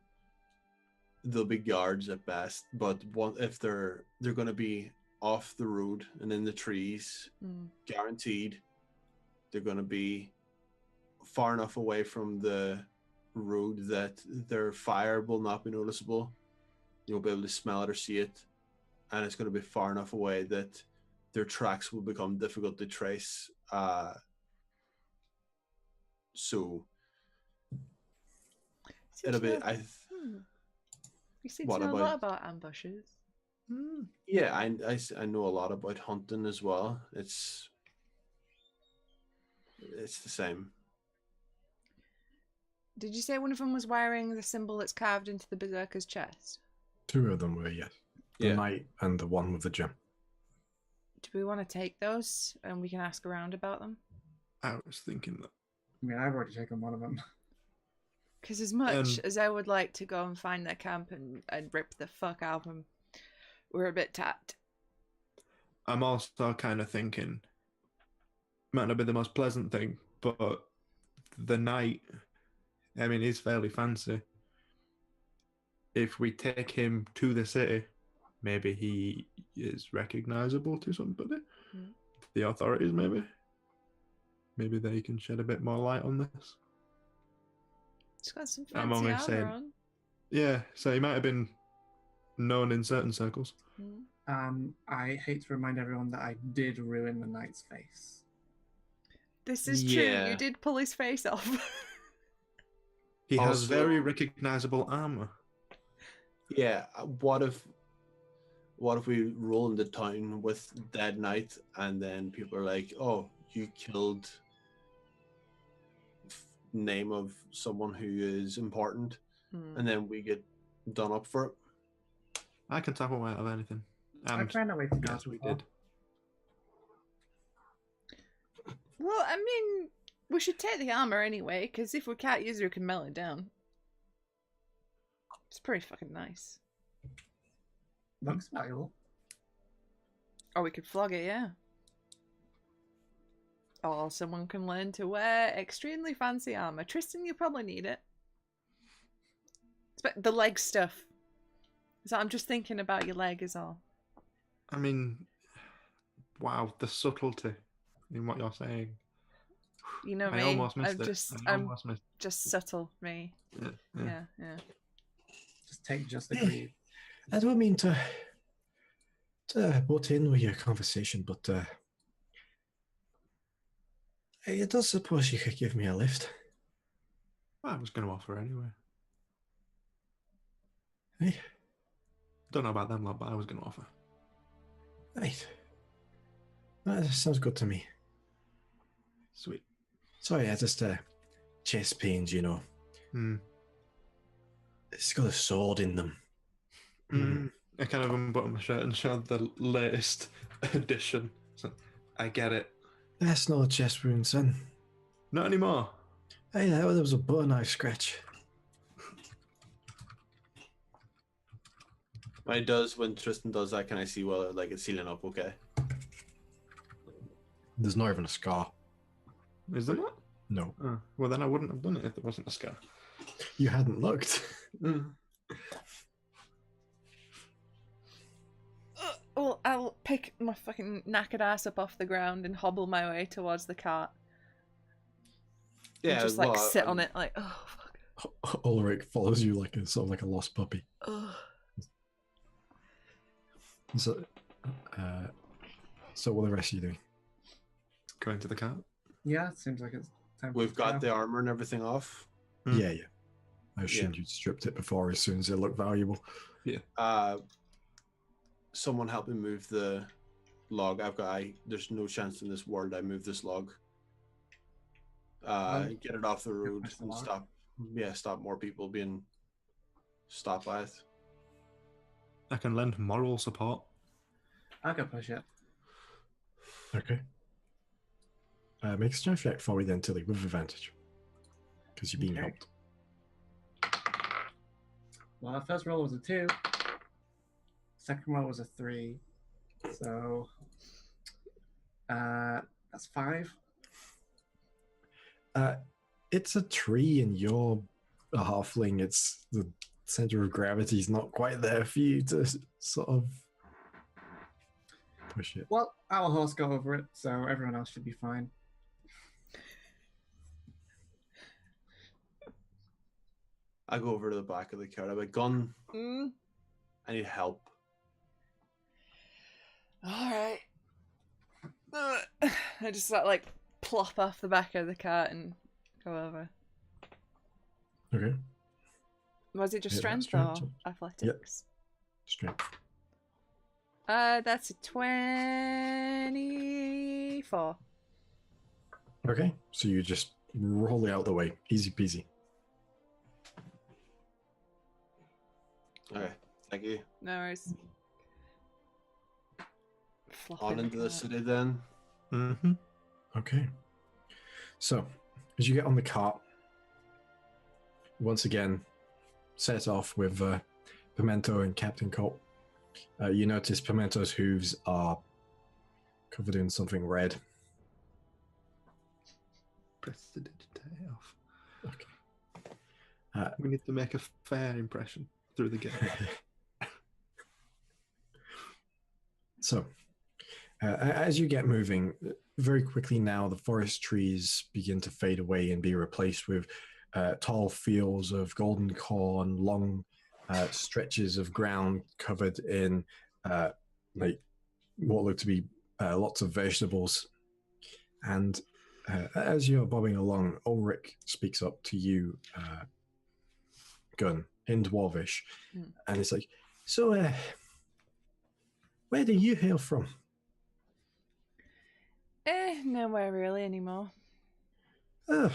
There'll be guards at best, but if they're going to be off the road and in the trees, guaranteed. They're going to be far enough away from the road that their fire will not be noticeable. You'll be able to smell it or see it, and it's going to be far enough away that their tracks will become difficult to trace. So it'll be. You seem What to know a lot about- about ambushes. Yeah, I know a lot about hunting as well. It's the same. Did you say one of them was wearing the symbol that's carved into the berserker's chest? 2 of them were, yes. The Yeah. knight and the one with the gem. Do we want to take those and we can ask around about them? I was thinking that. I mean, I've already taken one of them. Because as much as I would like to go and find their camp and rip the fuck out of them, we're a bit tapped. I'm also kind of thinking, might not be the most pleasant thing, but the knight, I mean, he's fairly fancy. If we take him to the city, maybe he is recognizable to somebody. The authorities, maybe. Maybe they can shed a bit more light on this. He's got some I'm fancy only armor saying- on. Yeah, so he might have been known in certain circles. I hate to remind everyone that I did ruin the knight's face. This is Yeah. true. You did pull his face off. He has Also- very recognizable armor. Yeah, what if we roll into town with Dead Knight and then people are like, oh, you killed name of someone who is important, and then we get done up for it. I can tap away out of anything. I And ran away from yes, that we before. did. Well, I mean, we should take the armor anyway, because if we can't use it, we can melt it down. It's pretty fucking nice. Looks valuable. Or we could flog it, yeah. Or someone can learn to wear extremely fancy armor. Tristan, you probably need it. But the leg stuff. So I'm just thinking about your leg is all. I mean, wow, the subtlety in what you're saying. You know I me. almost missed I'm it. just I I'm almost missed just subtle me. it. Yeah. Just take just the greed. I don't mean to butt in with your conversation, but I don't suppose you could give me a lift. I was going to offer anyway. Hey, Don't know about them lot, but I was going to offer. right. That sounds good to me. Sweet. Sorry, I just chest pains, you know. Hmm. It's got a sword in them. I kind of unbutton my shirt and showed the latest edition. So, I get it. That's not a chest wound, son. Not anymore. Hey, that was a butter knife scratch. When Tristan does that, can I see whether like it's sealing up okay? There's not even a scar. Is there not? No. Oh, well, then I wouldn't have done it if there wasn't a scar. You hadn't looked. Well, I'll pick my fucking knackered ass up off the ground and hobble my way towards the cart. Yeah, And just like sit on it, like, oh fuck. Ulrich follows you like a sort of like a lost puppy. Ugh. So what are the rest of you doing? Going to the cart. Yeah, it seems like it's time. We've got the armor and everything off. Yeah. I assumed you'd stripped it before as soon as it looked valuable. Yeah. Someone help me move the log. There's no chance in this world I move this log. Get it off the road and stop. Yeah, stop more people being stopped by it. I can lend moral support. I can push it. Okay. Make a strength check for me then, Tilly, with advantage. Because you're being helped. Well, the first roll was a 2. Second roll was a 3. So that's 5. It's a tree and you're a halfling. It's the center of gravity is not quite there for you to sort of push it. Well, our horse go over it, so everyone else should be fine. I go over to the back of the cart. I'm like, Gun, I need help. Alright. I just like plop off the back of the cart and go over. Okay. Was it just Yeah, strength strength. or athletics? Strength. That's a 24. Okay. So you just roll it out the way. Easy peasy. Okay, thank you. No worries. Flop On in into the cart. city then. Mm-hmm. Okay. So, as you get on the cart, once again, set off with Pimento and Captain Colt. You notice Pimento's hooves are covered in something red. Press the digitate off. Okay. We need to make a fair impression through the gate. So, as you get moving, very quickly now the forest trees begin to fade away and be replaced with tall fields of golden corn, long stretches of ground covered in like what look to be lots of vegetables. And as you're bobbing along, Ulrich speaks up to you, Gun, in Dwarvish, and it's like, so where do you hail from? Nowhere really anymore. Oh,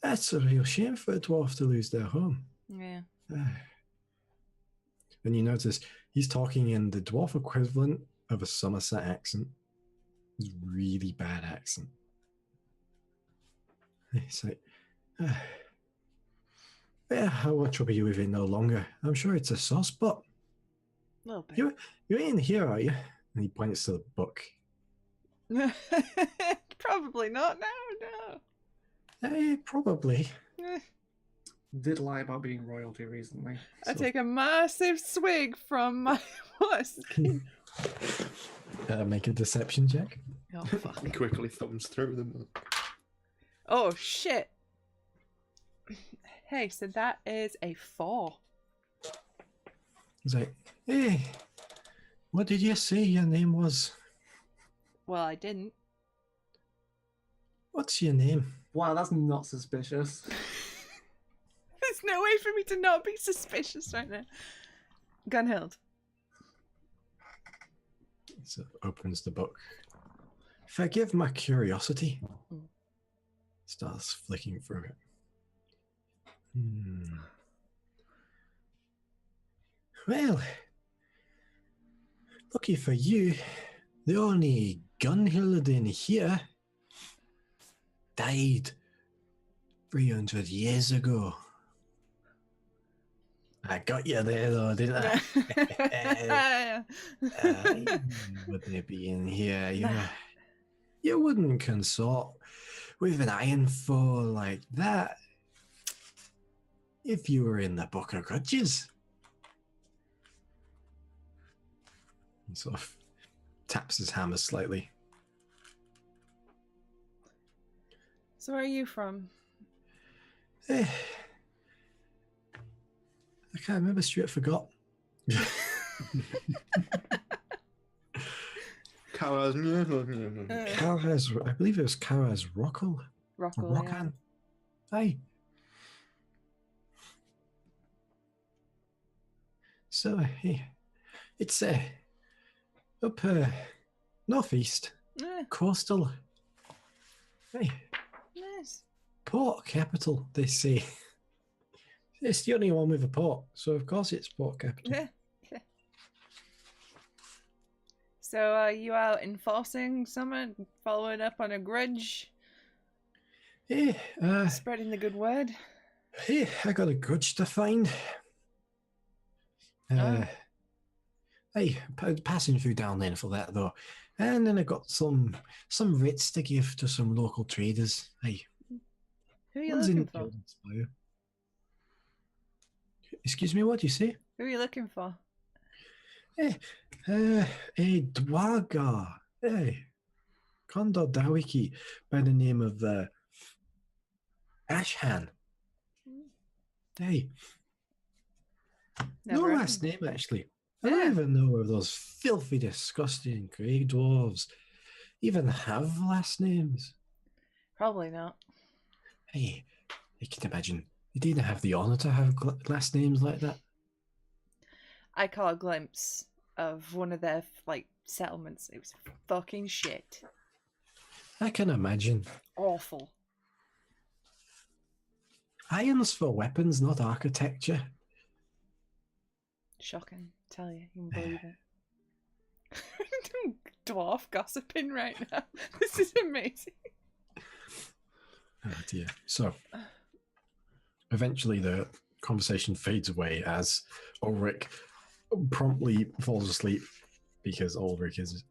that's a real shame for a dwarf to lose their home. Yeah. And you notice he's talking in the dwarf equivalent of a Somerset accent. It's a really bad accent. It's like, yeah, I won't trouble you with it no longer. I'm sure it's a sore spot. A little bit. You ain't here, are you? And he points to the book. Probably not. No. Probably. Did lie about being royalty recently. I take a massive swig from my whiskey. Make a deception check. Oh fuck. He quickly thumbs through them. Oh shit. Hey, so that is a 4. He's like, hey, what did you say your name was? Well, I didn't. What's your name? Wow, that's not suspicious. There's no way for me to not be suspicious right now. Gunhild. So opens the book. Forgive my curiosity. Starts flicking through it. Well, lucky for you, the only Gunhild in here died 300 years ago. I got you there, though, didn't I? Would they be in here? You wouldn't consort with an iron foe like that if you were in the Book of Grudges. He sort of taps his hammer slightly. So where are you from? I can't remember, Stuart forgot. Karaz, I believe it was Karaz Rockle. Rockan. Aye. So, it's up northeast, coastal. Hey, Nice. Port capital, they say. It's the only one with a port, so of course it's port capital. So are you out enforcing something, following up on a grudge? Spreading the good word? Hey, I got a grudge to find. Hey, passing through down there for that though. And then I got some writs to give to some local traders. Hey. Who are you looking for? Excuse me, what do you say? Who are you looking for? A Dwaga. Hey. Condor Dawiki by the name of Ashhan. Hey. No last name, actually. I don't even know if those filthy, disgusting grey dwarves even have last names. Probably not. Hey, I can imagine. They didn't have the honour to have last names like that. I caught a glimpse of one of their settlements. It was fucking shit. I can imagine. Awful. Irons for weapons, not architecture. Shocking. Tell you, you can believe it. Dwarf gossiping right now. This is amazing. Oh dear. So, eventually the conversation fades away as Ulrich promptly falls asleep because Ulrich has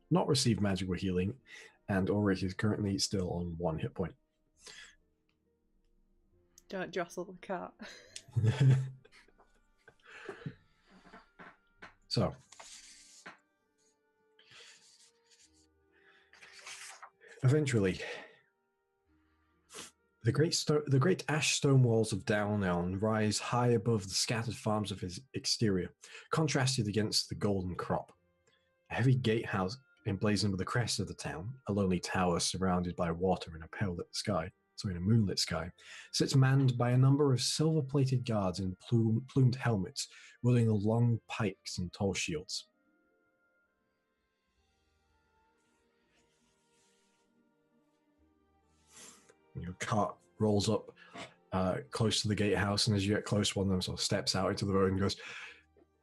not received magical healing and Ulrich is currently still on 1 hit point. Don't jostle the cat. So, eventually, the great ash stone walls of Downelm rise high above the scattered farms of his exterior, contrasted against the golden crop. A heavy gatehouse emblazoned with the crest of the town, a lonely tower surrounded by water in a moonlit sky, sits manned by a number of silver-plated guards in plumed helmets, wielding long pikes and tall shields. Your cart rolls up close to the gatehouse, and as you get close, one of them sort of steps out into the road and goes,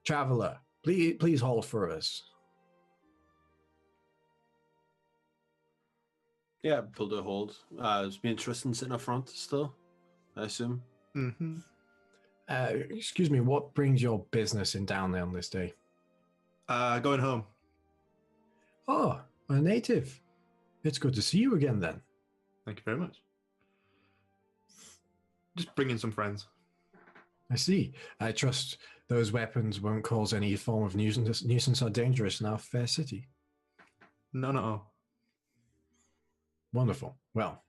"Traveller, please hold for us." Yeah, pulled a hold. It's been interesting sitting up front still, I assume. Mm-hmm. Excuse me, what brings your business in down there on this day? Going home. Oh, a native. It's good to see you again then. Thank you very much. Just bring in some friends. I see. I trust those weapons won't cause any form of nuisance or dangerous in our fair city. None at all. Wonderful. Well,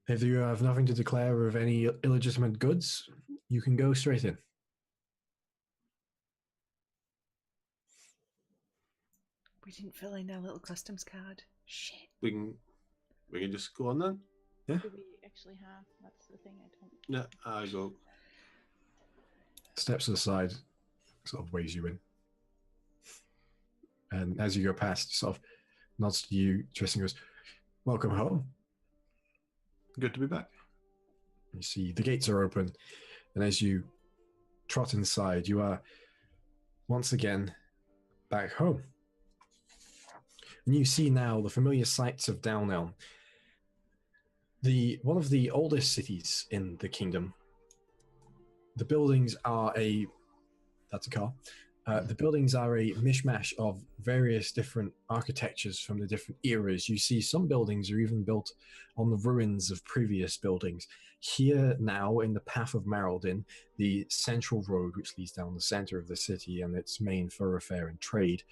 if you have nothing to declare of any illegitimate goods, you can go straight in. We didn't fill in our little customs card. Shit. We can just go on then. Yeah. Do we actually have? That's the thing I don't. Yeah, I go. Steps to the side, sort of waves you in. And as you go past, sort of nods to you, Tristan goes, "Welcome home." Good to be back. You see the gates are open, and as you trot inside, you are once again back home. And you see now the familiar sights of Downelm, one of the oldest cities in the kingdom. The buildings are that's a car. The buildings are a mishmash of various different architectures from the different eras. You see some buildings are even built on the ruins of previous buildings. Here now, in the path of Maraldin, the central road which leads down the center of the city and its main thoroughfare and trade,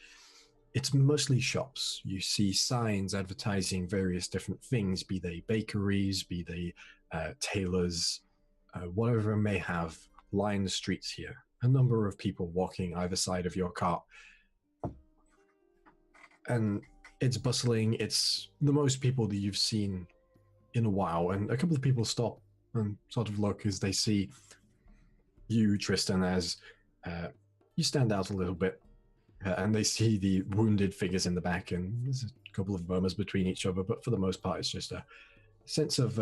it's mostly shops. You see signs advertising various different things, be they bakeries, be they tailors, whatever it may have, line the streets here. A number of people walking either side of your cart. And it's bustling. It's the most people that you've seen in a while. And a couple of people stop and sort of look as they see you, Tristan, as you stand out a little bit. And they see the wounded figures in the back, and there's a couple of murmurs between each other, but for the most part, it's just a sense of,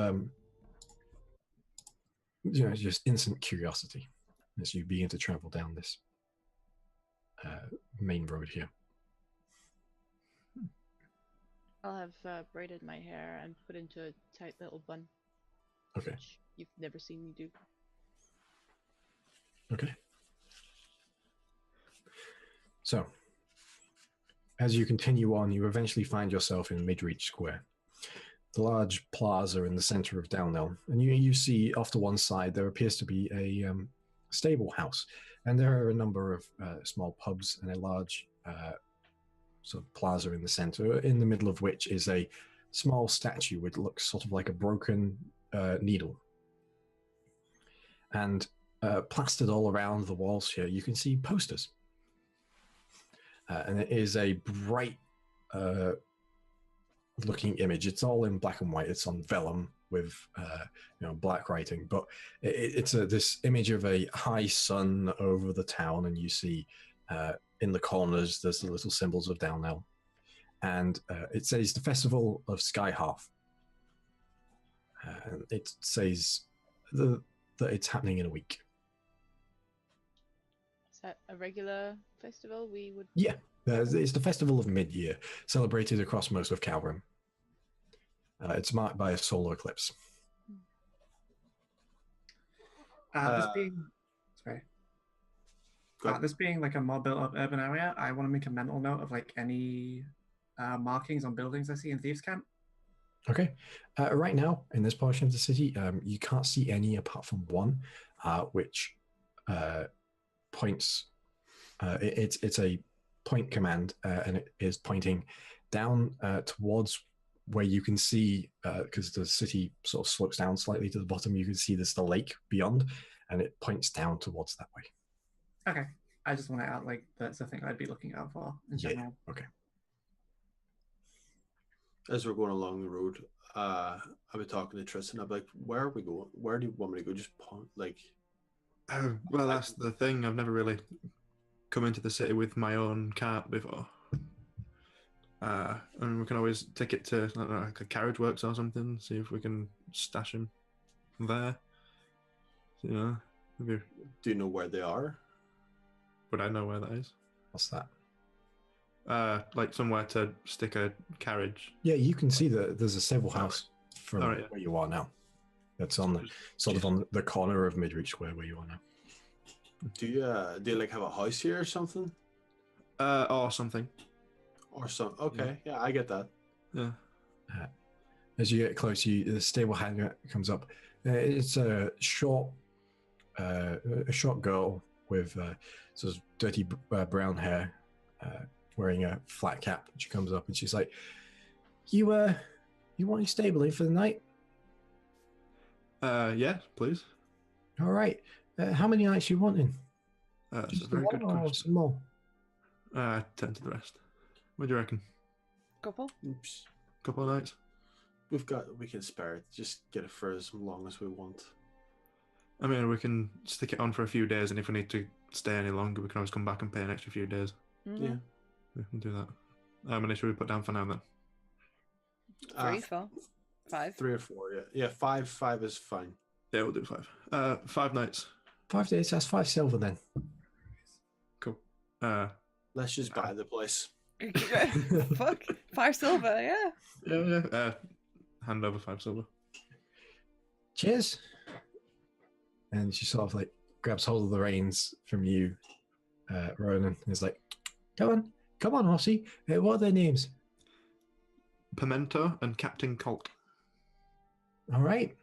just instant curiosity as you begin to travel down this main road here. I'll have braided my hair and put into a tight little bun. Okay. Which you've never seen me do. Okay. So, as you continue on, you eventually find yourself in Midreach Square, the large plaza in the center of Downelm. And you see off to one side there appears to be a stable house, and there are a number of small pubs and a large sort of plaza in the center, in the middle of which is a small statue which looks sort of like a broken needle. And plastered all around the walls here, you can see posters. And it is a bright looking image. It's all in black and white. It's on vellum with black writing, but it's this image of a high sun over the town, and you see in the corners there's the little symbols of Downelm, and it says the Festival of Skyhearth. And it says that it's happening in a week. Is that a regular festival we would... Yeah, it's the Festival of Mid-Year, celebrated across most of Calgrim. It's marked by a solar eclipse. This being like a more built-up urban area, I want to make a mental note of like any markings on buildings I see in Thieves' Camp. Okay. Right now, in this portion of the city, you can't see any apart from one, which points... it's a point command, and it is pointing down towards where you can see, because the city sort of slopes down slightly to the bottom, you can see there's the lake beyond, and it points down towards that way. Okay. I just want to out like that's the thing I'd be looking out for in general. Okay. As we're going along the road, I'll be talking to Tristan. I'm like, where are we going? Where do you want me to go? Just like... well, that's the thing. I've never really come into the city with my own cart before. And we can always take it to, I don't know, like a carriage works or something, see if we can stash him there. Maybe... Do you know where they are? Would I know where that is? What's that? Like somewhere to stick a carriage. Yeah, you can see that there's a stable house from where you are now. That's on the sort of on the corner of Midreach Square where you are now. Do you like have a house here or something? Or something. Or something. Okay, yeah, I get that. Yeah. As you get close, the stable hanger comes up. It's a short girl with sort of dirty brown hair, wearing a flat cap. She comes up and she's like, "You want stabling for the night?" Yeah, please. All right. How many nights you wanting? That's Just a very good or question. some more? 10 to the rest. What do you reckon? Couple? Oops. Couple of nights? We can spare it. Just get it for as long as we want. I mean, we can stick it on for a few days, and if we need to stay any longer, we can always come back and pay an extra few days. Mm-hmm. Yeah. We'll do that. How many should we put down for now then? 3, 4, 5. 3 or 4, yeah. Yeah, 5 is fine. Yeah, we'll do 5. 5 nights. 5 days, that's 5 silver then. Cool. Let's just buy the place. Fuck. 5 silver, yeah. Yeah. Hand over 5 silver. Cheers. And she sort of like grabs hold of the reins from you, Ronan, and is like, come on, Horsey. What are their names? Pimento and Captain Colt. All right.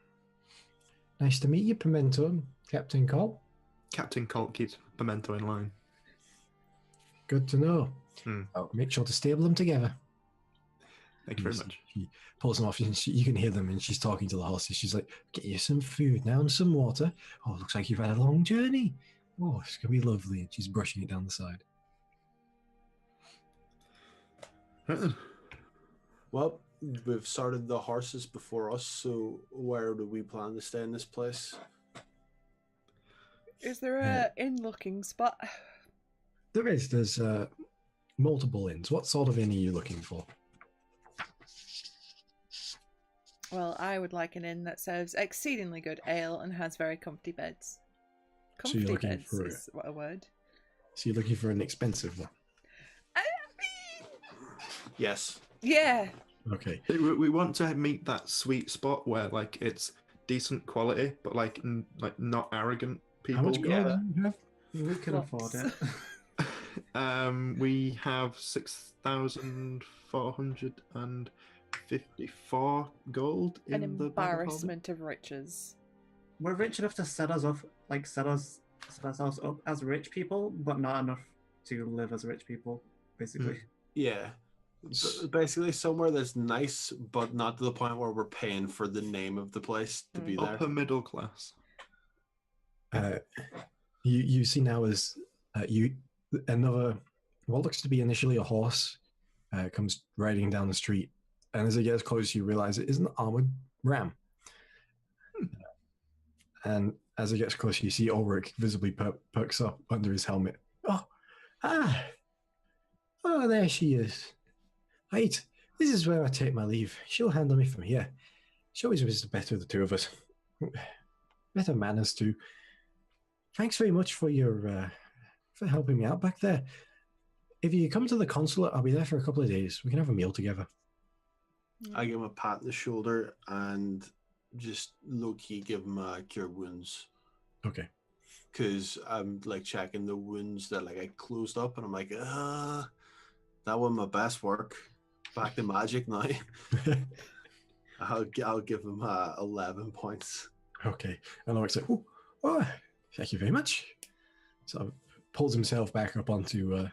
Nice to meet you, Pimento and Captain Colt. Captain Colt keeps Pimento in line. Good to know. Hmm. I'll make sure to stable them together. Thank you very much. She pulls them off, and you can hear them, and she's talking to the horses. She's like, get you some food now and some water. Oh, looks like you've had a long journey. Oh, it's going to be lovely. And she's brushing it down the side. Right then. Well, we've started the horses before us, so where do we plan to stay in this place? Is there a inn-looking spot? There's multiple inns. What sort of inn are you looking for? Well, I would like an inn that serves exceedingly good ale and has very comfy beds. So you're Comfy looking beds for is what a word. So you're looking for an expensive one? I mean, Yes. yeah. Okay. We want to meet that sweet spot where like it's decent quality, but like not arrogant people. How much gold Yeah. do you have? We can Lots. afford it. We have 6,454 gold in An the bag of holding. embarrassment of riches. We're rich enough to set us up, set ourselves up as rich people, but not enough to live as rich people, basically. Yeah. Basically somewhere that's nice, but not to the point where we're paying for the name of the place to be there. Upper middle class. You see now as another what looks to be initially a horse comes riding down the street, and as it gets closer, you realize it is an armored ram. And as it gets closer, you see Ulrich visibly perks up under his helmet. There she is. Right, this is where I take my leave. She'll handle me from here. She always was the better of the two of us. Better manners too. Thanks very much for your for helping me out back there. If you come to the consulate, I'll be there for a couple of days. We can have a meal together. I give him a pat on the shoulder and just low-key give him cure wounds. Okay. Because I'm like checking the wounds that like I closed up, and I'm like, that wasn't my best work. Back to magic now. I'll give him 11 points. Okay. And Ulrich's like, oh, thank you very much. So pulls himself back up onto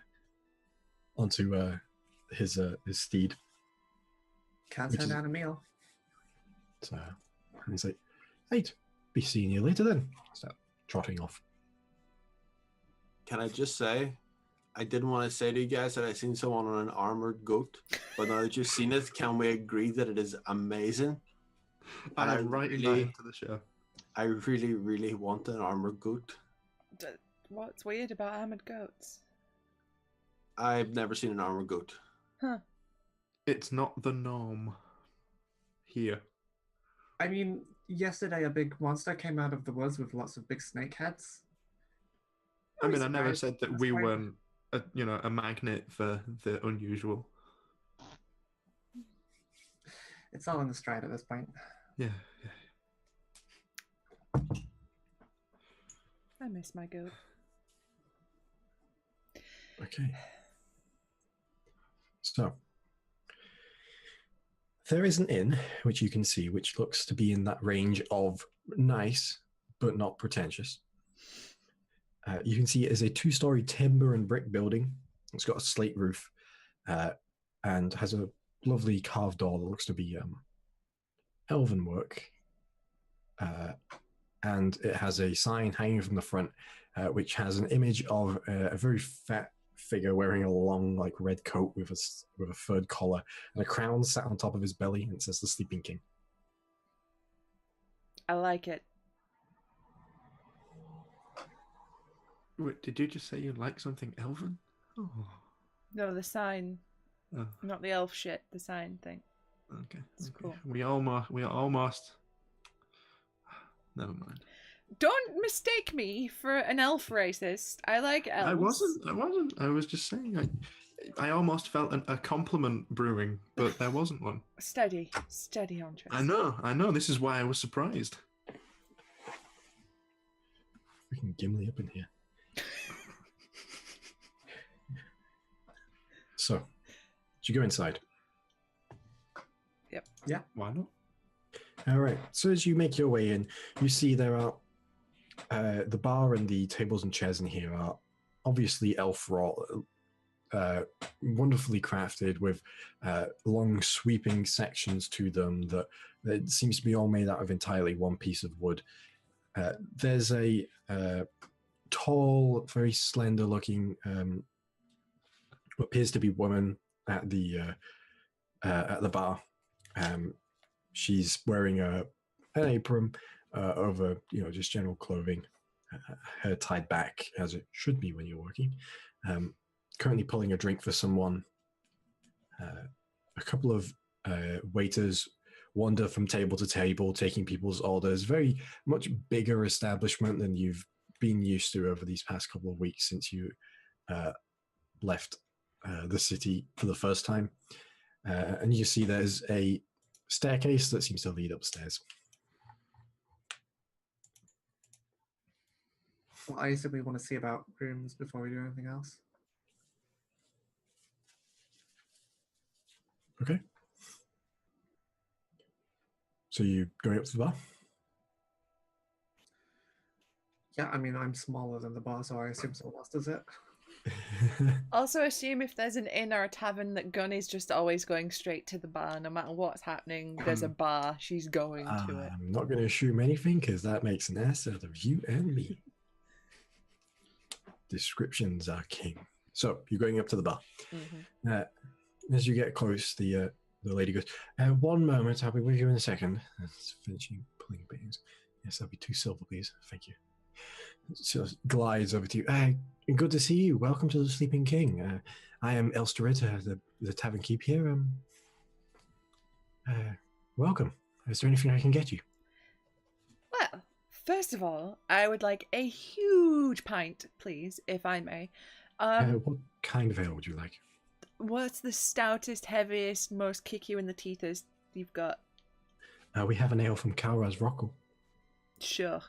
his steed. Can't Which turn is- down a meal. So, and he's like, right, be seeing you later then. Start trotting off. Can I just say, I didn't want to say to you guys that I seen someone on an armored goat, but now that you've seen it, can we agree that it is amazing? I And am writing that really- into the show. I really, really want an armored goat. What's weird about armored goats? I've never seen an armored goat. Huh. It's not the norm here. I mean, yesterday a big monster came out of the woods with lots of big snake heads. I mean, I never surprised. said that That's we quite- weren't, a magnet for the unusual. It's all in the stride at this point. Yeah. I miss my goat. Okay. So, there is an inn, which you can see, which looks to be in that range of nice, but not pretentious. You can see it is a 2-story timber and brick building. It's got a slate roof and has a lovely carved door that looks to be elven work. And it has a sign hanging from the front, which has an image of a very fat figure wearing a long, like, red coat with a furred collar and a crown sat on top of his belly, and it says the Sleeping King. I like it. Wait, did you just say you like something elven? Oh. No, the sign. Oh, Not the elf shit, the sign thing. okay. It's okay. cool. We almost. Never mind. Don't mistake me for an elf racist. I like elves. I wasn't. I was just saying. I almost felt a compliment brewing, but there wasn't one. Steady, Andres. I know. This is why I was surprised. Freaking Gimli up in here. So, did you go inside? Yep. Yeah. Why not? All right. So as you make your way in, you see there are the bar and the tables and chairs in here are obviously elf wrought, wonderfully crafted with long sweeping sections to them that seems to be all made out of entirely one piece of wood. There's a tall, very slender looking, what appears to be woman at the bar. She's wearing an apron over, just general clothing, hair tied back as it should be when you're working. Currently pulling a drink for someone. A couple of waiters wander from table to table, taking people's orders. Very much bigger establishment than you've been used to over these past couple of weeks since you left the city for the first time. And you see there's a staircase that seems to lead upstairs. Well, I assume we want to see about rooms before we do anything else. Okay. So you going up to the bar? Yeah, I mean, I'm smaller than the bar, so I assume someone else does it. Also assume if there's an inn or a tavern that Gunn is just always going straight to the bar. No matter what's happening, there's a bar. She's going to it. I'm not going to assume anything because that makes an ass out of you and me. Descriptions are king. So you're going up to the bar. Mm-hmm. As you get close, the lady goes, "One moment, I'll be with you in a second." That's finishing pulling beans. Yes, that'll be 2 silver, please. Thank you. So glides over to you. Good to see you. Welcome to the Sleeping King. I am Elsterid, the tavern keep here. Welcome. Is there anything I can get you? Well, first of all, I would like a huge pint, please, if I may. What kind of ale would you like? What's the stoutest, heaviest, most kick you in the teethest you've got? We have an ale from Calraz Rockle. Sure.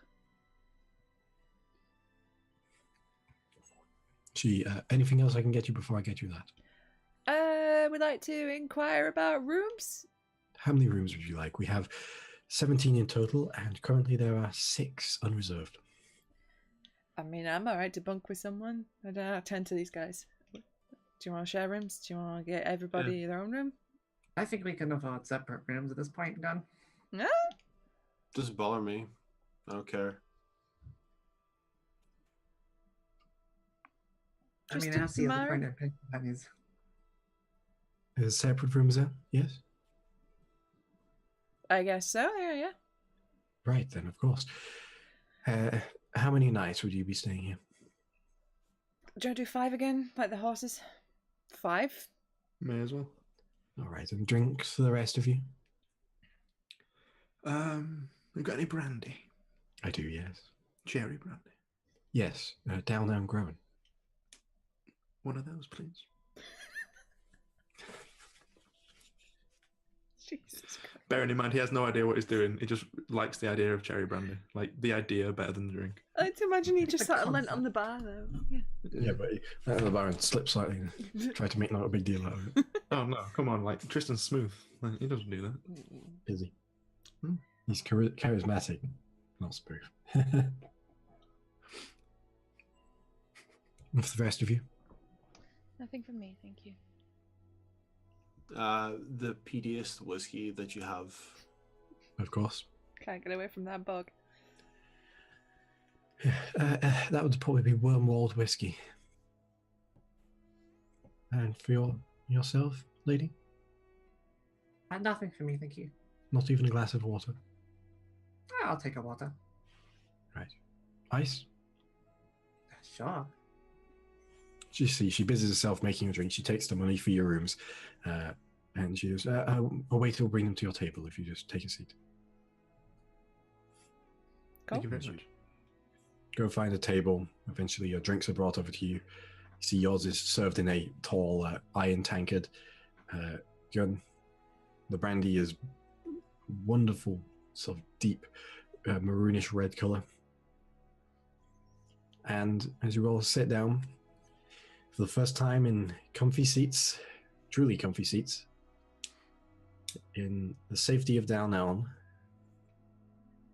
Anything else I can get you before I get you that? We'd like to inquire about rooms. How many rooms would you like? We have 17 in total, and currently there are 6 unreserved. I mean, I'm alright to bunk with someone. I don't attend to these guys. Do you want to share rooms? Do you want to get everybody their own room? I think we can afford separate rooms at this point, Gun. No? Doesn't bother me. I don't care. I mean, Just that's the other tomorrow? point of pennies. There's separate rooms there? Yes? I guess so, yeah. Right, then, of course. How many nights would you be staying here? Do you want to do 5 again? Like the horses? 5? May as well. All right, and drinks for the rest of you? We got any brandy? I do, yes. Cherry brandy. Yes, down and growing. One of those, please. Jesus Christ. Bearing in mind, he has no idea what he's doing. He just likes the idea of cherry brandy. Like, the idea better than the drink. I like to imagine he just sort of leant on the bar, though. Yeah. Yeah, but he went on the bar and slipped slightly and tried to make not a big deal out of it. Oh, no, come on. Like, Tristan's smooth. Like, he doesn't do that. Is he? Hmm. He's charismatic, not smooth. And for the rest of you? Nothing from me, thank you. The peatiest whiskey that you have. Of course. Can't get away from that bug. That would probably be Wormwold whiskey. And for yourself, lady? Nothing for me, thank you. Not even a glass of water? I'll take a water. Right. Ice? Sure. she busies herself making a drink. She takes the money for your rooms, and she goes, "A waiter will bring them to your table if you just take a seat." Cool. Thank you very much. Go find a table. Eventually, your drinks are brought over to you. You see yours is served in a tall iron tankard. Gun. The brandy is wonderful, sort of deep maroonish red color. And as you all sit down for the first time in comfy seats, truly comfy seats, in the safety of Down Elm,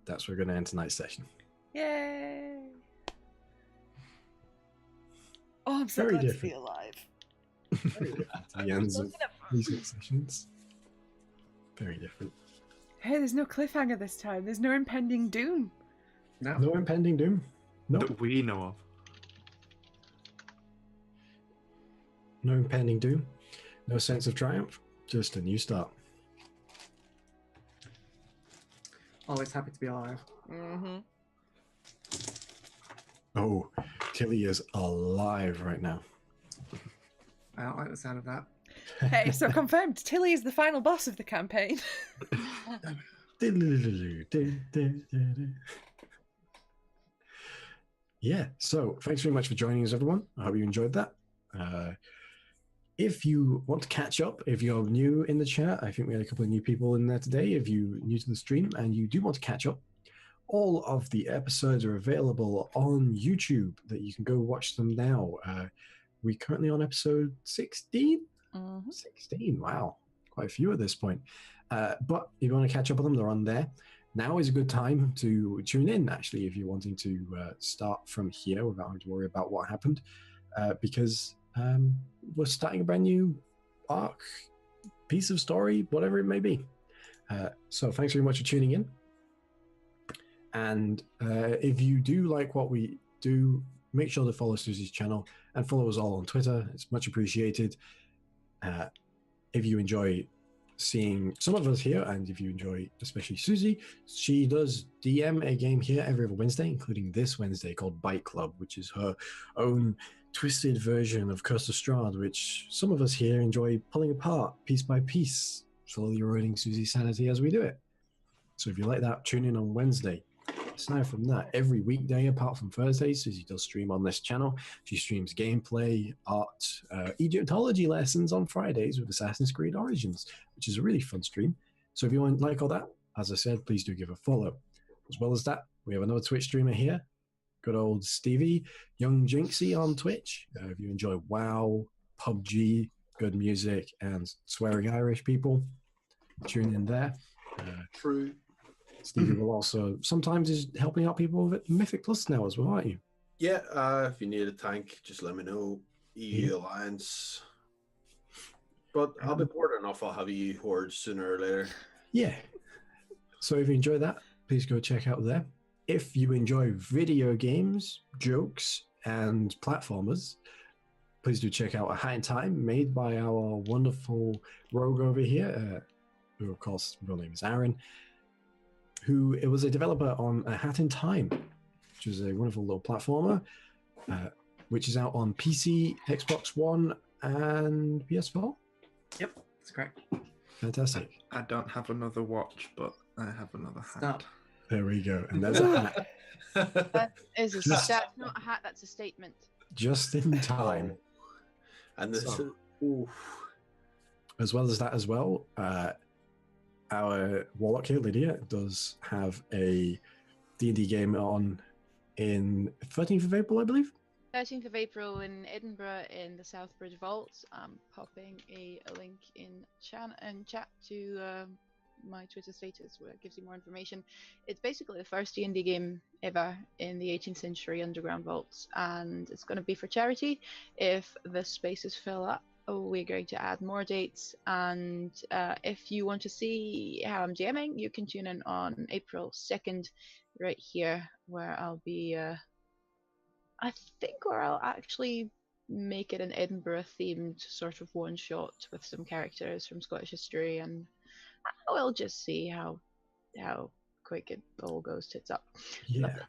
that's where we're going to end tonight's session. Yay! Oh, I'm so Very glad different. to be alive. The ends of recent sessions. Very different. Hey, there's no cliffhanger this time. There's no impending doom. No impending doom. No. That we know of. No impending doom. No sense of triumph. Just a new start. Always happy to be alive. Mm-hmm. Oh, Tilly is alive right now. I don't like the sound of that. Hey, so confirmed. Tilly is the final boss of the campaign. Yeah, so thanks very much for joining us, everyone. I hope you enjoyed that. If you want to catch up, if you're new in the chat, I think we had a couple of new people in there today. If you're new to the stream and you do want to catch up, all of the episodes are available on YouTube that you can go watch them now. We're currently on episode 16? Mm-hmm. 16, wow. Quite a few at this point. But if you want to catch up with them, they're on there. Now is a good time to tune in, actually, if you're wanting to start from here without having to worry about what happened. Because we're starting a brand new arc, piece of story, whatever it may be. So thanks very much for tuning in. And if you do like what we do, make sure to follow Susie's channel and follow us all on Twitter. It's much appreciated. If you enjoy seeing some of us here, and if you enjoy especially Susie, she does DM a game here every other Wednesday, including this Wednesday called Bite Club, which is her own twisted version of Curse of Strahd, which some of us here enjoy pulling apart piece by piece, slowly eroding Susie's sanity as we do it. So if you like that, tune in on Wednesday. Aside from that, every weekday apart from Thursdays, Susie does stream on this channel. She streams gameplay, art, Egyptology lessons on Fridays with Assassin's Creed Origins, which is a really fun stream. So if you want like all that, as I said, please do give a follow. As well as that, we have another Twitch streamer here, good old Stevie, Young Jinxie on Twitch. If you enjoy WoW, PUBG, good music, and swearing Irish people, tune in there. True. Stevie will also sometimes is helping out people with Mythic Plus now as well, aren't you? Yeah, if you need a tank, just let me know. EU Alliance. But I'll be bored enough, I'll have EU Horde sooner or later. Yeah. So if you enjoy that, please go check out there. If you enjoy video games, jokes, and platformers, please do check out A Hat in Time, made by our wonderful rogue over here, who of course, real name is Aaron, who it was a developer on A Hat in Time, which is a wonderful little platformer, which is out on PC, Xbox One, and PS4. Yep, that's correct. Fantastic. I don't have another watch, but I have another hat. Stop. There we go. And there's a hat. That is a Just- that's not a hat, that's a statement. Just in time. And this So- oof. As well as that as well, our Warlock here, Lydia, does have a D&D game on in 13th of April, I believe. 13th of April in Edinburgh in the Southbridge Vault. I'm popping a link in chat to my Twitter status where it gives you more information. It's basically the first D&D game ever in the 18th century underground vaults, and it's going to be for charity. If the spaces fill up, we're going to add more dates, and if you want to see how I'm DMing, you can tune in on April 2nd right here, where I'll be I think where I'll actually make it an Edinburgh themed sort of one shot with some characters from Scottish history, and we'll just see how quick it all goes tits up. Yeah.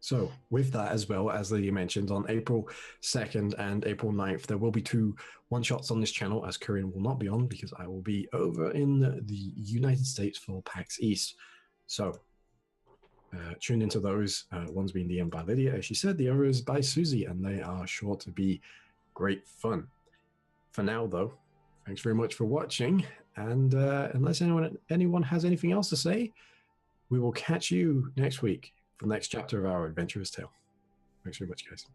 So with that, as well, as Lydia mentioned, on April 2nd and April 9th, there will be 2 one-shots on this channel, as Kureon will not be on because I will be over in the United States for PAX East. So tune into those. One's being DM'd by Lydia, as she said. The other is by Susie, and they are sure to be great fun. For now, though, thanks very much for watching. And unless anyone has anything else to say, we will catch you next week for the next chapter of our adventurous tale. Thanks very much, guys.